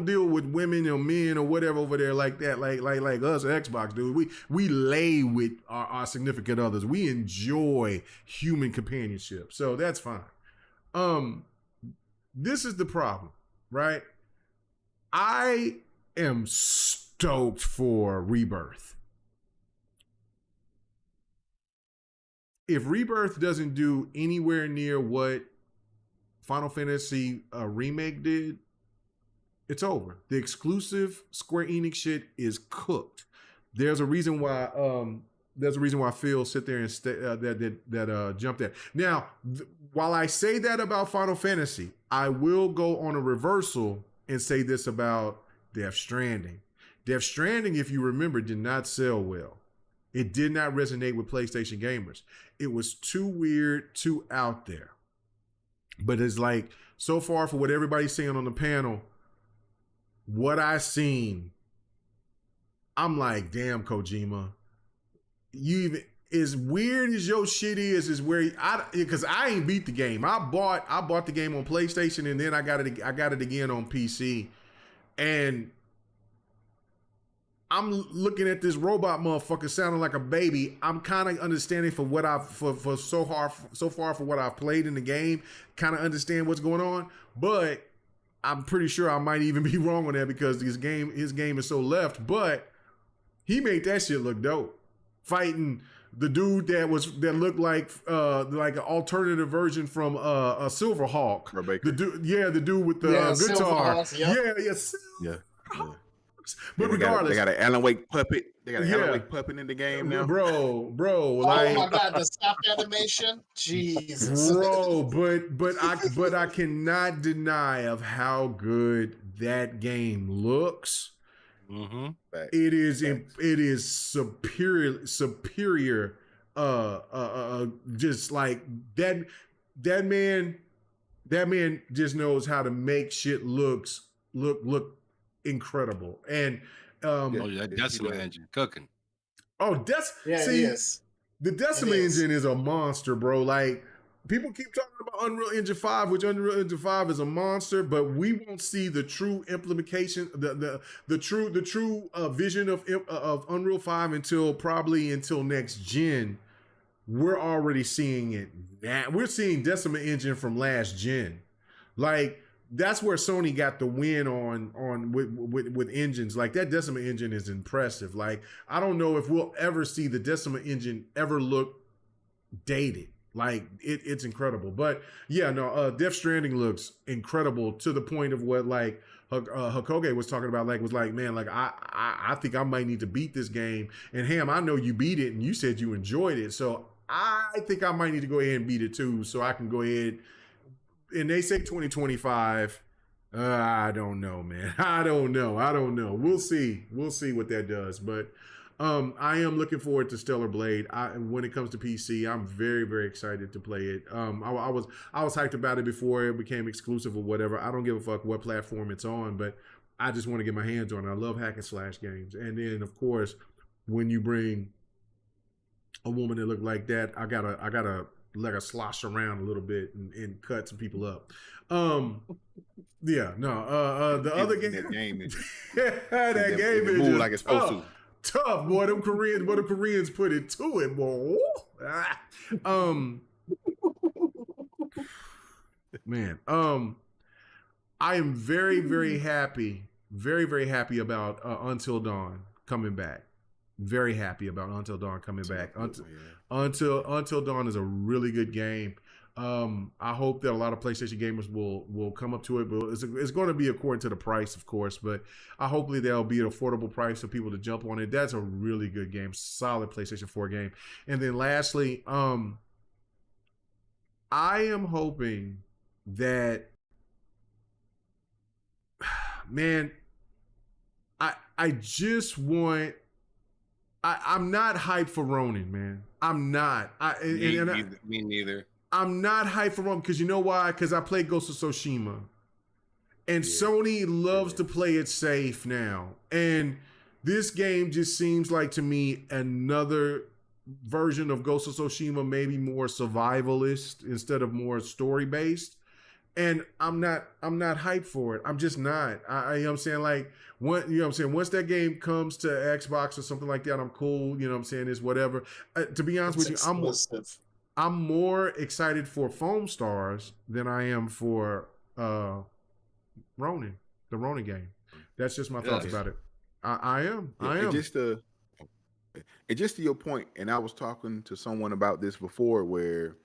deal with women or men or whatever over there like that. Like us at Xbox, dude. We lay with our significant others. We enjoy human companionship. So that's fine. This is the problem, right? I am stoked for Rebirth. if Rebirth doesn't do anywhere near what Final Fantasy Remake did, it's over. The exclusive Square Enix shit is cooked. There's a reason why. Phil sit there and jumped at. Now, while I say that about Final Fantasy, I will go on a reversal and say this about Death Stranding. Death Stranding, if you remember, did not sell well. It did not resonate with PlayStation gamers. It was too weird, too out there. But it's like, so far for what everybody's saying on the panel, what I seen, I'm like, damn, Kojima, you even, as weird as your shit is where because I ain't beat the game. I bought the game on PlayStation, and then I got it again on PC, and I'm looking at this robot motherfucker sounding like a baby. I'm kind of understanding for what so far for what I've played in the game, kind of understand what's going on. But I'm pretty sure I might even be wrong on that because his game is so left. But he made that shit look dope. Fighting the dude that looked like an alternative version from a Silverhawk. The dude with the guitar. Yeah. But regardless, they got an Alan Wake puppet. They got an Alan Wake puppet in the game now, bro. Oh my god, the stop animation, Jesus, bro. But I cannot deny of how good that game looks. Mm-hmm. It is superior. Just like that man just knows how to make shit look incredible. And that Decima engine cooking. The Decima engine is a monster, bro. Like, people keep talking about Unreal Engine 5, which Unreal Engine 5 is a monster, but we won't see the true implementation, the true vision of Unreal 5 until next gen. We're already seeing it now. We're seeing Decima engine from last gen. Like, that's where Sony got the win on with engines. Like, that Decima engine is impressive. Like, I don't know if we'll ever see the Decima engine ever look dated. Like, it's incredible. But yeah, no, Death Stranding looks incredible to the point of what like Hakoge was talking about. Like, was like, man, like I think I might need to beat this game. And Ham, I know you beat it and you said you enjoyed it, so I think I might need to go ahead and beat it too, so I can go ahead. And they say 2025. I don't know, man. I don't know. We'll see what that does. But I am looking forward to Stellar Blade. When it comes to PC, I'm very, very excited to play it. I was hyped about it before it became exclusive or whatever. I don't give a fuck what platform it's on, but I just want to get my hands on it. I love hack and slash games. And then, of course, when you bring a woman that look like that, I gotta let her slosh around a little bit and cut some people up. The other game, that game is move like it's supposed to. Tough, boy. Them Koreans put it to it, boy. Man, I am very, very happy, very, very happy about Until Dawn coming back. Very happy about Until Dawn coming back. Until Dawn is a really good game. I hope that a lot of PlayStation gamers will come up to it, but it's going to be according to the price, of course. But hopefully there'll be an affordable price for people to jump on it. That's a really good game, solid PlayStation 4 game. And then lastly, I am hoping that, man, I just want. I'm not hyped for Ronin, man. I'm not. Me neither. I'm not hyped for Ronin because you know why? Because I played Ghost of Tsushima. And Sony loves to play it safe now. And this game just seems like, to me, another version of Ghost of Tsushima, maybe more survivalist instead of more story-based. And I'm not hyped for it. I'm just not. You know what I'm saying? Like, once that game comes to Xbox or something like that, I'm cool. You know what I'm saying? It's whatever. To be honest with you, I'm more excited for Foam Stars than I am for Ronin, the Ronin game. That's just my thoughts about it. I am. And just to your point, and I was talking to someone about this before, where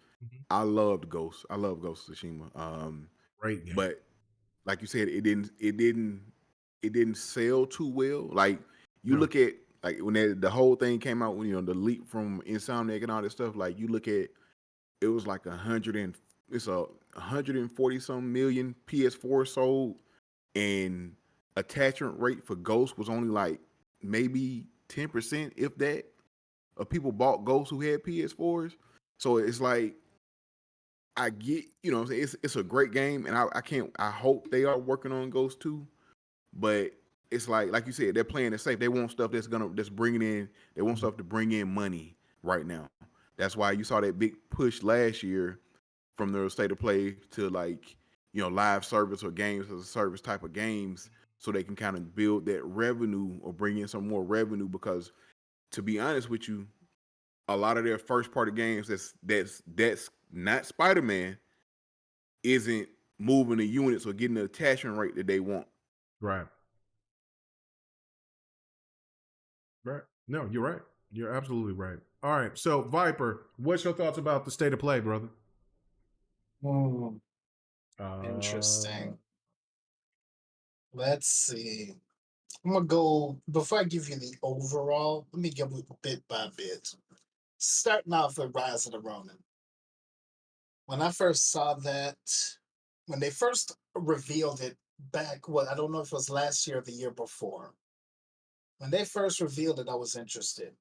I loved Ghost. I love Ghost of Tsushima. Great game. But like you said, it didn't sell too well. Like you look at like when the whole thing came out, when the leak from Insomniac and all that stuff. Like you look at, it was like 140 some million PS4 sold, and attachment rate for Ghost was only like maybe 10%, if that, of people bought Ghost who had PS4s. So it's like, I get, what I'm saying, it's a great game, and I hope they are working on Ghost 2, but it's like you said, they're playing it safe. They want stuff that's bringing in, they want stuff to bring in money right now. That's why you saw that big push last year from their state of play to like, live service or games as a service type of games, so they can kind of build that revenue or bring in some more revenue. Because to be honest with you, a lot of their first party games that's not Spider-Man isn't moving the units or getting the attachment rate that they want. Right. Right. No, you're right. You're absolutely right. All right. So, Viper, what's your thoughts about the state of play, brother? Interesting. Let's see. I'm going to go, before I give you the overall, let me give it bit by bit. Starting off with Rise of the Ronin. When I first saw that, when they first revealed it back, I don't know if it was last year or the year before. When they first revealed it, I was interested.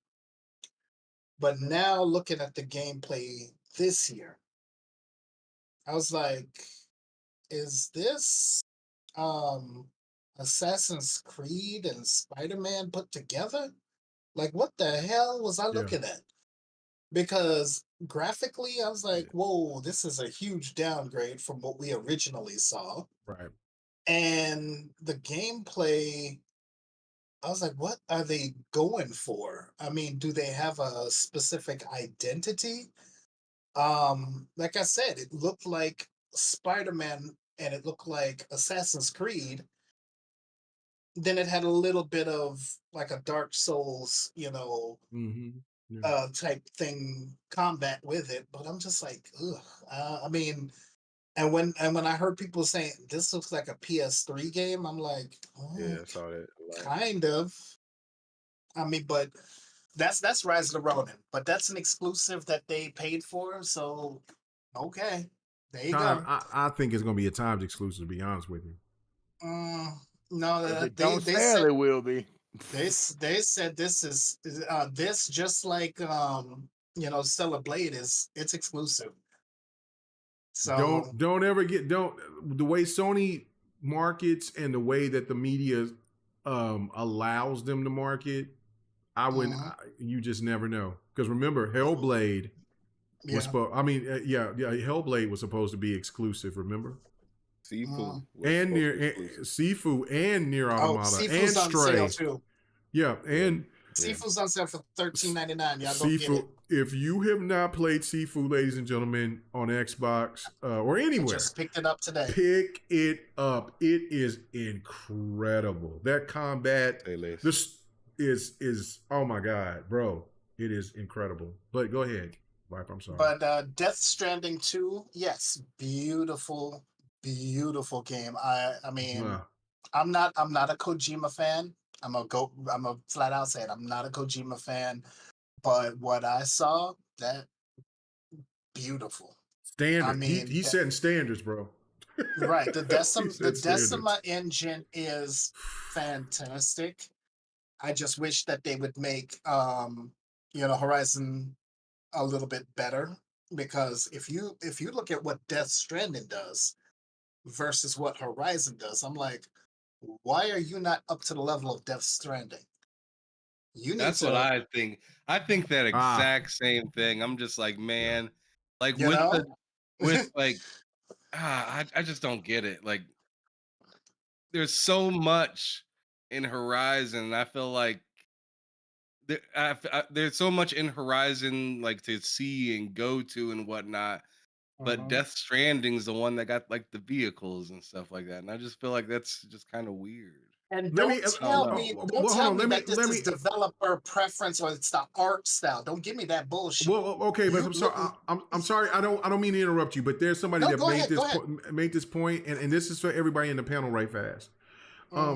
But now looking at the gameplay this year, I was like, is this Assassin's Creed and Spider-Man put together? Like, what the hell was I looking at? Because graphically, I was like, whoa, this is a huge downgrade from what we originally saw. Right. And the gameplay, I was like, what are they going for? I mean, do they have a specific identity? Like I said, it looked like Spider-Man and it looked like Assassin's Creed. Then it had a little bit of like a Dark Souls, type thing combat with it. But I'm just like, ugh. I mean, and when I heard people saying this looks like a PS3 game, I'm like, Yeah, I saw that. Kind of. I mean, but that's Rise of the Ronin, but that's an exclusive that they paid for. So, okay, there you go. I think it's going to be a timed exclusive, to be honest with you. No, they said it will be. They said this is this just like Stellar Blade it's exclusive. So don't ever the way Sony markets and the way that the media allows them to market, I wouldn't. You just never know, because remember, Hellblade was Hellblade was supposed to be exclusive. Remember, Sifu and Sifu and Nier Automata and Stray too. Yeah, and Sifu's on sale for $13.99. Y'all go get it. If you have not played Sifu, ladies and gentlemen, on Xbox or anywhere, just picked it up today. Pick it up. It is incredible. That combat, this is oh my god, bro! It is incredible. But go ahead, Vipe. I'm sorry. But Death Stranding 2, yes, beautiful game. I mean, I'm not a Kojima fan. I'm a flat out say it. I'm not a Kojima fan, but what I saw, that beautiful. Standard. I mean, he's setting standards, bro. Right. The Decima engine is fantastic. I just wish that they would make Horizon a little bit better, because if you look at what Death Stranding does versus what Horizon does, I'm like, why are you not up to the level of Death Stranding? That's what I think. I think that exact same thing. I'm just like, man, like I just don't get it. Like, there's so much in Horizon. I feel like there's so much in Horizon, like, to see and go to and whatnot. But Death Stranding's the one that got like the vehicles and stuff like that, and I just feel like that's just kind of weird. And don't tell me that this is developer preference or it's the art style. Don't give me that bullshit. Well, okay, but I'm sorry. I'm sorry. I don't mean to interrupt you, but there's somebody that made this point, and this is for everybody in the panel, right fast.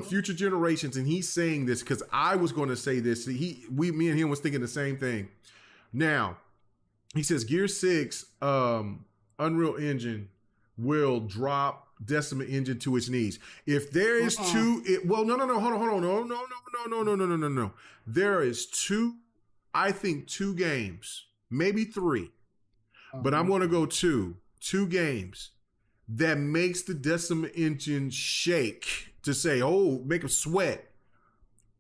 Future generations, and he's saying this because I was going to say this. Me and him was thinking the same thing. Now, he says Gear 6 Unreal Engine will drop Decima Engine to its knees. If there is no. Hold on. No. There is I think two games, maybe three, but I'm going to go two games that makes the Decima Engine shake to say, make them sweat.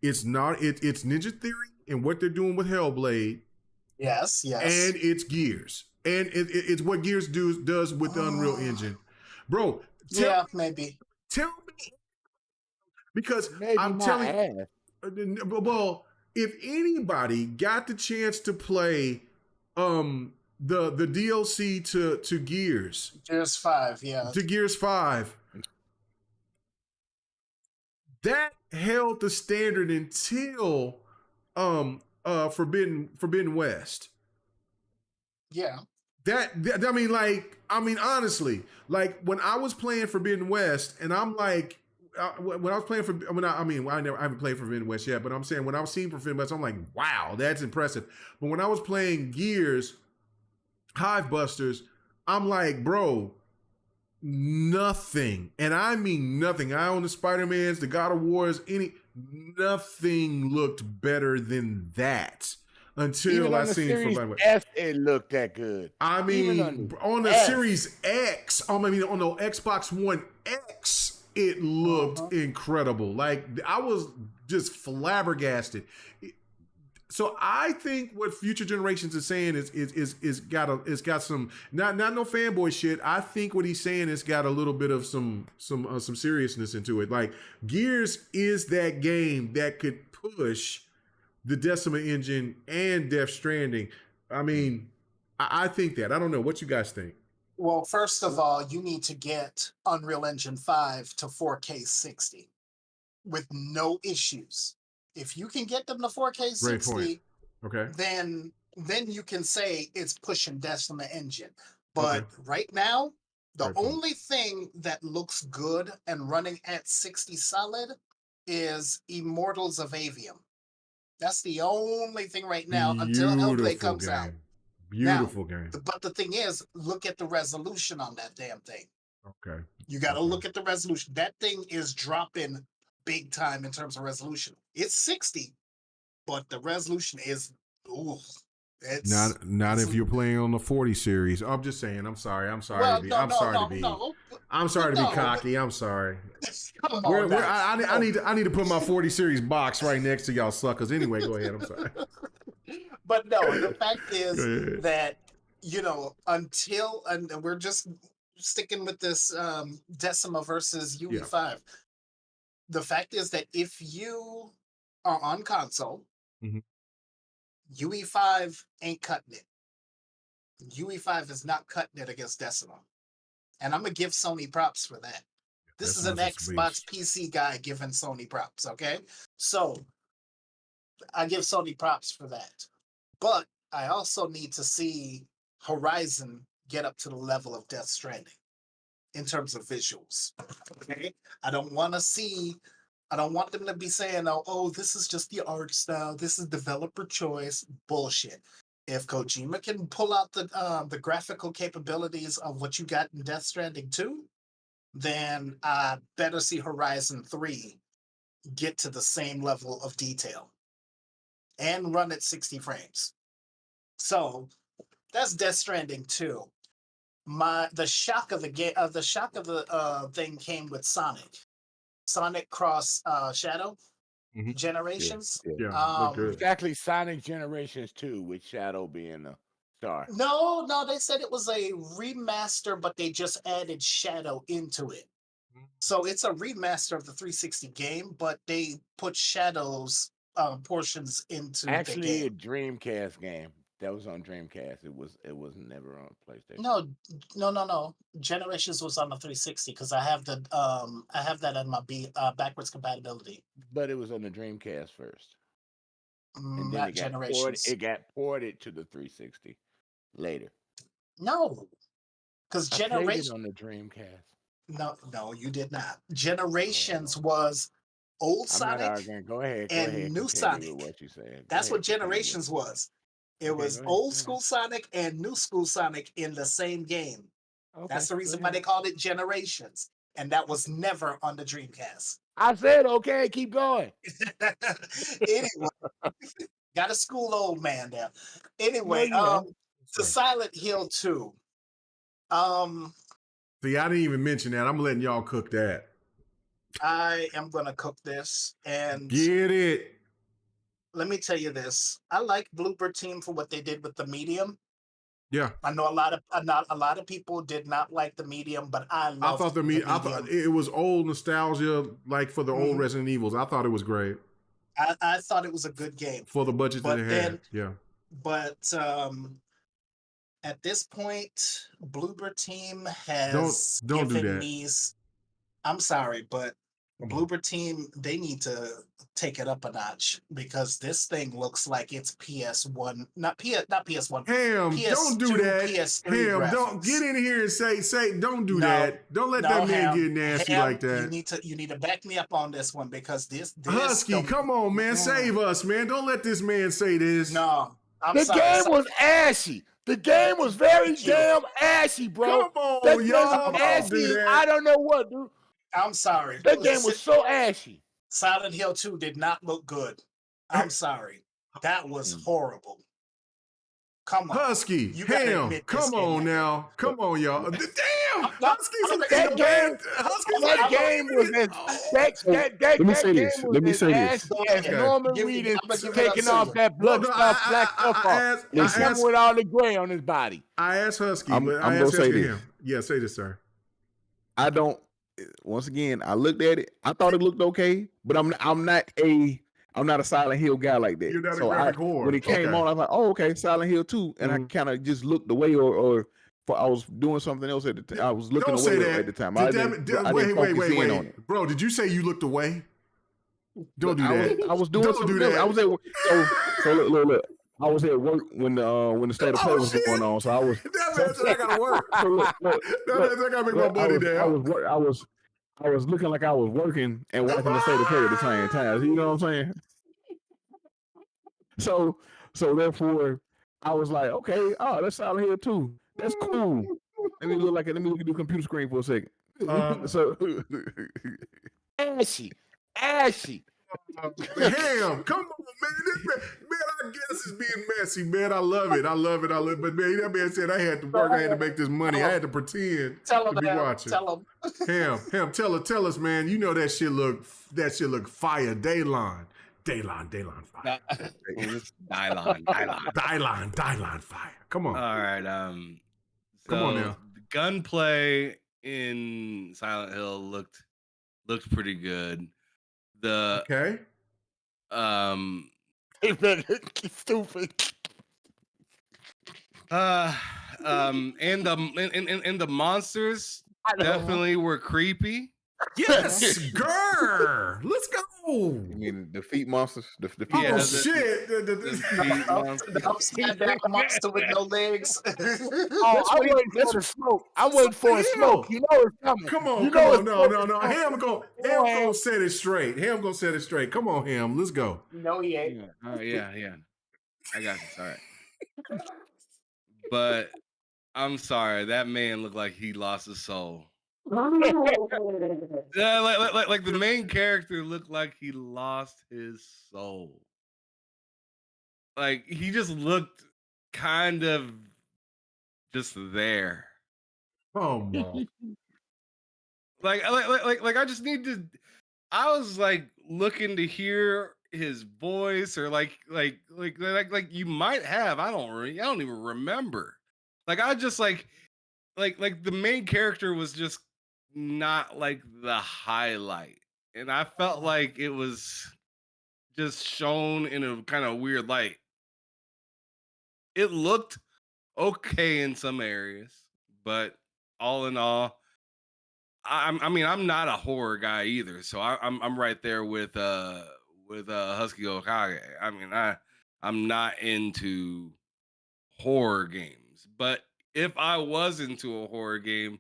It's Ninja Theory and what they're doing with Hellblade. Yes. And it's Gears. And it's what Gears does with the Unreal Engine. Bro, maybe. Tell me. Because maybe I'm telling you, well, if anybody got the chance to play the DLC to Gears. Gears 5, yeah. To Gears 5. That held the standard until Forbidden West. Yeah. Honestly, like when I was playing Forbidden West, and I'm like, when I was playing I haven't played Forbidden West yet, but I'm saying when I was seeing Forbidden West, I'm like, wow, that's impressive. But when I was playing Gears, Hive Busters, I'm like, bro, nothing, and I mean nothing. I own the Spider-Mans, the God of Wars, nothing looked better than that. Until I seen Forbidden West, it looked that good. I mean, on the Series X, on the Xbox One X, it looked incredible. Like I was just flabbergasted. So I think what Future Generations is saying is got some not no fanboy shit. I think what he's saying has got a little bit of some seriousness into it. Like Gears is that game that could push the Decima Engine and Death Stranding. I mean, I think that. I don't know. What you guys think? Well, first of all, you need to get Unreal Engine 5 to 4K 60 with no issues. If you can get them to 4K 60, okay, then you can say it's pushing Decima Engine. But right now, the only thing that looks good and running at 60 solid is Immortals of Avium. That's the only thing right now until Hellblade comes out. Beautiful game. But the thing is, look at the resolution on that damn thing. Okay. You got to look at the resolution. That thing is dropping big time in terms of resolution. It's 60, but the resolution is not if you're playing on the 40 series. I'm just saying. I'm sorry. I'm sorry to be cocky. I'm sorry. Come on, I need to put my 40 series box right next to y'all suckers. Anyway, go ahead. I'm sorry. But no, the fact is that and we're just sticking with this Decima versus UE5. The fact is that if you are on console, UE5 ain't cutting it. UE5 is not cutting it against Decima. And I'm going to give Sony props for that. This is an Xbox PC guy giving Sony props, okay? So I give Sony props for that. But I also need to see Horizon get up to the level of Death Stranding in terms of visuals, okay? I don't want them to be saying, oh, this is just the art style. This is developer choice. Bullshit. If Kojima can pull out the graphical capabilities of what you got in Death Stranding 2, then I better see Horizon 3 get to the same level of detail and run at 60 frames. So that's Death Stranding 2. The shock of the thing came with Sonic Cross Shadow Generations. Exactly, Sonic Generations 2 with Shadow being the star. No, they said it was a remaster, but they just added Shadow into it. So it's a remaster of the 360 game, but they put Shadow's portions into actually the game. a Dreamcast game. That was on Dreamcast. It was never on PlayStation. No. Generations was on the 360 because I have that in my backwards compatibility. But it was on the Dreamcast first. And then Not Generations. It got ported to the 360 later. No, because Generations on the Dreamcast. No, you did not. Generations was old Sonic. Go ahead. And new Sonic. What you said. That's what Generations was. It was old school Sonic and new school Sonic in the same game. Okay, that's the reason why they called it Generations. And that was never on the Dreamcast. I said, okay, keep going. Anyway, got a school old man there. Anyway, to Silent Hill 2. See, I didn't even mention that. I'm letting y'all cook that. I am going to cook this. And get it. Let me tell you this. I like Bloober Team for what they did with the medium. Yeah, I know a lot of people did not like the medium, but I thought the medium. I thought it was old nostalgia, like for the old Resident Evils. I thought it was great. I thought it was a good game for the budget that it had. Yeah, but at this point, Bloober Team has don't given do that. me. I'm sorry, but Bloober Team, they need to take it up a notch because this thing looks like it's PS1, not PS1. Ham, PS2, don't do that. PS3 Ham, graphics. don't get in here and say, don't do that. Don't let that man get nasty like that. You need to back me up on this one because this Husky, come on, man, save us, man. Don't let this man say this. No, the game was ashy. The game was very damn ashy, bro. Come on, y'all. Ashy. I don't know what, dude. I'm sorry. That game was so ashy. Silent Hill 2 did not look good. I'm sorry. That was horrible. Come on. Husky, Ham, come on now. Come on, y'all. Damn! That game was Let me say this. Let me say this. Norman Reedus taking off that black stuff off. Him with all the gray on his body. I asked Husky, I'm but gonna say this. Yeah, say this, sir. I don't. Once again, I looked at it. I thought it looked okay, but I'm not a Silent Hill guy like that. You're not a graphic whore. When it came on, I was like, oh, okay, Silent Hill 2. And I kind of just looked away or I was doing something else at the time. I was looking away at the time. Wait. Bro, did you say you looked away? Don't do that. I was doing something else. I was at work. So look. I was at work when the state of play was going on, so I was. That means I gotta work. That means I gotta make my money down. I was looking like I was working and watching the state of play at the same time. You know what I'm saying? So therefore, I was like, okay, that's Silent Hill 2. That's cool. Let me look at the computer screen for a second. So ashy. Ham, come on, man. I guess it's being messy, man. I love it. But man, that man said I had to work. I had to make this money. I had to pretend to be watching. Tell him. Ham, tell us, man. You know that shit look fire. Dayline fire. Dayline fire. Come on. All right. Come on now. The gunplay in Silent Hill looked pretty good. Okay. Stupid. And the monsters definitely were creepy. Yes, girl. Let's go. You mean the feet monsters? The feet monsters. Shit. The upside down monster with no legs. I'm waiting for the smoke. I'm waiting for a smoke. You know it's coming. Come on. No. Ham gonna set it straight. Come on, Ham. Let's go. No, he ain't. Yeah. I got this. All right. But I'm sorry. That man looked like he lost his soul. Yeah, like the main character looked like he lost his soul. Like he just looked kind of just there. Oh no. like I just need to. I was like looking to hear his voice or like you might have. I don't even remember. Like I just like the main character was just not like the highlight, and I felt like it was just shown in a kind of weird light. it looked okay in some areas, but all in all, I mean, I'm not a horror guy either, so I'm right there with Husky Okage. I mean, I'm not into horror games, but if I was into a horror game,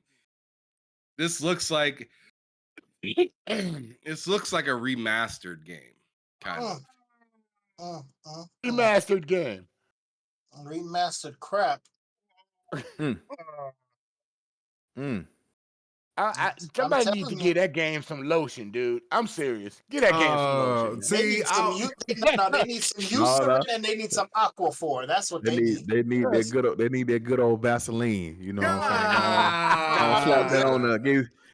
this looks like this looks like a remastered game, kind of. Remastered game. Remastered crap. Somebody needs to get that game some lotion, dude. I'm serious. Get that game some lotion. See, they need some Eucerin and they need some Aquaphor. That's what they need. They need that good old Vaseline. You know what I'm saying? Slap that on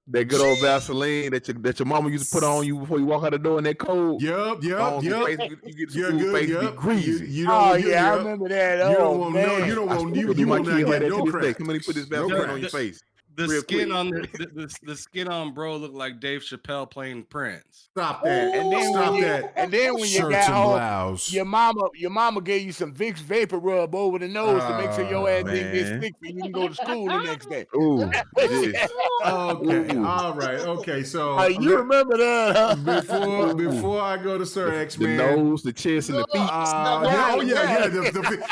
that good old Vaseline that your mama used to put on you before you walk out the door in that cold. Yep. You get the face be greasy. I remember that. You don't want not get no crack. Somebody put this Vaseline on your face. The skin on bro looked like Dave Chappelle playing Prince. Stop that. And then when you got home, your mama gave you some Vicks vapor rub over the nose to make sure your ass didn't get sick so you can go to school the next day. Ooh. Okay. All right. Okay. So you remember that, huh? Before I go to Sir X-Man. The nose, the chest, and the feet.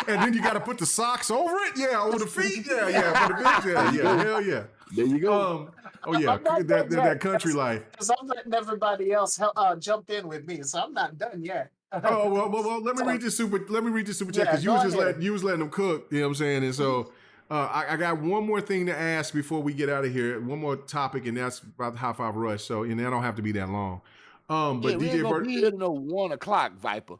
And then you got to put the socks over it. Yeah, over the feet. Yeah, for the feet. Yeah. Hell yeah. There you go. That country life. Because I'm letting everybody else jump in with me, so I'm not done yet. Well. Let me read this super chat because you was letting them cook. You know what I'm saying? And so I got one more thing to ask before we get out of here. One more topic, and that's about the High Five Rush. So, and that don't have to be that long. But we ain't gonna be here till 1 o'clock, Viper.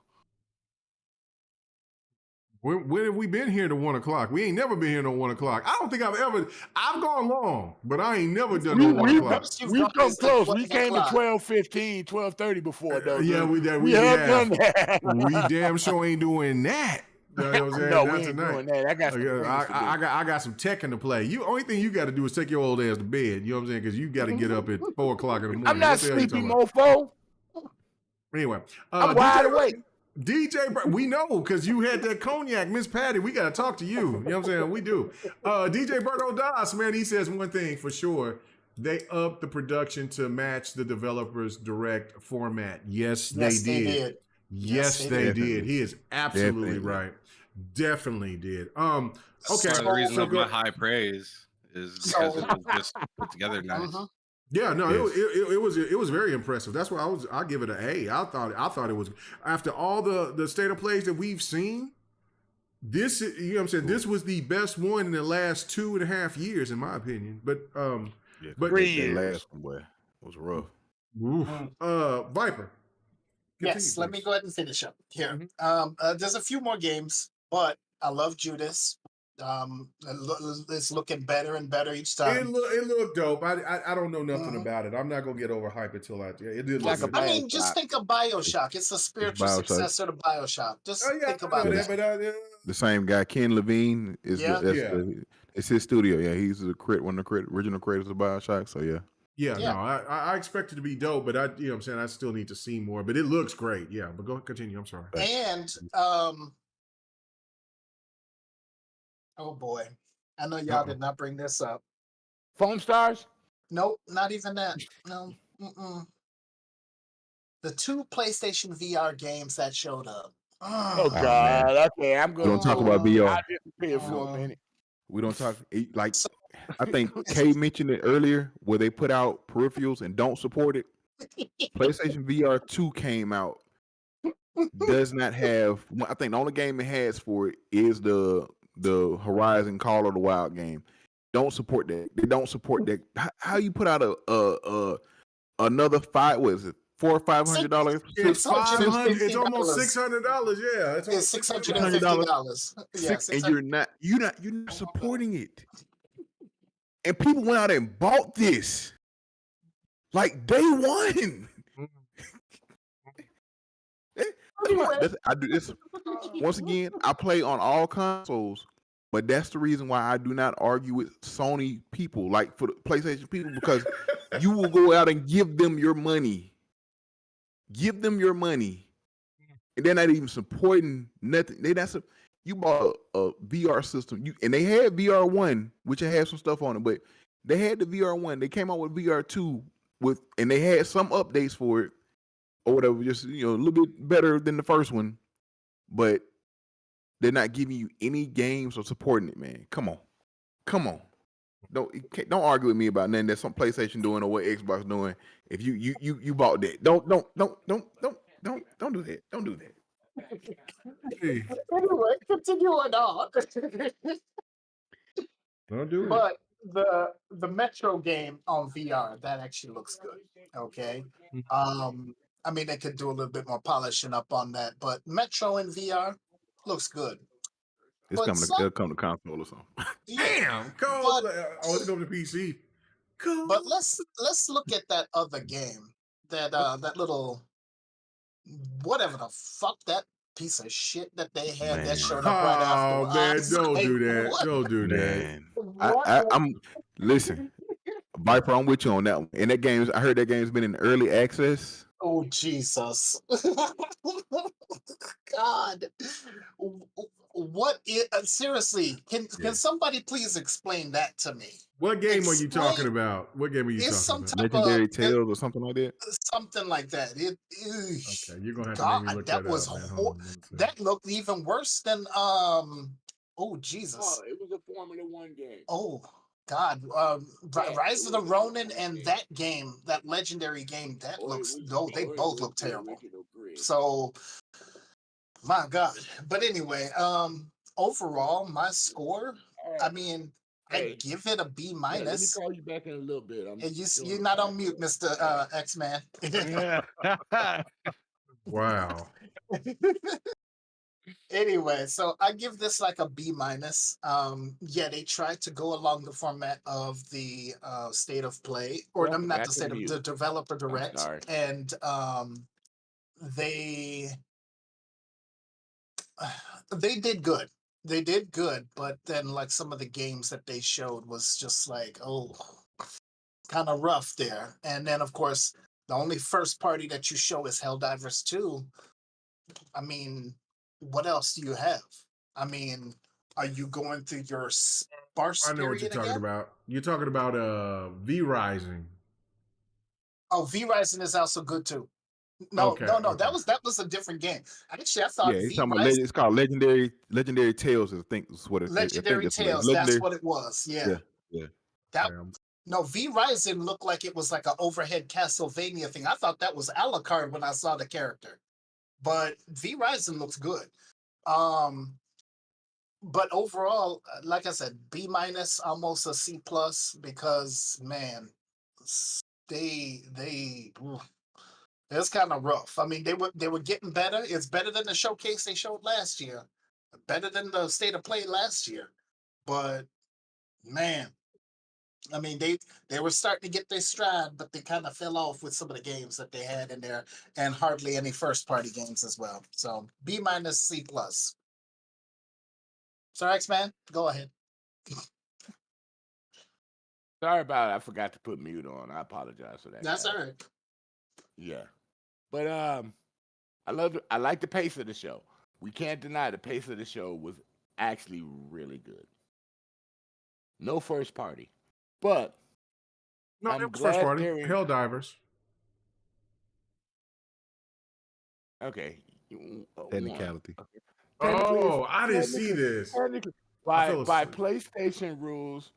When have we been here to 1 o'clock? We ain't never been here to 1 o'clock. I don't think I've gone long, but I ain't never done no 1 o'clock. We've come close. We came to 12:15, 12:30 before though. Yeah, we have done that. We damn sure ain't doing that. You know what I'm saying? No, we ain't doing that. I got some tech in the play. Only thing you got to do is take your old ass to bed. You know what I'm saying? Because you got to get up at 4 o'clock in the morning. I'm not sleepy, mofo. Anyway, I'm wide awake. DJ, we know because you had that cognac, Miss Patty. We got to talk to you. You know what I'm saying? We do. DJ Berto Das, man, he says one thing for sure. They upped the production to match the developer's direct format. Yes, they did. Yes, they did. He is absolutely right. Definitely did. Okay. The reason of my high praise is because it was just put together nice. Yeah, no, it was very impressive. That's why I give it an A. I thought it was, after all the state of plays that we've seen, this, you know what I'm saying, this was the best one in the last 2.5 years, in my opinion. But but 3 years. The last one was rough. Viper. Yes, let me go ahead and finish up here. There's a few more games, but I love Judas. It's looking better and better each time. It looked dope. I don't know nothing about it. I'm not gonna get overhyped until it did look I mean, just think of BioShock. It's a spiritual successor to BioShock. Just think about it. The same guy, Ken Levine, it's his studio. Yeah, he's one of the original creators of BioShock. So yeah. Yeah, no, I expect it to be dope, but you know what I'm saying, I still need to see more. But it looks great. Yeah, but go continue. I'm sorry. And oh boy, I know y'all did not bring this up. Foam Stars? Nope, not even that. No. The 2 PlayStation VR games that showed up. Oh God. Man. Okay, I'm going. We don't talk about VR. I'll disappear for a minute. We don't talk like. I think Kay mentioned it earlier, where they put out peripherals and don't support it. PlayStation VR 2 came out. Does not have. I think the only game it has for it is the Horizon Call of the Wild game. Don't support that. They don't support that. How you put out another $400 or $500? It's $500. It's almost $600. Yeah, it's $650. Yeah, and you're not supporting it. And people went out and bought this like day one. I do this once again. I play on all consoles, but that's the reason why I do not argue with Sony people, like for the PlayStation people, because you will go out and give them your money. Give them your money, and they're not even supporting nothing. you bought a VR system, and they had VR1, which had some stuff on it, but they had the VR1. They came out with VR2 and they had some updates for it or whatever, just a little bit better than the first one, but they're not giving you any games or supporting it, man. Come on. Don't argue with me about nothing that some PlayStation doing or what Xbox doing. If you bought that, don't do that. Don't do that. Anyway, continuing on. Don't do it. But the Metro game on VR, that actually looks good. Okay. I mean, they could do a little bit more polishing up on that, but Metro in VR looks good. It'll come to console or something. Damn, it's going to PC. Cool. But let's look at that other game, that little whatever the fuck that piece of shit that they had that showed up right after. Oh man, don't do that. Don't do that. I'm listen, Viper, I'm with you on that one. And that game, I heard that game's been in early access. Oh Jesus. God. What is seriously? Can somebody please explain that to me? What game are you talking about? What game are you talking about? Legendary Tales or something like that. Something like that. Okay, you're gonna have to make me look that was up. That looked even worse than Oh Jesus! Oh, it was a Formula 1 game. Oh God! Rise of the Ronin and that game, that legendary game, they both look terrible. So. My God. But anyway, overall, my score, I mean, I give it a B minus. Let me call you back in a little bit. You're not on mute, Mr. X-Man. Wow. Anyway, so I give this like a B minus. Yeah, they tried to go along the format of the State of Play, or not the State of the Developer Direct, and they did good. They did good, but then like some of the games that they showed was just like, kind of rough there. And then of course, the only first party that you show is Helldivers 2. I mean, what else do you have? I mean, are you going through your sparse I know what you're talking about. You're talking about V Rising. Oh, V Rising is also good too. No. That was a different game. Actually, I thought. Yeah, it's called Legendary Tales. I think is what it's. Legendary Tales. That's what it was. Yeah. No, V Rising looked like it was like an overhead Castlevania thing. I thought that was Alucard when I saw the character, but V Rising looks good. But overall, like I said, B minus, almost a C plus, because man, it's kind of rough. I mean, they were getting better. It's better than the showcase they showed last year. Better than the State of Play last year. But man, I mean, they were starting to get their stride, but they kind of fell off with some of the games that they had in there, and hardly any first party games as well. So B minus, C plus. Sorry, X-Man, go ahead. Sorry about it. I forgot to put mute on. I apologize for that. That's all right. Yeah. But I like the pace of the show. We can't deny the pace of the show was actually really good. No first party. But no, it was first party. Helldivers. Okay. Technicality. Okay. Oh, I didn't see this. By PlayStation rules,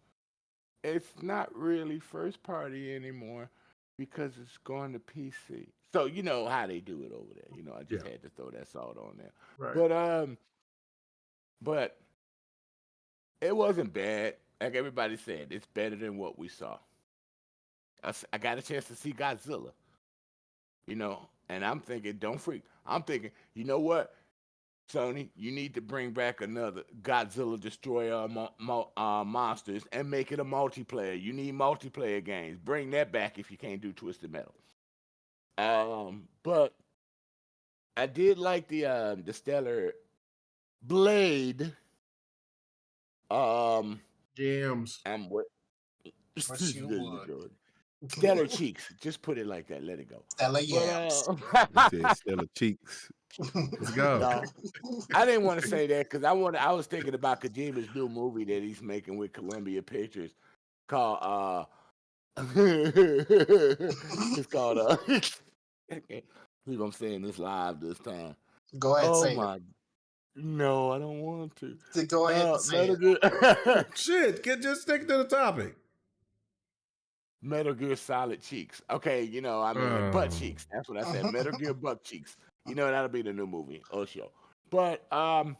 it's not really first party anymore because it's going to PC. So you know how they do it over there. You know, I just had to throw that salt on there. Right. But it wasn't bad. Like everybody said, it's better than what we saw. I got a chance to see Godzilla. You know, and I'm thinking, I'm thinking, you know what? Sony, you need to bring back another Godzilla Destroyer monsters and make it a multiplayer. You need multiplayer games. Bring that back if you can't do Twisted Metal. But I did like the Stellar Blade. Jams. What you want? Stellar Cheeks. Just put it like that. Let it go. Stellar Yams. Stellar Cheeks. Let's go. No, I didn't want to say that because I was thinking about Kojima's new movie that he's making with Columbia Pictures called it's called I can't believe I'm saying this live this time. Go ahead, say my no, I don't want to. Go ahead and say it. Shit, just stick to the topic. Metal Gear Solid Cheeks. Okay, butt cheeks. That's what I said. Metal Gear butt cheeks. That'll be the new movie or show. But that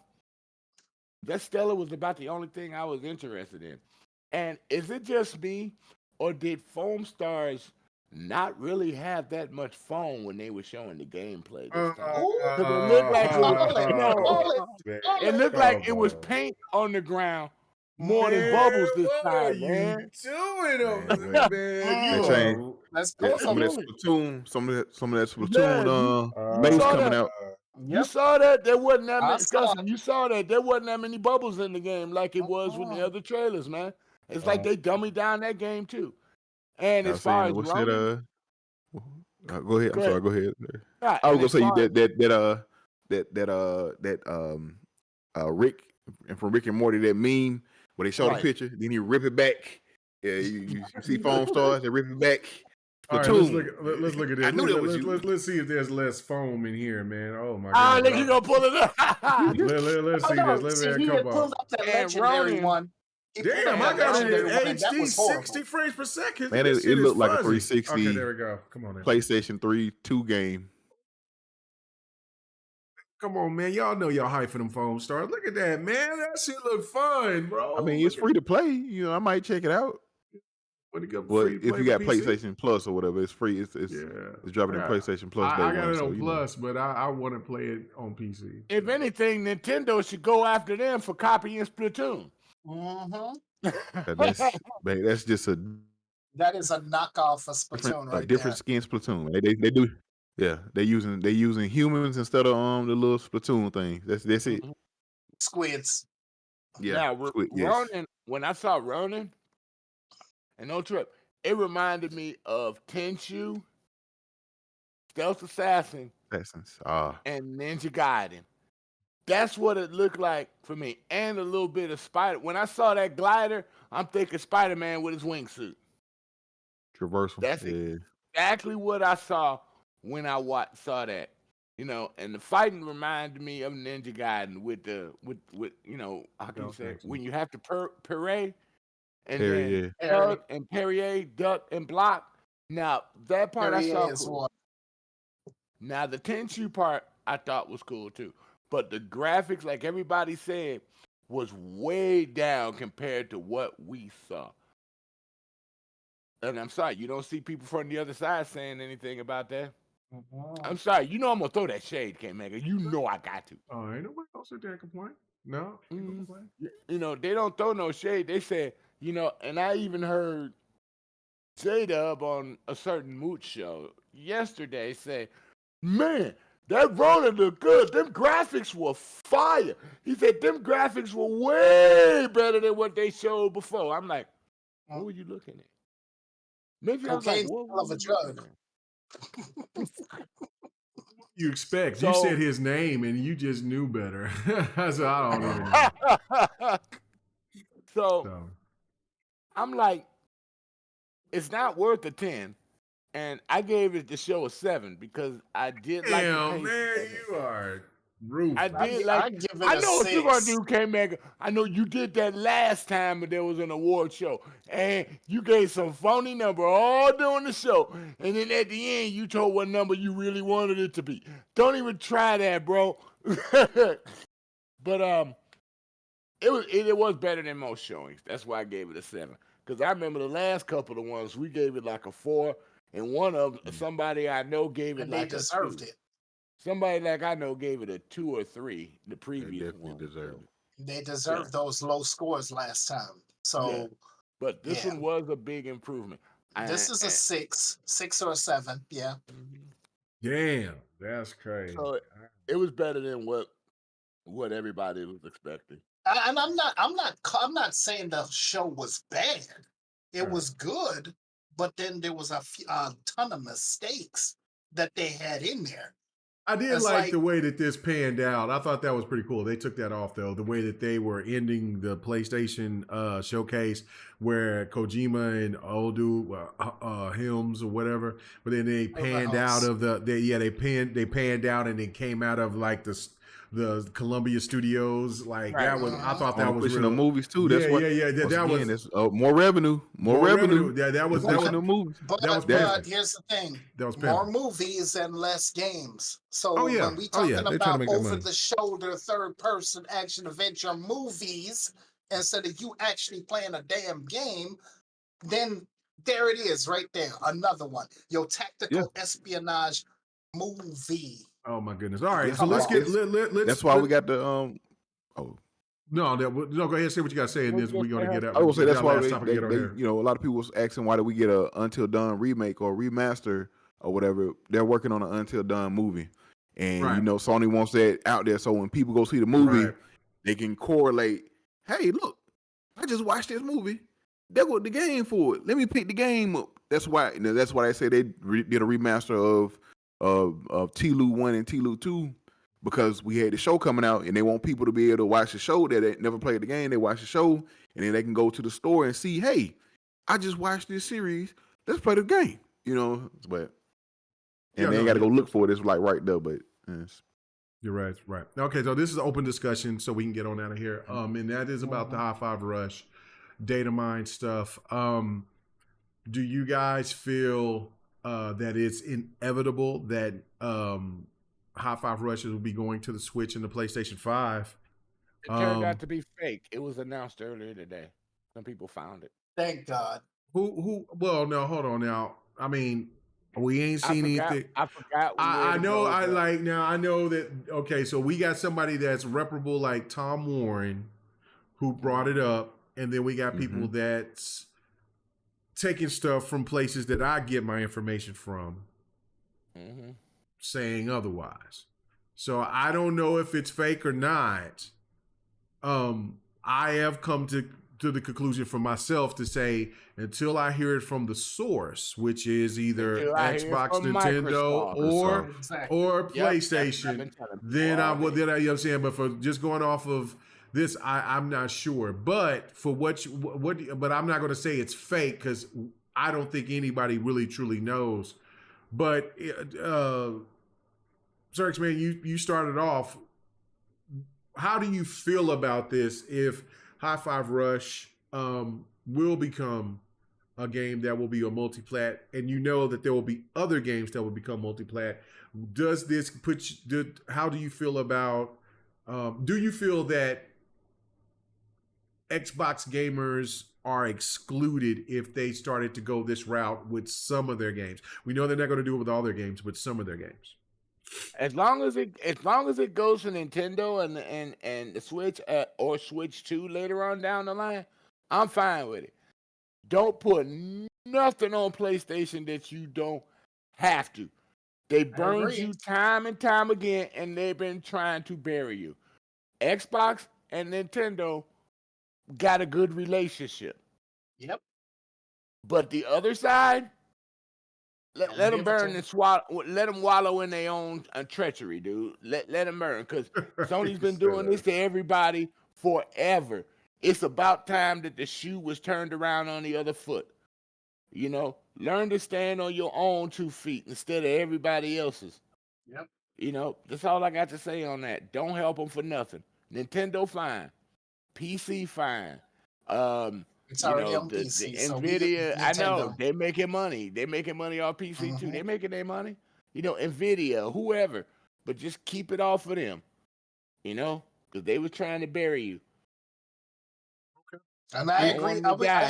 Stella was about the only thing I was interested in. And is it just me, or did Foam Stars not really have that much foam when they were showing the gameplay this time? Because it looked like it was paint on the ground more than bubbles this time, man. Doing over there, man. Let's go. Some of that Splatoon maze coming out. You saw that there wasn't that many. You saw that there wasn't that many bubbles in the game like it was with the other trailers, man. It's like they dummied down that game too. And as far as go ahead. I'm sorry. Go ahead. I was gonna say that Rick and from Rick and Morty, that meme where they show the picture, then you rip it back. Yeah, you see Foam Stars, they rip it back. All right, let's look at this. Let's see if there's less foam in here, man. Oh my god! Look, you gonna pull it up. Let's see this. Let's see. Come on. That legendary one. Damn, I got it in HD 60 frames per second. Man, it looked like a 360. Okay, there we go. Come on, PlayStation 3 2 game. Come on, man. Y'all know y'all hype for them Foam Stars. Look at that, man. That shit look fun, bro. I mean, it's free to play. I might check it out. But if you got PlayStation Plus or whatever, it's free. It's dropping in PlayStation Plus. I got it on Plus, but I want to play it on PC. If anything, Nintendo should go after them for copying Splatoon. That's just that is a knockoff of Splatoon, right? Different skin Splatoon. They do. Yeah, they using humans instead of the little Splatoon thing. That's it. Squids. Yeah. Ronin. When I saw Ronin, and no trip, it reminded me of Tenchu, Stealth Assassin, and Ninja Gaiden. That's what it looked like for me, and a little bit of Spider. When I saw that glider, I'm thinking Spider-Man with his wingsuit. Traversal. That's exactly what I saw when I saw that. And the fighting reminded me of Ninja Gaiden with how can you say when you have to parry and parry, duck and block. Now that part I saw cool. Now the Tenchu part I thought was cool too. But the graphics, like everybody said, was way down compared to what we saw. And I'm sorry, you don't see people from the other side saying anything about that. I'm sorry, I'm gonna throw that shade, K-Mega. I got to. Oh, ain't nobody gonna sit there and complain. No, complain. They don't throw no shade. They said, and I even heard J-Dub on a certain Moot show yesterday say, man, that Ronin looked good. Them graphics were fire. He said them graphics were way better than what they showed before. I'm like, what were you looking at? Maybe I was like, what of a drug. You expect? You said his name and you just knew better. So I don't know. So I'm like, it's not worth a 10. And I gave the show a 7 because I did like the pace. Man, you are rude. I know what you're gonna do, K-Mega. I know you did that last time when there was an award show. And you gave some phony number all during the show. And then at the end, you told what number you really wanted it to be. Don't even try that, bro. But it was better than most showings. That's why I gave it a 7. Because I remember the last couple of ones, we gave it like a 4. And one of somebody I know gave it like they deserved it. Somebody like I know gave it a 2 or 3. The previous one deserved it. They deserved those low scores last time. So, but this one was a big improvement. This is a 6 or a 7. Yeah. Damn, that's crazy. So it was better than what everybody was expecting. And I'm not saying the show was bad. It was good. But then there was a ton of mistakes that they had in there. I did like the way that this panned out. I thought that was pretty cool. They took that off though. The way that they were ending the PlayStation showcase, where Kojima and old dude Helms or whatever, but then they panned out of they panned out and then came out of like the Columbia Studios, like that was. I thought that was real. Movies too. That's that was more revenue. More revenue. Yeah, that was the movies. But here's the thing: more movies and less games. So when we talking about over-the-shoulder, third-person action adventure movies instead of you actually playing a damn game, then there it is, right there, another one. Your tactical espionage movie. Oh my goodness! All right, so let's get. That's why we got the No, go ahead and say what you got to say, and then we're going to get out. I will say that's why they a lot of people was asking why did we get a Until Dawn remake or remaster or whatever. They're working on an Until Dawn movie, and Sony wants that out there so when people go see the movie, they can correlate. Hey, look, I just watched this movie. They got the game for it. Let me pick the game up. That's why. That's why they say they did a remaster of T-Lu 1 and T-Lu 2 because we had the show coming out and they want people to be able to watch the show that they never played the game. They watch the show and then they can go to the store and see, hey, I just watched this series. Let's play the game, but they ain't got to go look for it. It's like right there, but you're right. Okay, so this is an open discussion so we can get on out of here. And that is about the High Five Rush data mine stuff. Do you guys feel that it's inevitable that High Five Rushes will be going to the Switch and the PlayStation 5? It turned out to be fake. It was announced earlier today. Some people found it. Thank God. Who? Well, no, hold on now. I mean, we ain't seen anything. I forgot. I know. I know that. Okay, so we got somebody that's reparable like Tom Warren, who brought it up, and then we got people that's taking stuff from places that I get my information from, saying otherwise. So I don't know if it's fake or not. I have come to the conclusion for myself to say until I hear it from the source, which is either Xbox, Nintendo, or PlayStation, then I will. Then I'm saying, but for just going off of this, I'm not sure. But for what I'm not going to say it's fake because I don't think anybody really truly knows. But Sir X-Man, you started off. How do you feel about this if High Five Rush will become a game that will be a multiplat, and you know that there will be other games that will become multiplat? Does this how do you feel about, do you feel that Xbox gamers are excluded if they started to go this route with some of their games? We know they're not going to do it with all their games, but some of their games. As long as it goes to Nintendo and the Switch or Switch 2 later on down the line, I'm fine with it. Don't put nothing on PlayStation that you don't have to. They burned you time and time again, and they've been trying to bury you. Xbox and Nintendo got a good relationship. Yep. But the other side, let them burn and swallow. Let them wallow in their own treachery, dude. Let them burn, because Sony's been doing this to everybody forever. It's about time that the shoe was turned around on the other foot. Learn to stand on your own 2 feet instead of everybody else's. Yep. That's all I got to say on that. Don't help them for nothing. Nintendo fine, PC fine. It's already on PC. The Nvidia, I know they're making money. They're making money off PC too. They're making their money. Nvidia, whoever, but just keep it off of them. Because they were trying to bury you. Okay. And I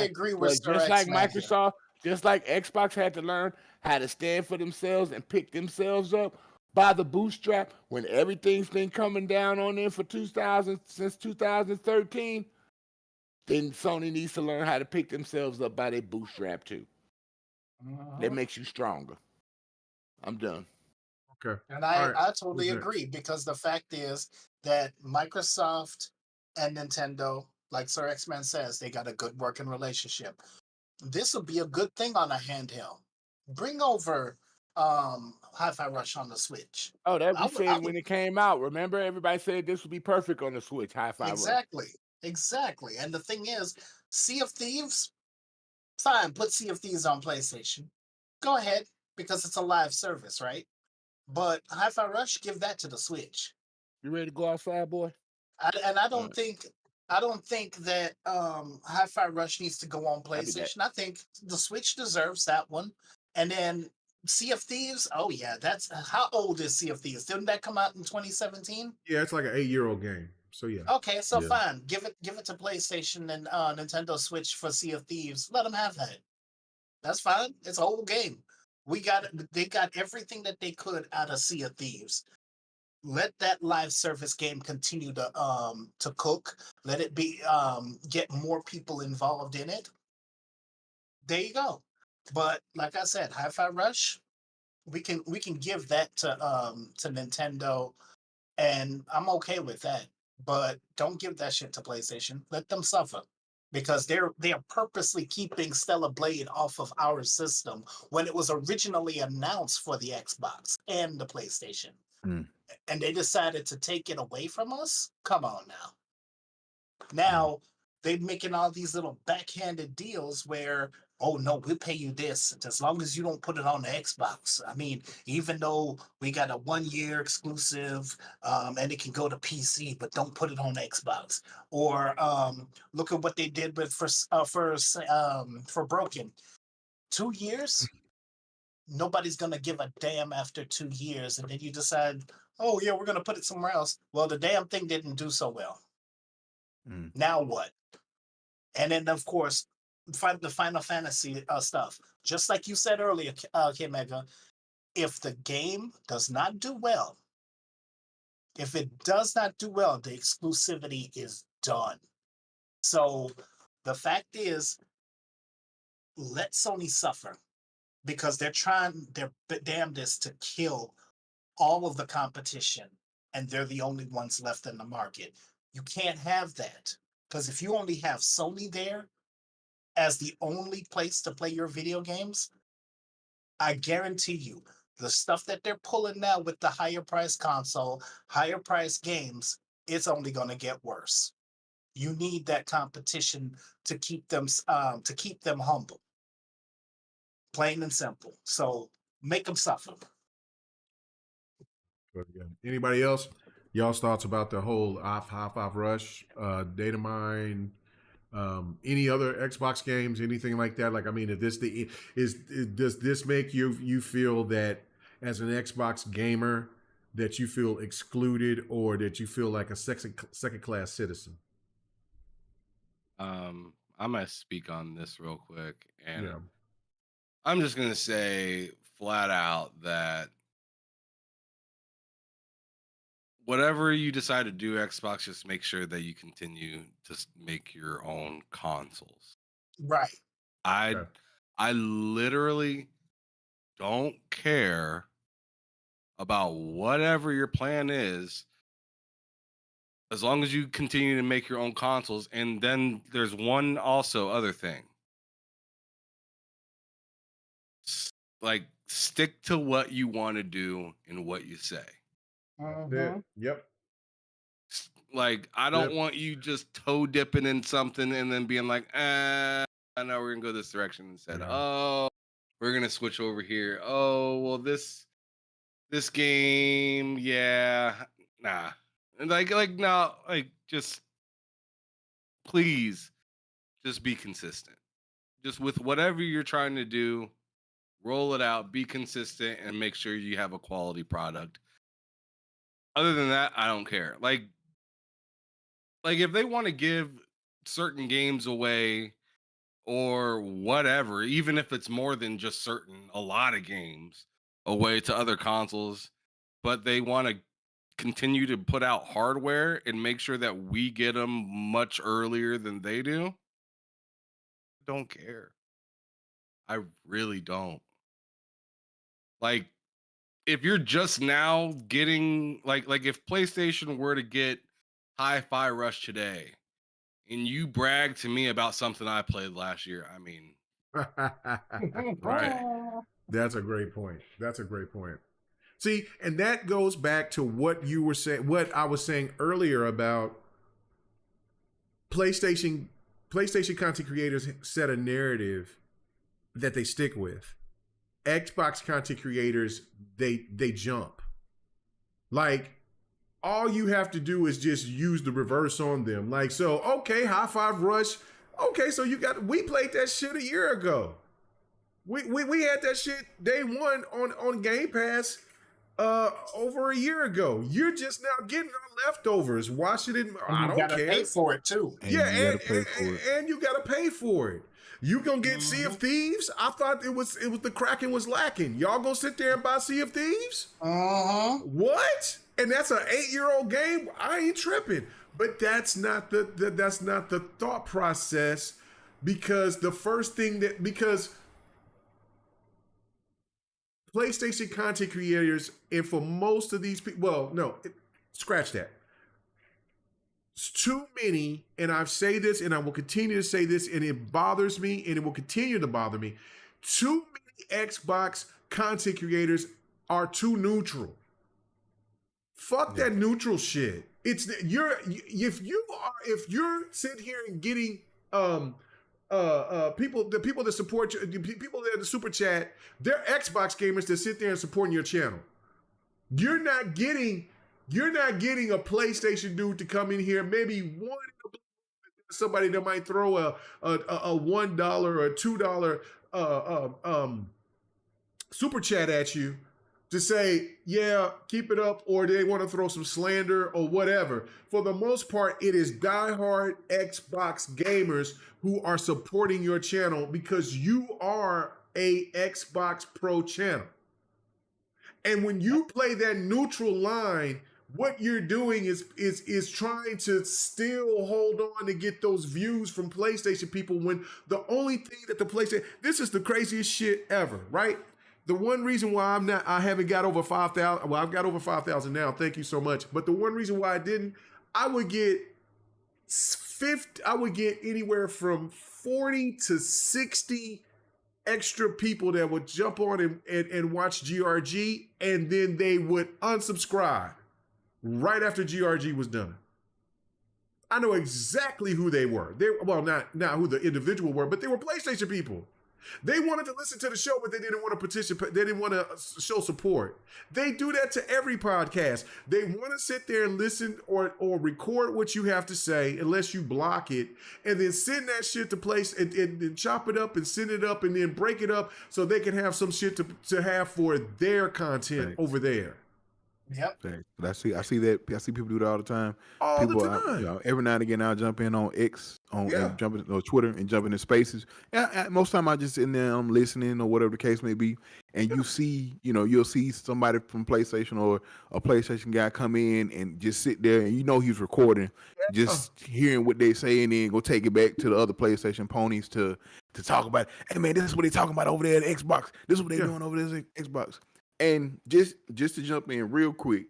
agree with just like Microsoft, just like Xbox had to learn how to stand for themselves and pick themselves up by the bootstrap when everything's been coming down on them since 2013. Then Sony needs to learn how to pick themselves up by their bootstrap too. That makes you stronger. I'm done. Okay. And I totally agree, because the fact is that Microsoft and Nintendo, like Sir X-Man says, they got a good working relationship. This will be a good thing on a handheld. Bring over Hi-Fi Rush on the Switch. Oh, that we said when it came out. Remember, everybody said this would be perfect on the Switch. Hi-Fi exactly, Rush. exactly. And the thing is, Sea of Thieves, fine, put Sea of Thieves on PlayStation. Go ahead, because it's a live service, right? But Hi-Fi Rush, give that to the Switch. You ready to go outside, boy? I don't think that Hi-Fi Rush needs to go on PlayStation. I think the Switch deserves that one. And then Sea of Thieves, oh yeah, that's how old is Sea of Thieves? Didn't that come out in 2017? Yeah, it's like an 8-year-old game. So yeah. Okay, so fine. Give it to PlayStation and Nintendo Switch for Sea of Thieves. Let them have that. That's fine. It's a whole game. They got everything that they could out of Sea of Thieves. Let that live service game continue to cook. Let it be get more people involved in it. There you go. But like I said, Hi-Fi Rush, we can give that to Nintendo, and I'm okay with that. But don't give that shit to PlayStation. Let them suffer. Because they are purposely keeping Stellar Blade off of our system when it was originally announced for the Xbox and the PlayStation. And they decided to take it away from us? Come on now. Now, they're making all these little backhanded deals where, oh no, we'll pay you this as long as you don't put it on the Xbox. I mean, even though we got a 1-year exclusive and it can go to PC, but don't put it on Xbox. Or look at what they did with for Broken. 2 years? Nobody's gonna give a damn after 2 years, and then you decide, oh yeah, we're gonna put it somewhere else. Well, the damn thing didn't do so well. Now what? And then of course, the Final Fantasy stuff. Just like you said earlier, K-Mega, if the game does not do well, the exclusivity is done. So the fact is, let Sony suffer. Because they're trying their damnedest to kill all of the competition, and they're the only ones left in the market. You can't have that, because if you only have Sony there as the only place to play your video games, I guarantee you, the stuff that they're pulling now with the higher price console, higher price games, it's only going to get worse. You need that competition to keep them humble. Plain and simple. So make them suffer. But yeah. Anybody else? Y'all's thoughts about the whole Hi-Fi Rush, data mine, any other Xbox games, anything like that? Like, I mean, does this make you feel that as an Xbox gamer that you feel excluded, or that you feel like a second class citizen? I'm gonna speak on this real quick, and I'm just gonna say flat out that whatever you decide to do, Xbox, just make sure that you continue to make your own consoles. Right. I literally don't care about whatever your plan is, as long as you continue to make your own consoles. And then there's one also other thing. Like, stick to what you want to do and what you say. Yep. Like, I don't want you just toe dipping in something and then being like, I know we're gonna go this direction instead. Oh, we're gonna switch over here. Oh, well, this game, yeah, nah. And like no, like, just please just be consistent. Just with whatever you're trying to do, roll it out, be consistent, and make sure you have a quality product. Other than that, I don't care. Like if they want to give certain games away or whatever, even if it's more than just a lot of games away to other consoles, but they want to continue to put out hardware and make sure that we get them much earlier than they do, don't care. I really don't. Like, if you're just now getting like if PlayStation were to get Hi-Fi Rush today and you brag to me about something I played last year, I mean, right. That's a great point. That's a great point. See, and that goes back to what you were saying, what I was saying earlier about PlayStation content creators set a narrative that they stick with. Xbox content creators, they jump. Like, all you have to do is just use the reverse on them. Like, so, okay, High Five Rush. Okay, so we played that shit a year ago. We had that shit day one on Game Pass over a year ago. You're just now getting our leftovers, watching it. I don't care. Pay for it too. And you gotta pay for it. You gonna get Sea of Thieves? I thought it was the Kraken was lacking. Y'all gonna sit there and buy Sea of Thieves? What? And that's an 8-year-old game. I ain't tripping. But that's not the thought process, because the first thing because PlayStation content creators, and for most of these people, well, no, scratch that. It's too many, and I've said this, and I will continue to say this, and it bothers me, and it will continue to bother me. Too many Xbox content creators are too neutral. Fuck that neutral shit. If you're sitting here and getting the people that support you, the people that in the super chat, they're Xbox gamers that sit there and supporting your channel. You're not getting a PlayStation dude to come in here, maybe one somebody that might throw a $1 or a $2 super chat at you to say, yeah, keep it up, or they want to throw some slander or whatever. For the most part, it is diehard Xbox gamers who are supporting your channel because you are a Xbox Pro channel. And when you play that neutral line, what you're doing is trying to still hold on to get those views from PlayStation people, when the only thing that the PlayStation, this is the craziest shit ever, right? The one reason why I haven't got over 5,000, well, I've got over 5,000 now, thank you so much. But the one reason why I didn't, I would get anywhere from 40 to 60 extra people that would jump on and watch GRG, and then they would unsubscribe right after GRG was done. I know exactly who they were. Not who the individual were, but they were PlayStation people. They wanted to listen to the show, but they didn't want to participate. They didn't want to show support. They do that to every podcast. They want to sit there and listen or record what you have to say, unless you block it, and then send that shit to place and chop it up and send it up and then break it up so they can have some shit to have for their content over there. Yep. I see that. I see people do that all the time. Every now and again, I'll jump in on X, jump in Twitter, and jump into spaces. Most time I just in there, I'm listening or whatever the case may be. And you see, you'll see somebody from PlayStation or a PlayStation guy come in and just sit there, and he's recording, just hearing what they say, and then go take it back to the other PlayStation ponies to talk about. Hey man, this is what they're talking about over there at Xbox. This is what they're doing over there at Xbox. And just to jump in real quick,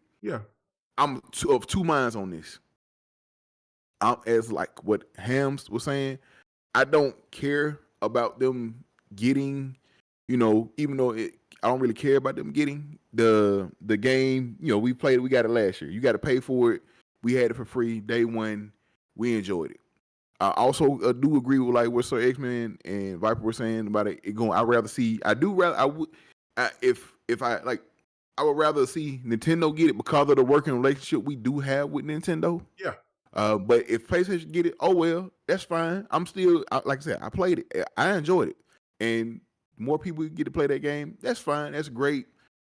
I'm of two minds on this. As like what Hams was saying, I don't care about them getting, even though I don't really care about them getting the game. We got it last year. You got to pay for it. We had it for free day one. We enjoyed it. I also do agree with like what Sir X-Men and Viper were saying about it. I would rather see Nintendo get it because of the working relationship we do have with Nintendo. Yeah. But if PlayStation get it, oh well, that's fine. I'm still, like I said, I played it. I enjoyed it. And more people get to play that game, that's fine. That's great.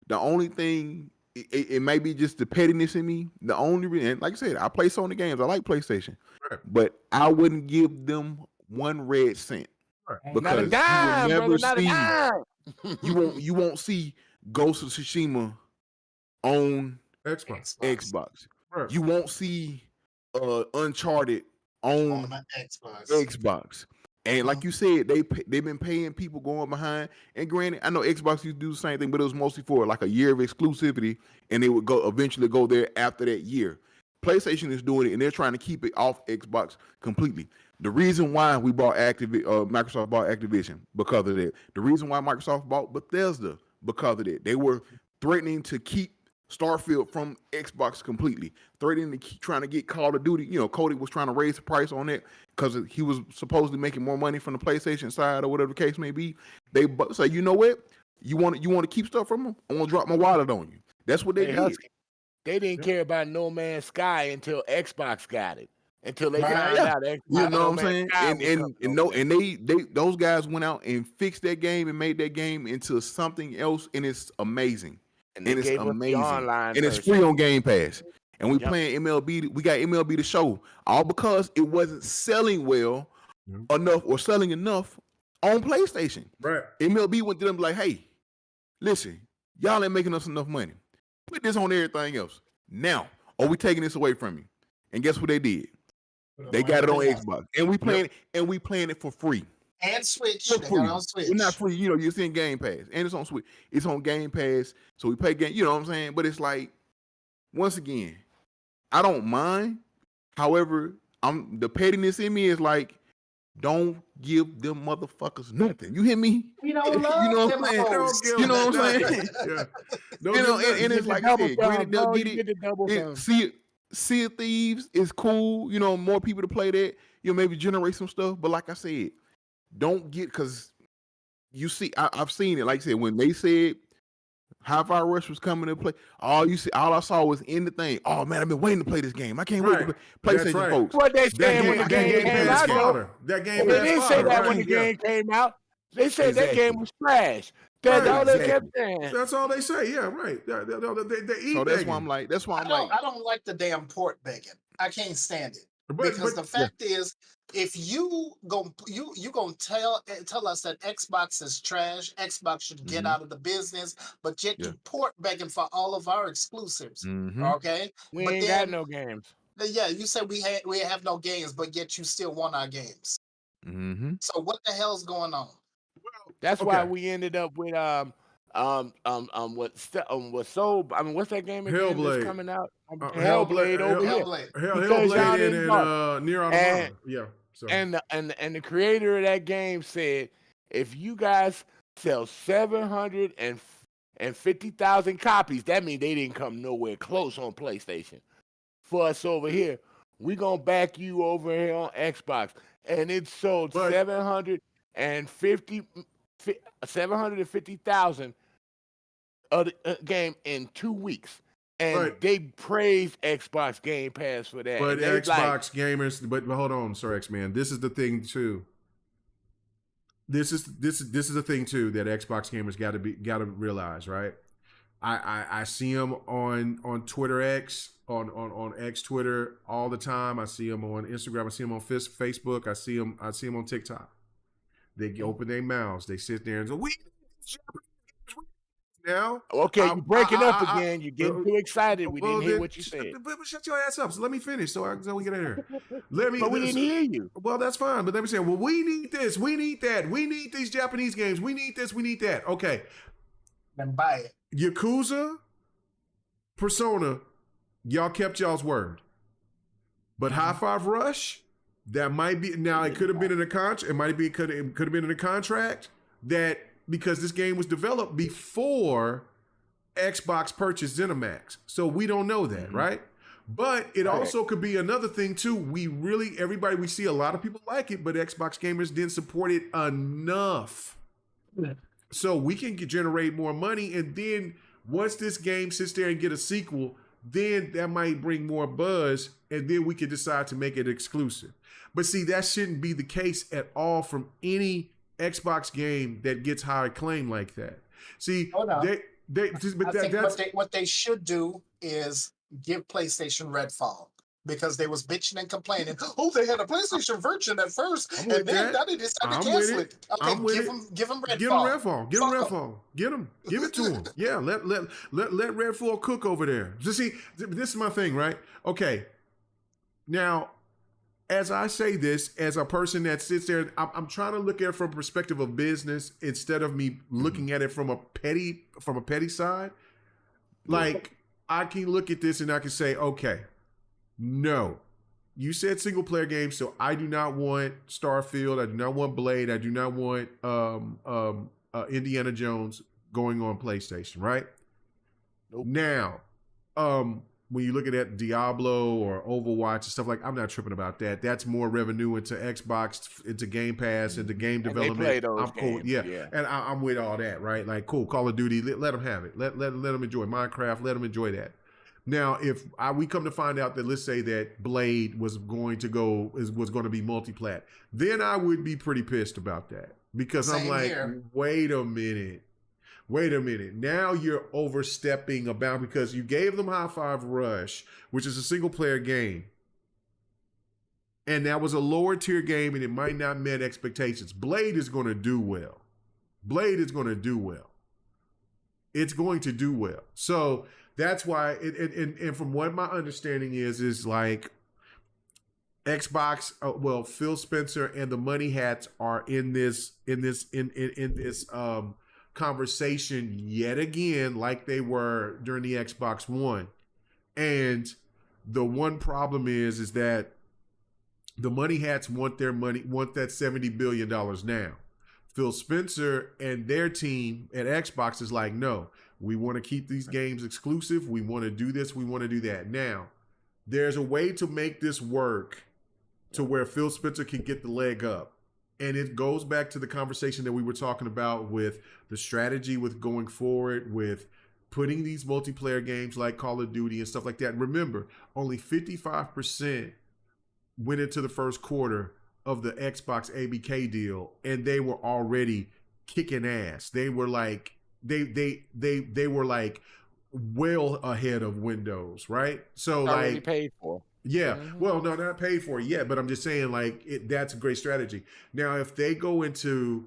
The only thing, it may be just the pettiness in me. The only reason, like I said, I play Sony games. I like PlayStation. Right. But I wouldn't give them 1 red cent. Right. Because you won't see Ghost of Tsushima on Xbox. Right. You won't see Uncharted on Xbox. And like you said, they've been paying people going behind. And granted, I know Xbox used to do the same thing, but it was mostly for like a year of exclusivity, and they would eventually go there after that year. PlayStation is doing it, and they're trying to keep it off Xbox completely. The reason why we bought Microsoft bought Activision because of that. The reason why Microsoft bought Bethesda because of that. They were threatening to keep Starfield from Xbox completely, threatening to keep trying to get Call of Duty. Cody was trying to raise the price on it because he was supposedly making more money from the PlayStation side or whatever the case may be. They say, you know what? You want to keep stuff from them? I'm gonna drop my wallet on you. That's what they did. They didn't care about No Man's Sky until Xbox got it. Until they found out Xbox. You know what I'm saying? And they those guys went out and fixed that game and made that game into something else, and it's amazing. And it's amazing. And it's free on Game Pass. And we playing MLB. We got MLB The Show, all because it wasn't selling well enough or selling enough on PlayStation. Right. MLB went to them like, hey, listen, y'all ain't making us enough money. Put this on everything else. Now, are we taking this away from you? And guess what they did? They got it on Xbox. And we playing it for free. And Switch. They got it on Switch. We're not free, you're seeing Game Pass. And it's on Switch. It's on Game Pass. So we pay game, you know what I'm saying? But it's like, once again, I don't mind. However, the pettiness in me is like, don't give them motherfuckers nothing. You hear me? You don't love them. You know what I'm saying? And it's like I said, granted, they'll get it. Sea of Thieves is cool. More people to play that. Maybe generate some stuff. But like I said, don't get, because you see, I've seen it. Like I said, when they said Hi-Fi Rush was coming to play, all I saw was in the thing. Oh man, I've been waiting to play this game. I can't wait to play PlayStation folks. What they said when the game came out, that game. They didn't say that when the game came out. They said that game was trash. That's all they kept saying. That's all they say. Yeah, right. They eat. So that's why I'm like. I don't like the damn port begging. I can't stand it. Because the fact is, if you gonna tell us that Xbox is trash, Xbox should get out of the business, but yet you port begging for all of our exclusives. Okay, we ain't got no games. Yeah, you said we have no games, but yet you still want our games. So what the hell's going on? That's why we ended up with what's that game again that's coming out? Hellblade over here. Hellblade and Nier Automata. Yeah. So. And the creator of that game said, if you guys sell 750,000 copies, that means they didn't come nowhere close on PlayStation. For us over here, we gonna back you over here on Xbox, and it sold 750,000 of the game in 2 weeks. And they praised Xbox Game Pass for that. But Xbox gamers, but hold on, Sir X-Man. This is the thing too. This is the thing too that Xbox gamers got to realize, right? I see them on Twitter X, on X Twitter all the time. I see them on Instagram. I see them on Facebook. I see them on TikTok. They open their mouths. They sit there and go, "We now." Okay, you're breaking up again. You're getting too excited. We didn't hear what you said. But shut your ass up. So let me finish so we get in here. But we didn't hear you. Well, that's fine. But let me say, well, we need this. We need that. We need these Japanese games. We need this. We need that. Okay. Then buy it. Yakuza, Persona, y'all kept y'all's word. But Hi-Fi Rush, that might be, now it could have been in a contract. It could have been in a contract that, because this game was developed before Xbox purchased ZeniMax. So we don't know that, right? But it also could be another thing too. We see a lot of people like it, but Xbox gamers didn't support it enough. So we can generate more money, and then once this game sits there and get a sequel, then that might bring more buzz, and then we can decide to make it exclusive. But see, that shouldn't be the case at all from any Xbox game that gets high acclaim like that. See, what they should do is give PlayStation Redfall, because they was bitching and complaining. Oh, they had a PlayStation version at first, and then they decided to cancel it. Okay, give them Redfall. Give them Redfall. Give them Redfall. Give it to them. Yeah, let Redfall cook over there. So see, this is my thing, right? Okay, now, as I say this, as a person that sits there, I'm trying to look at it from a perspective of business instead of me looking at it from a petty side. Like, I can look at this and I can say, okay, no, you said single player games, so I do not want Starfield. I do not want Blade. I do not want Indiana Jones going on PlayStation, right? Nope. Now, when you look at that Diablo or Overwatch and stuff like, I'm not tripping about that. That's more revenue into Xbox, into Game Pass, into game development. They play those I'm cool, games, yeah. And I'm with all that, right? Like, cool, Call of Duty, let them have it. Let them enjoy Minecraft. Let them enjoy that. Now, if we come to find out that, let's say that Blade was going to be Multiplat, then I would be pretty pissed about that, because I'm like, wait a minute. Now you're overstepping about, because you gave them High Five Rush, which is a single player game, and that was a lower tier game, and it might not met expectations. Blade is going to do well. It's going to do well. So that's why, and from what my understanding is like Xbox, Phil Spencer and the Money Hats are in this conversation yet again, like they were during the Xbox One. And the one problem is that the Money Hats want their money, want that $70 billion now. Phil Spencer and their team at Xbox is like, no, we want to keep these games exclusive. We want to do this. We want to do that. Now, there's a way to make this work to where Phil Spencer can get the leg up. And it goes back to the conversation that we were talking about with the strategy with going forward, with putting these multiplayer games like Call of Duty and stuff like that. And remember, only 55% went into the first quarter of the Xbox ABK deal, and they were already kicking ass. They were like, they were like well ahead of Windows, right? So already like paid for. Yeah. Well, no, not paid for it yet, but I'm just saying, like, that's a great strategy. Now, if the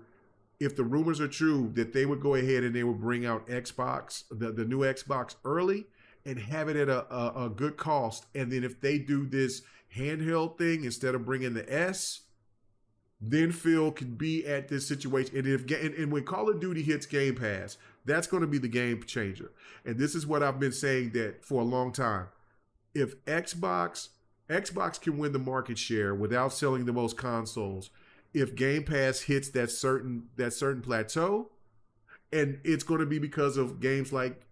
rumors are true that they would go ahead and they would bring out Xbox, the new Xbox early, and have it at a good cost, and then if they do this handheld thing instead of bringing the S, then Phil could be at this situation. And when Call of Duty hits Game Pass, that's going to be the game changer. And this is what I've been saying that for a long time. If Xbox can win the market share without selling the most consoles, if Game Pass hits that certain plateau, and it's going to be because of games like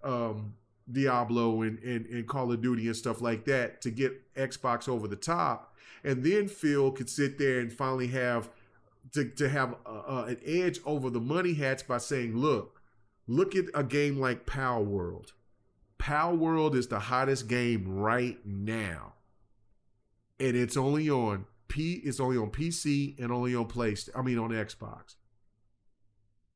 Diablo and Call of Duty and stuff like that to get Xbox over the top, and then Phil could sit there and finally have to have an edge over the Money Hats by saying, look at a game like palworld. Palworld is the hottest game right now, and it's only on PC and only on on Xbox.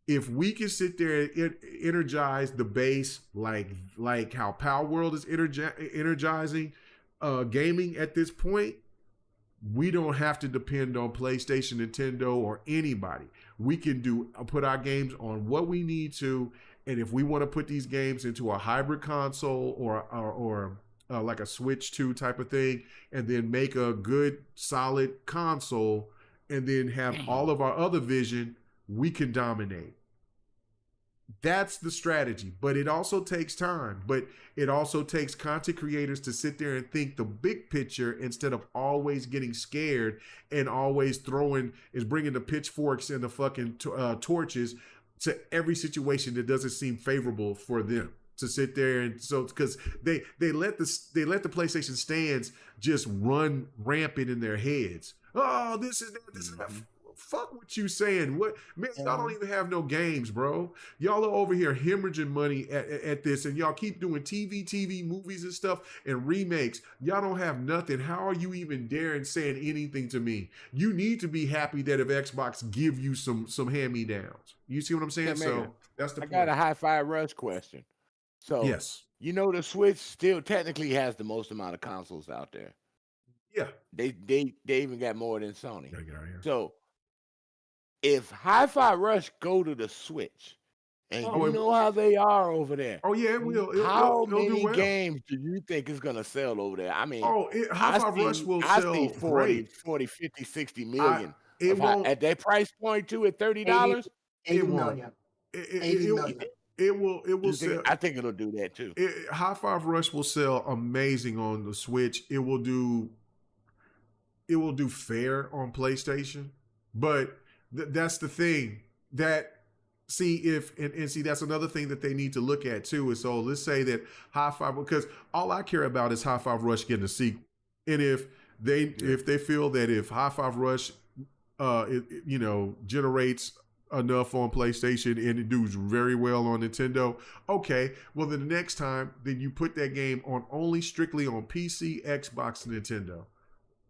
If we can sit there and energize the base like how Palworld is energizing gaming at this point, we don't have to depend on PlayStation, Nintendo, or anybody. We can put our games on what we need to. And if we want to put these games into a hybrid console or like a Switch 2 type of thing, and then make a good solid console, and then have all of our other vision, we can dominate. That's the strategy. But it also takes time. But it also takes content creators to sit there and think the big picture instead of always getting scared and always bringing the pitchforks and the fucking torches to every situation that doesn't seem favorable for them to sit there. And so, because they let the PlayStation stands just run rampant in their heads. Oh, this is that. Fuck what you saying. What, man, y'all don't even have no games, bro. Y'all are over here hemorrhaging money at this, and y'all keep doing TV movies and stuff and remakes. Y'all don't have nothing. How are you even daring saying anything to me? You need to be happy that if Xbox give you some hand-me-downs. You see what I'm saying? So that's the point. I got a Hi-Fi Rush question. So yes, you know the Switch still technically has the most amount of consoles out there. Yeah. They even got more than Sony. So if Hi-Fi Rush go to the Switch, and you know how they are over there. Oh yeah, it will. How many games do you think is gonna sell over there? I mean, Hi-Fi Rush will sell 40, 50, 60 million. At that price point too, at $30. 80 million. 80 million. It will sell. I think it'll do that too. High Five Rush will sell amazing on the Switch. It will do do fair on PlayStation, but that's the thing that. See if and see that's another thing that they need to look at too is so let's say that High Five, because all I care about is High Five Rush getting a sequel, and if they feel that if High Five Rush generates enough on PlayStation and it does very well on Nintendo, okay, well then the next time then you put that game on only strictly on PC, Xbox, Nintendo.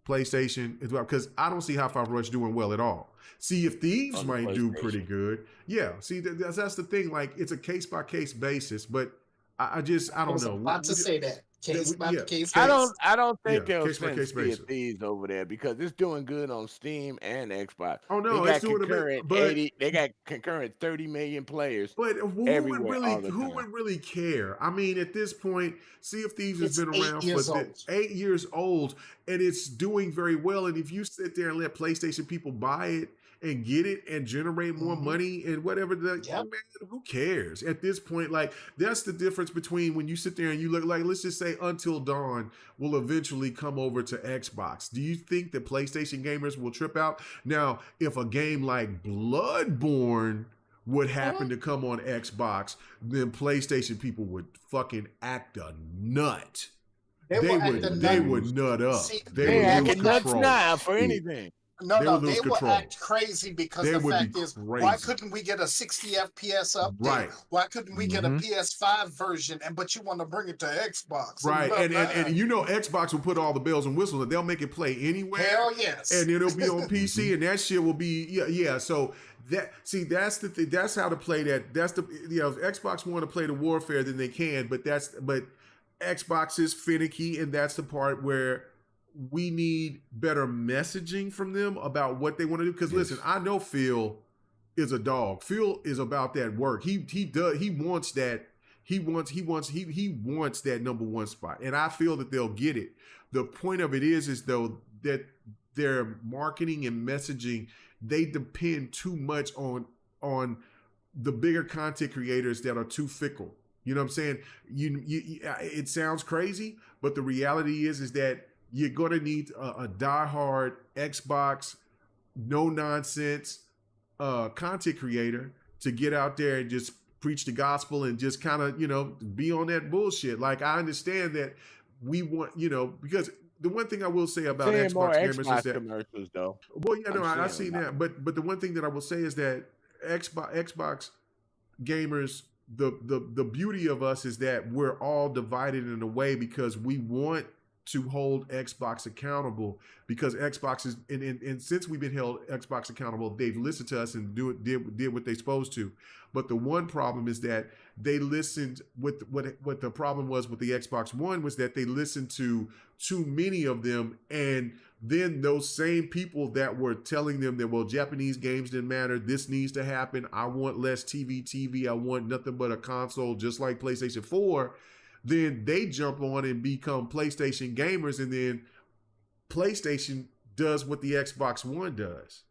PlayStation as well, because I don't see High Five Rush doing well at all. Sea of Thieves might do pretty good. Yeah, see, that's the thing. Like, it's a case-by-case basis, but I don't know. About to say that. Case by case. I don't think they'll send Sea of Thieves over there because it's doing good on Steam and Xbox. Oh no, it's doing concurrent 80. They got concurrent 30 million players. But who would really care? I mean, at this point, Sea of Thieves has been around for 8 years old, and it's doing very well. And if you sit there and let PlayStation people buy it and get it and generate more money and whatever, man, who cares at this point? Like, that's the difference between when you sit there and you look like, let's just say Until Dawn will eventually come over to Xbox. Do you think that PlayStation gamers will trip out? Now, if a game like Bloodborne would happen to come on Xbox, then PlayStation people would fucking act a nut. They would nut up. They acting nuts now for anything. No, they will act crazy because the fact is, why couldn't we get a 60 FPS update? Right. Why couldn't we get a PS5 version? But you want to bring it to Xbox, right? And Xbox will put all the bells and whistles, and they'll make it play anywhere. Hell yes. And it'll be on PC, and that shit will be yeah. So that's the thing. That's how to play that. That's the if Xbox want to play the warfare, then they can. But Xbox is finicky, and that's the part where we need better messaging from them about what they want to do. Because listen, I know Phil is a dog. Phil is about that work. He wants that. He wants that number one spot, and I feel that they'll get it. The point of it is though that their marketing and messaging, they depend too much on the bigger content creators that are too fickle. You know what I'm saying? It sounds crazy, but the reality is that you're going to need a diehard Xbox, no nonsense content creator to get out there and just preach the gospel and just kind of, be on that bullshit. Like, I understand that we want, because the one thing I will say about Xbox gamers is that commercials, though. Well, I see that, but the one thing that I will say is that Xbox gamers, the beauty of us is that we're all divided in a way because we want to hold Xbox accountable, because Xbox is and since we've been held Xbox accountable, they've listened to us and did what they're supposed to. But the one problem is that they listened with what the problem was with the Xbox One was that they listened to too many of them, and then those same people that were telling them that, well, Japanese games didn't matter, this needs to happen, I want less TV, I want nothing but a console just like PlayStation 4, then they jump on and become PlayStation gamers, and then PlayStation does what the Xbox One does.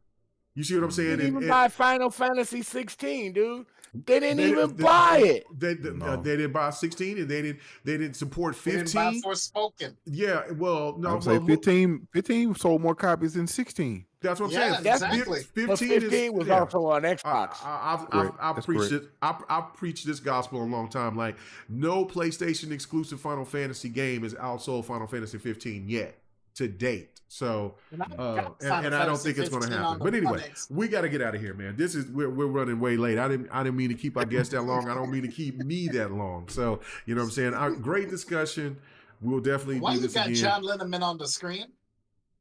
You see what I'm saying? They didn't even buy Final Fantasy 16, dude. They didn't even buy it. They didn't buy 16, and they didn't support 15. They didn't buy Forspoken. Yeah, well, no. I'm saying 15 sold more copies than 16. That's what I'm saying. Exactly. 15 was also on Xbox. I've preached this gospel a long time. Like, no PlayStation exclusive Final Fantasy game has outsold Final Fantasy 15 yet to date. So, and I don't think it's going to happen. But anyway, we got to get out of here, man. We're running way late. I didn't mean to keep our guests that long. I don't mean to keep me that long. So, you know what I'm saying? Great discussion. We'll definitely do this again. Why you got John Linneman on the screen?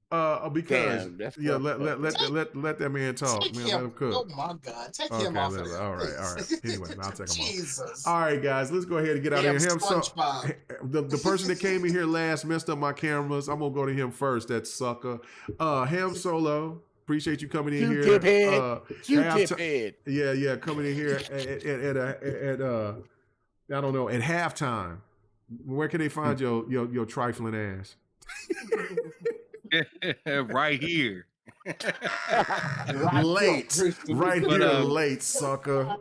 Because let that man talk. Let him cook. Oh my God, take him off. All right. Anyway, I'll take him Jesus. off. All right, guys, let's go ahead and get out of here. The person that came in here last messed up my cameras. I'm gonna go to him first. That sucker. Ham Solo. Appreciate you coming in here. Q-tip head. Yeah, coming in here at I don't know, at halftime. Where can they find your trifling ass? Right here. Late. Right here, late, sucker.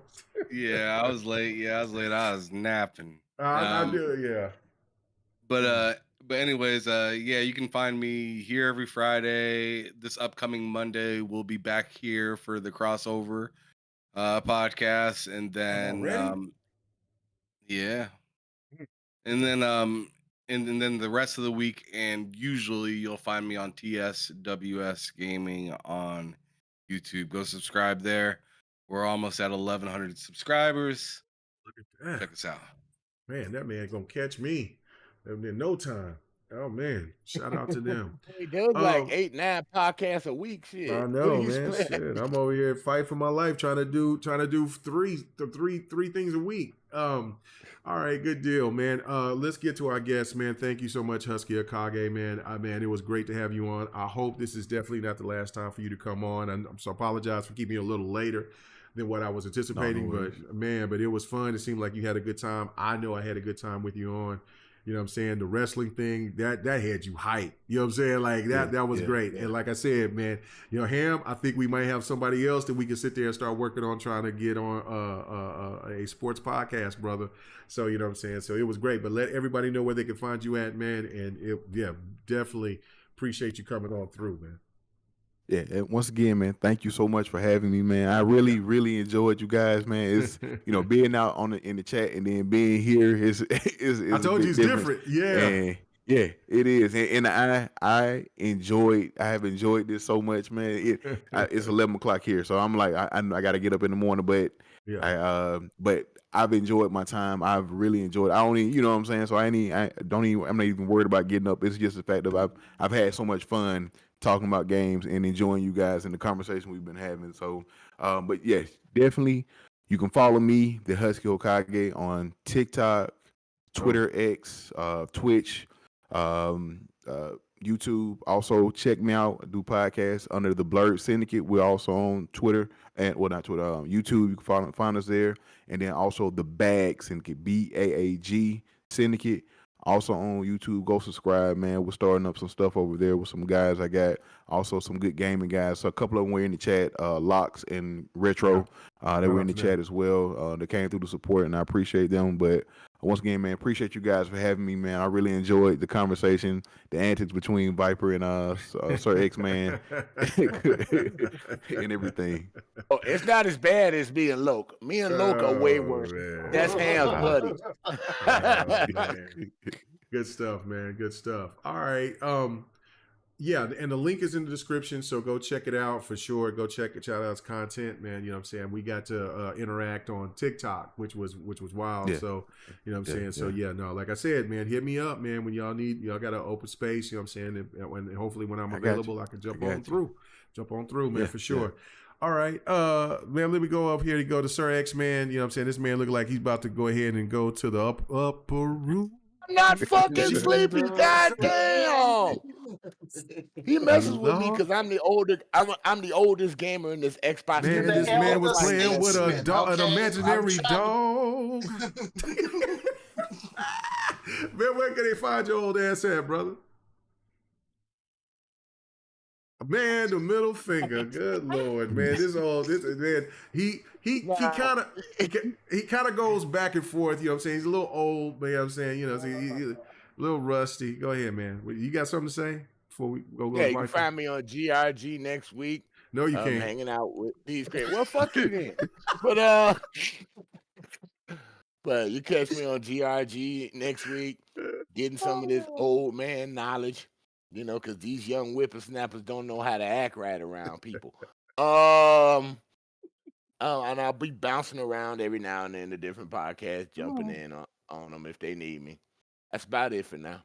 Yeah, I was late. I was napping. I do, yeah. But But anyways, yeah, you can find me here every Friday. This upcoming Monday, we'll be back here for the crossover podcast, and then yeah, and then and then the rest of the week, and usually you'll find me on TSWS Gaming on YouTube. Go subscribe there. We're almost at 1,100 subscribers. Look at that. Check us out. Man, that man gonna catch me in no time. Oh man, shout out to them. He does like 8-9 podcasts a week. Shit, I know, man. Shit, I'm over here fighting for my life, trying to do three things a week. All right, good deal, man. Let's get to our guests, man. Thank you so much, Husky Akage, man. Man, it was great to have you on. I hope this is definitely not the last time for you to come on. I'm so apologize for keeping you a little later than what I was anticipating, but it was fun. It seemed like you had a good time. I know I had a good time with you on. You know what I'm saying? The wrestling thing, that had you hyped. You know what I'm saying? Like that was great. Yeah. And like I said, man, you know, Ham, I think we might have somebody else that we can sit there and start working on trying to get on a sports podcast, brother. So, you know what I'm saying? So it was great. But let everybody know where they can find you at, man. And definitely appreciate you coming on through, man. Yeah, and once again, man, thank you so much for having me, man. I really, really enjoyed you guys, man. It's being out in the chat and then being here is I told you it's different. Yeah. And yeah, it is. And I have enjoyed this so much, man. It's 11 o'clock here, so I'm like, I gotta get up in the morning, but but I've enjoyed my time. I've really enjoyed it. I only, you know what I'm saying? So I'm not even worried about getting up. It's just the fact that I've had so much fun talking about games and enjoying you guys and the conversation we've been having. So, but yes, definitely you can follow me, the Husky Hokage, on TikTok, Twitter, X, Twitch, YouTube. Also check me out. I do podcasts under the Blurred Syndicate. We're also on Twitter and not Twitter, YouTube. You can find us there. And then also the Bag Syndicate, BAAG Syndicate. Also on YouTube, go subscribe, man. We're starting up some stuff over there with some guys. I got also some good gaming guys. So a couple of them were in the chat, Locks and Retro. They were in the chat as well. They came through the support, and I appreciate them. But once again, man, appreciate you guys for having me, man. I really enjoyed the conversation, the antics between Viper and Sir X-Man and everything. Oh, it's not as bad as me and Loke. Me and Loke are way worse. Man. That's Ham's buddy. Good stuff, man. Good stuff. All right. Yeah, and the link is in the description, so go check it out for sure. Go check out content, man. You know what I'm saying? We got to interact on TikTok, which was wild. Yeah. So, you know what I'm saying? So, like I said, man, hit me up, man, when y'all got an open space, you know what I'm saying? And hopefully when I'm available, I can jump on through, man, for sure. All right. Man, let me go up here to go to Sir X-Man. You know what I'm saying? This man look like he's about to go ahead and go to the upper room. I'm not fucking sleepy, goddamn. He messes with me because I'm the oldest gamer in this Xbox. Man, this man was playing with an imaginary dog. Man, where can they find your old ass at, brother? Man, the middle finger. Good Lord, man. He kind of goes back and forth, you know what I'm saying? He's a little old, but you know what I'm saying, you know, he's a little rusty. Go ahead, man. You got something to say before we go? Yeah, you can find me on GRG next week. No, you can't. Hanging out with these guys. Well, fuck you then. But you catch me on GRG next week, getting some of this old man knowledge. You know, because these young whippersnappers don't know how to act right around people. And I'll be bouncing around every now and then to different podcasts, jumping in on them if they need me. That's about it for now.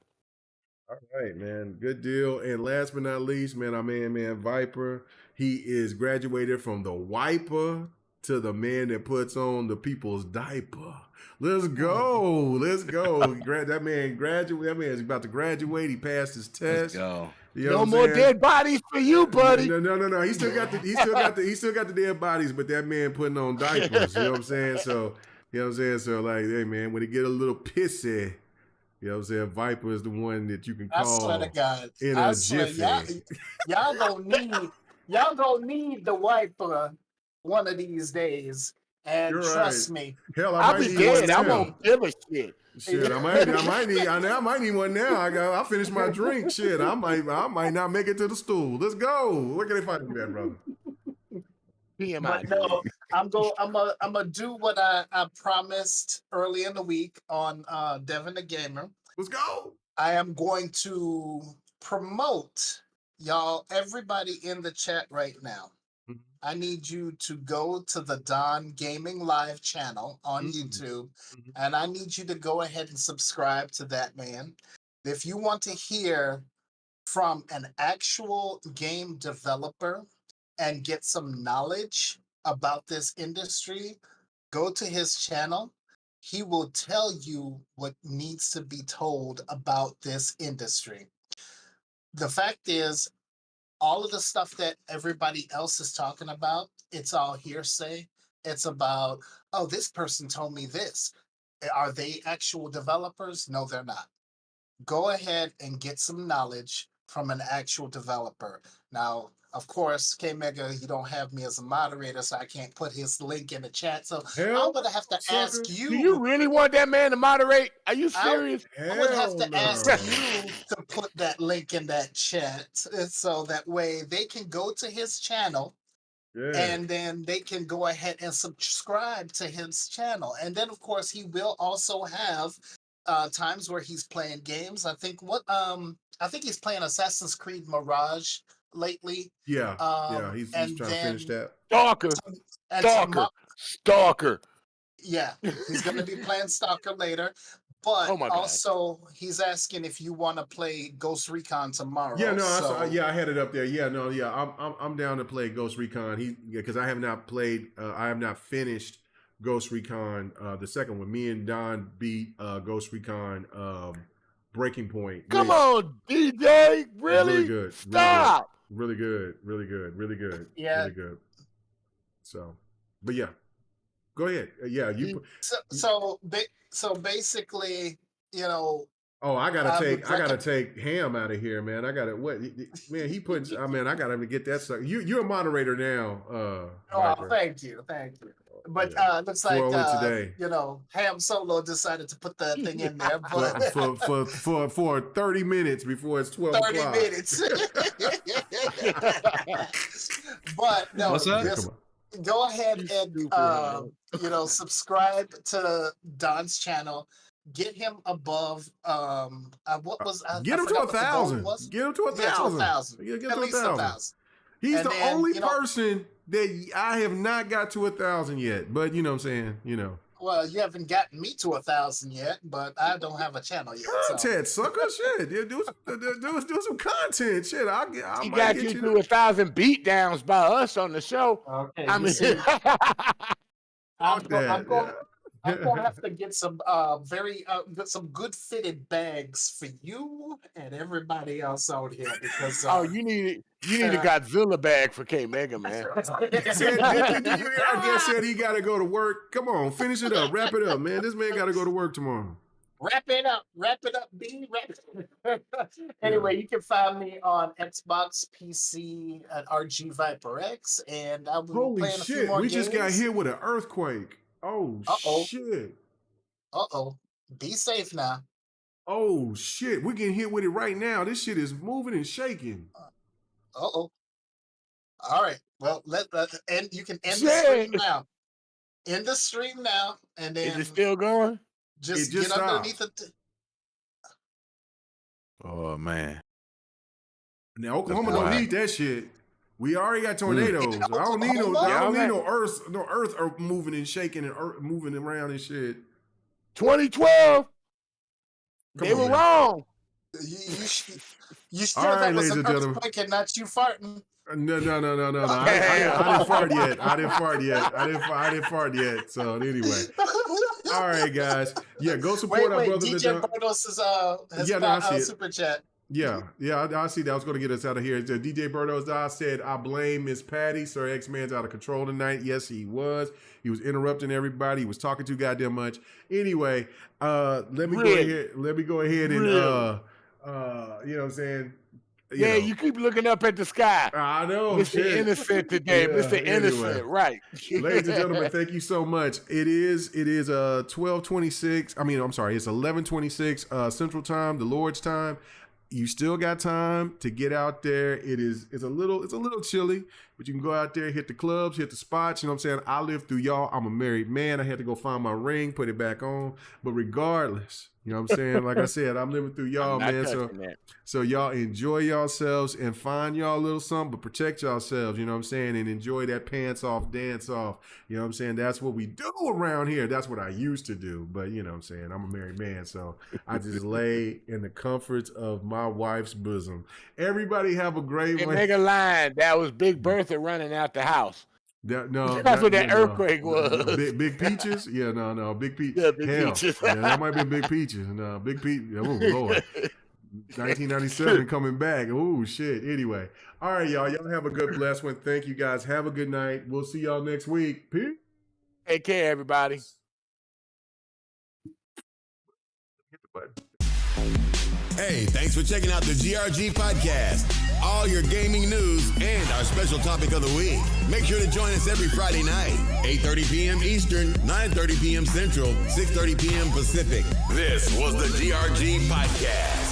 All right, man. Good deal. And last but not least, man, our man Viper. He is graduated from the wiper to the man that puts on the people's diaper. Let's go. That man graduated. That man is about to graduate. He passed his test. Let's go. You know no more dead bodies for you, buddy. No. He still got the dead bodies, but that man putting on diapers. You know what I'm saying? So, you know what I'm saying? So, like, hey, man, when he get a little pissy, you know what I'm saying? Viper is the one that you can call. I swear to God. In a jiffy. Y'all gonna need the wiper one of these days. And You're trust right. me, Hell, I'll be dead. I won't give a shit. Shit, I might need one now. I finished my drink. Shit, I might not make it to the stool. Let's go. Where can they find me at, brother? But no, I'm gonna do what I promised early in the week on Devin the Gamer. Let's go. I am going to promote y'all, everybody in the chat right now. Mm-hmm. I need you to go to the Don Gaming Live channel on YouTube, and I need you to go ahead and subscribe to that, man. If you want to hear from an actual game developer and get some knowledge about this industry, go to his channel. He will tell you what needs to be told about this industry. The fact is, all of the stuff that everybody else is talking about, it's all hearsay. It's about, oh, this person told me this. Are they actual developers? No, they're not. Go ahead and get some knowledge from an actual developer. Now, of course, K-Mega, you don't have me as a moderator, so I can't put his link in the chat. So I'm going to have to ask you. Do you really want that man to moderate? Are you serious? I would have to ask you to put that link in that chat so that way they can go to his channel. Yeah. And then they can go ahead and subscribe to his channel. And then, of course, he will also have times where he's playing games. I think he's playing Assassin's Creed Mirage lately. Yeah, he's trying to finish that. Stalker. Yeah, he's going to be playing Stalker later. But also, he's asking if you want to play Ghost Recon tomorrow. Yeah, no, I had it up there. Yeah, no, yeah, I'm down to play Ghost Recon. Because I have not played, I have not finished Ghost Recon, the second one. Me and Don beat Ghost Recon Breaking Point. Come on, DJ, really? Really good. Stop. Really good. Yeah. Really good. So, but yeah, go ahead. Yeah, you. So basically, you know. Oh, I gotta take Ham out of here, man. I gotta man. He puts. I gotta get that stuff. You're a moderator now. Thank you. But looks like today. Ham Solo decided to put that thing in there, but for 30 minutes before it's 12 o'clock. 30 minutes. But no, what's that? Go ahead and subscribe to Don's channel. Get him above get him to 1,000. Get him to 1,000. Get at least 1,000. He's the only person that I have not got to 1,000 yet. But you know what I'm saying, Well, you haven't gotten me to 1,000 yet, but I don't have a channel yet. Content, sucker, shit. Do some content, shit. He got you to 1,000 beatdowns by us on the show. Okay, I mean, I'm gonna have to get some some good fitted bags for you and everybody else out here because you need a Godzilla bag for K-Mega, man. I guess said he got to go to work. Come on, finish it up, wrap it up, man. This man got to go to work tomorrow. Wrap it up, B. Anyway, you can find me on Xbox, PC at RG Viper X, and I will be playing a few more games. We just got hit with an earthquake. Oh, shit. Be safe now. Oh, shit. We're getting hit with it right now. This shit is moving and shaking. All right. Well, you can end the stream now. End the stream now, and then... Is it still going? Just get underneath it. Oh, man. Now, Oklahoma don't need that shit. We already got tornadoes. I don't need no earth moving and shaking and moving around and shit. 2012. They were wrong. You sure that was an earthquake and not you farting? No. I didn't fart yet. I didn't fart yet. So anyway. All right, guys. Yeah, go support our brother. DJ Bertos has super chat. Yeah, I see that. I was going to get us out of here. DJ Bertos said, I blame Miss Patty. Sir X-Man's out of control tonight. Yes, he was. He was interrupting everybody. He was talking too goddamn much. Anyway, let me go ahead and, you know what I'm saying, Yeah, you keep looking up at the sky. I know. Mr. Innocent today. Mr. Innocent, right. Ladies and gentlemen, thank you so much. It is 12:26. It's 11:26 Central Time, the Lord's time. You still got time to get out there. It's a little chilly, but you can go out there, hit the clubs, hit the spots. You know what I'm saying? I live through y'all. I'm a married man. I had to go find my ring, put it back on. But regardless, you know what I'm saying? Like I said, I'm living through y'all, man. So y'all enjoy yourselves and find y'all a little something, but protect yourselves, you know what I'm saying? And enjoy that pants off, dance off. You know what I'm saying? That's what we do around here. That's what I used to do. But you know what I'm saying? I'm a married man, so I just lay in the comforts of my wife's bosom. Everybody have a great one. Make a line. That was Big Bertha running out the house. That's what that earthquake was. Big Peaches? Yeah, no. Big Peaches. Yeah, Big Peaches. Yeah, that might be Big Peaches. No, Big Peaches. Oh, Lord. 1997 coming back. Oh, shit. Anyway. All right, y'all. Y'all have a good, blessed one. Thank you, guys. Have a good night. We'll see y'all next week. Peace. Take care, everybody. Hit the button. Hey, thanks for checking out the GRG podcast. All your gaming news and our special topic of the week. Make sure to join us every Friday night, 8:30 p.m. Eastern, 9:30 p.m. Central, 6:30 p.m. Pacific. This was the GRG podcast.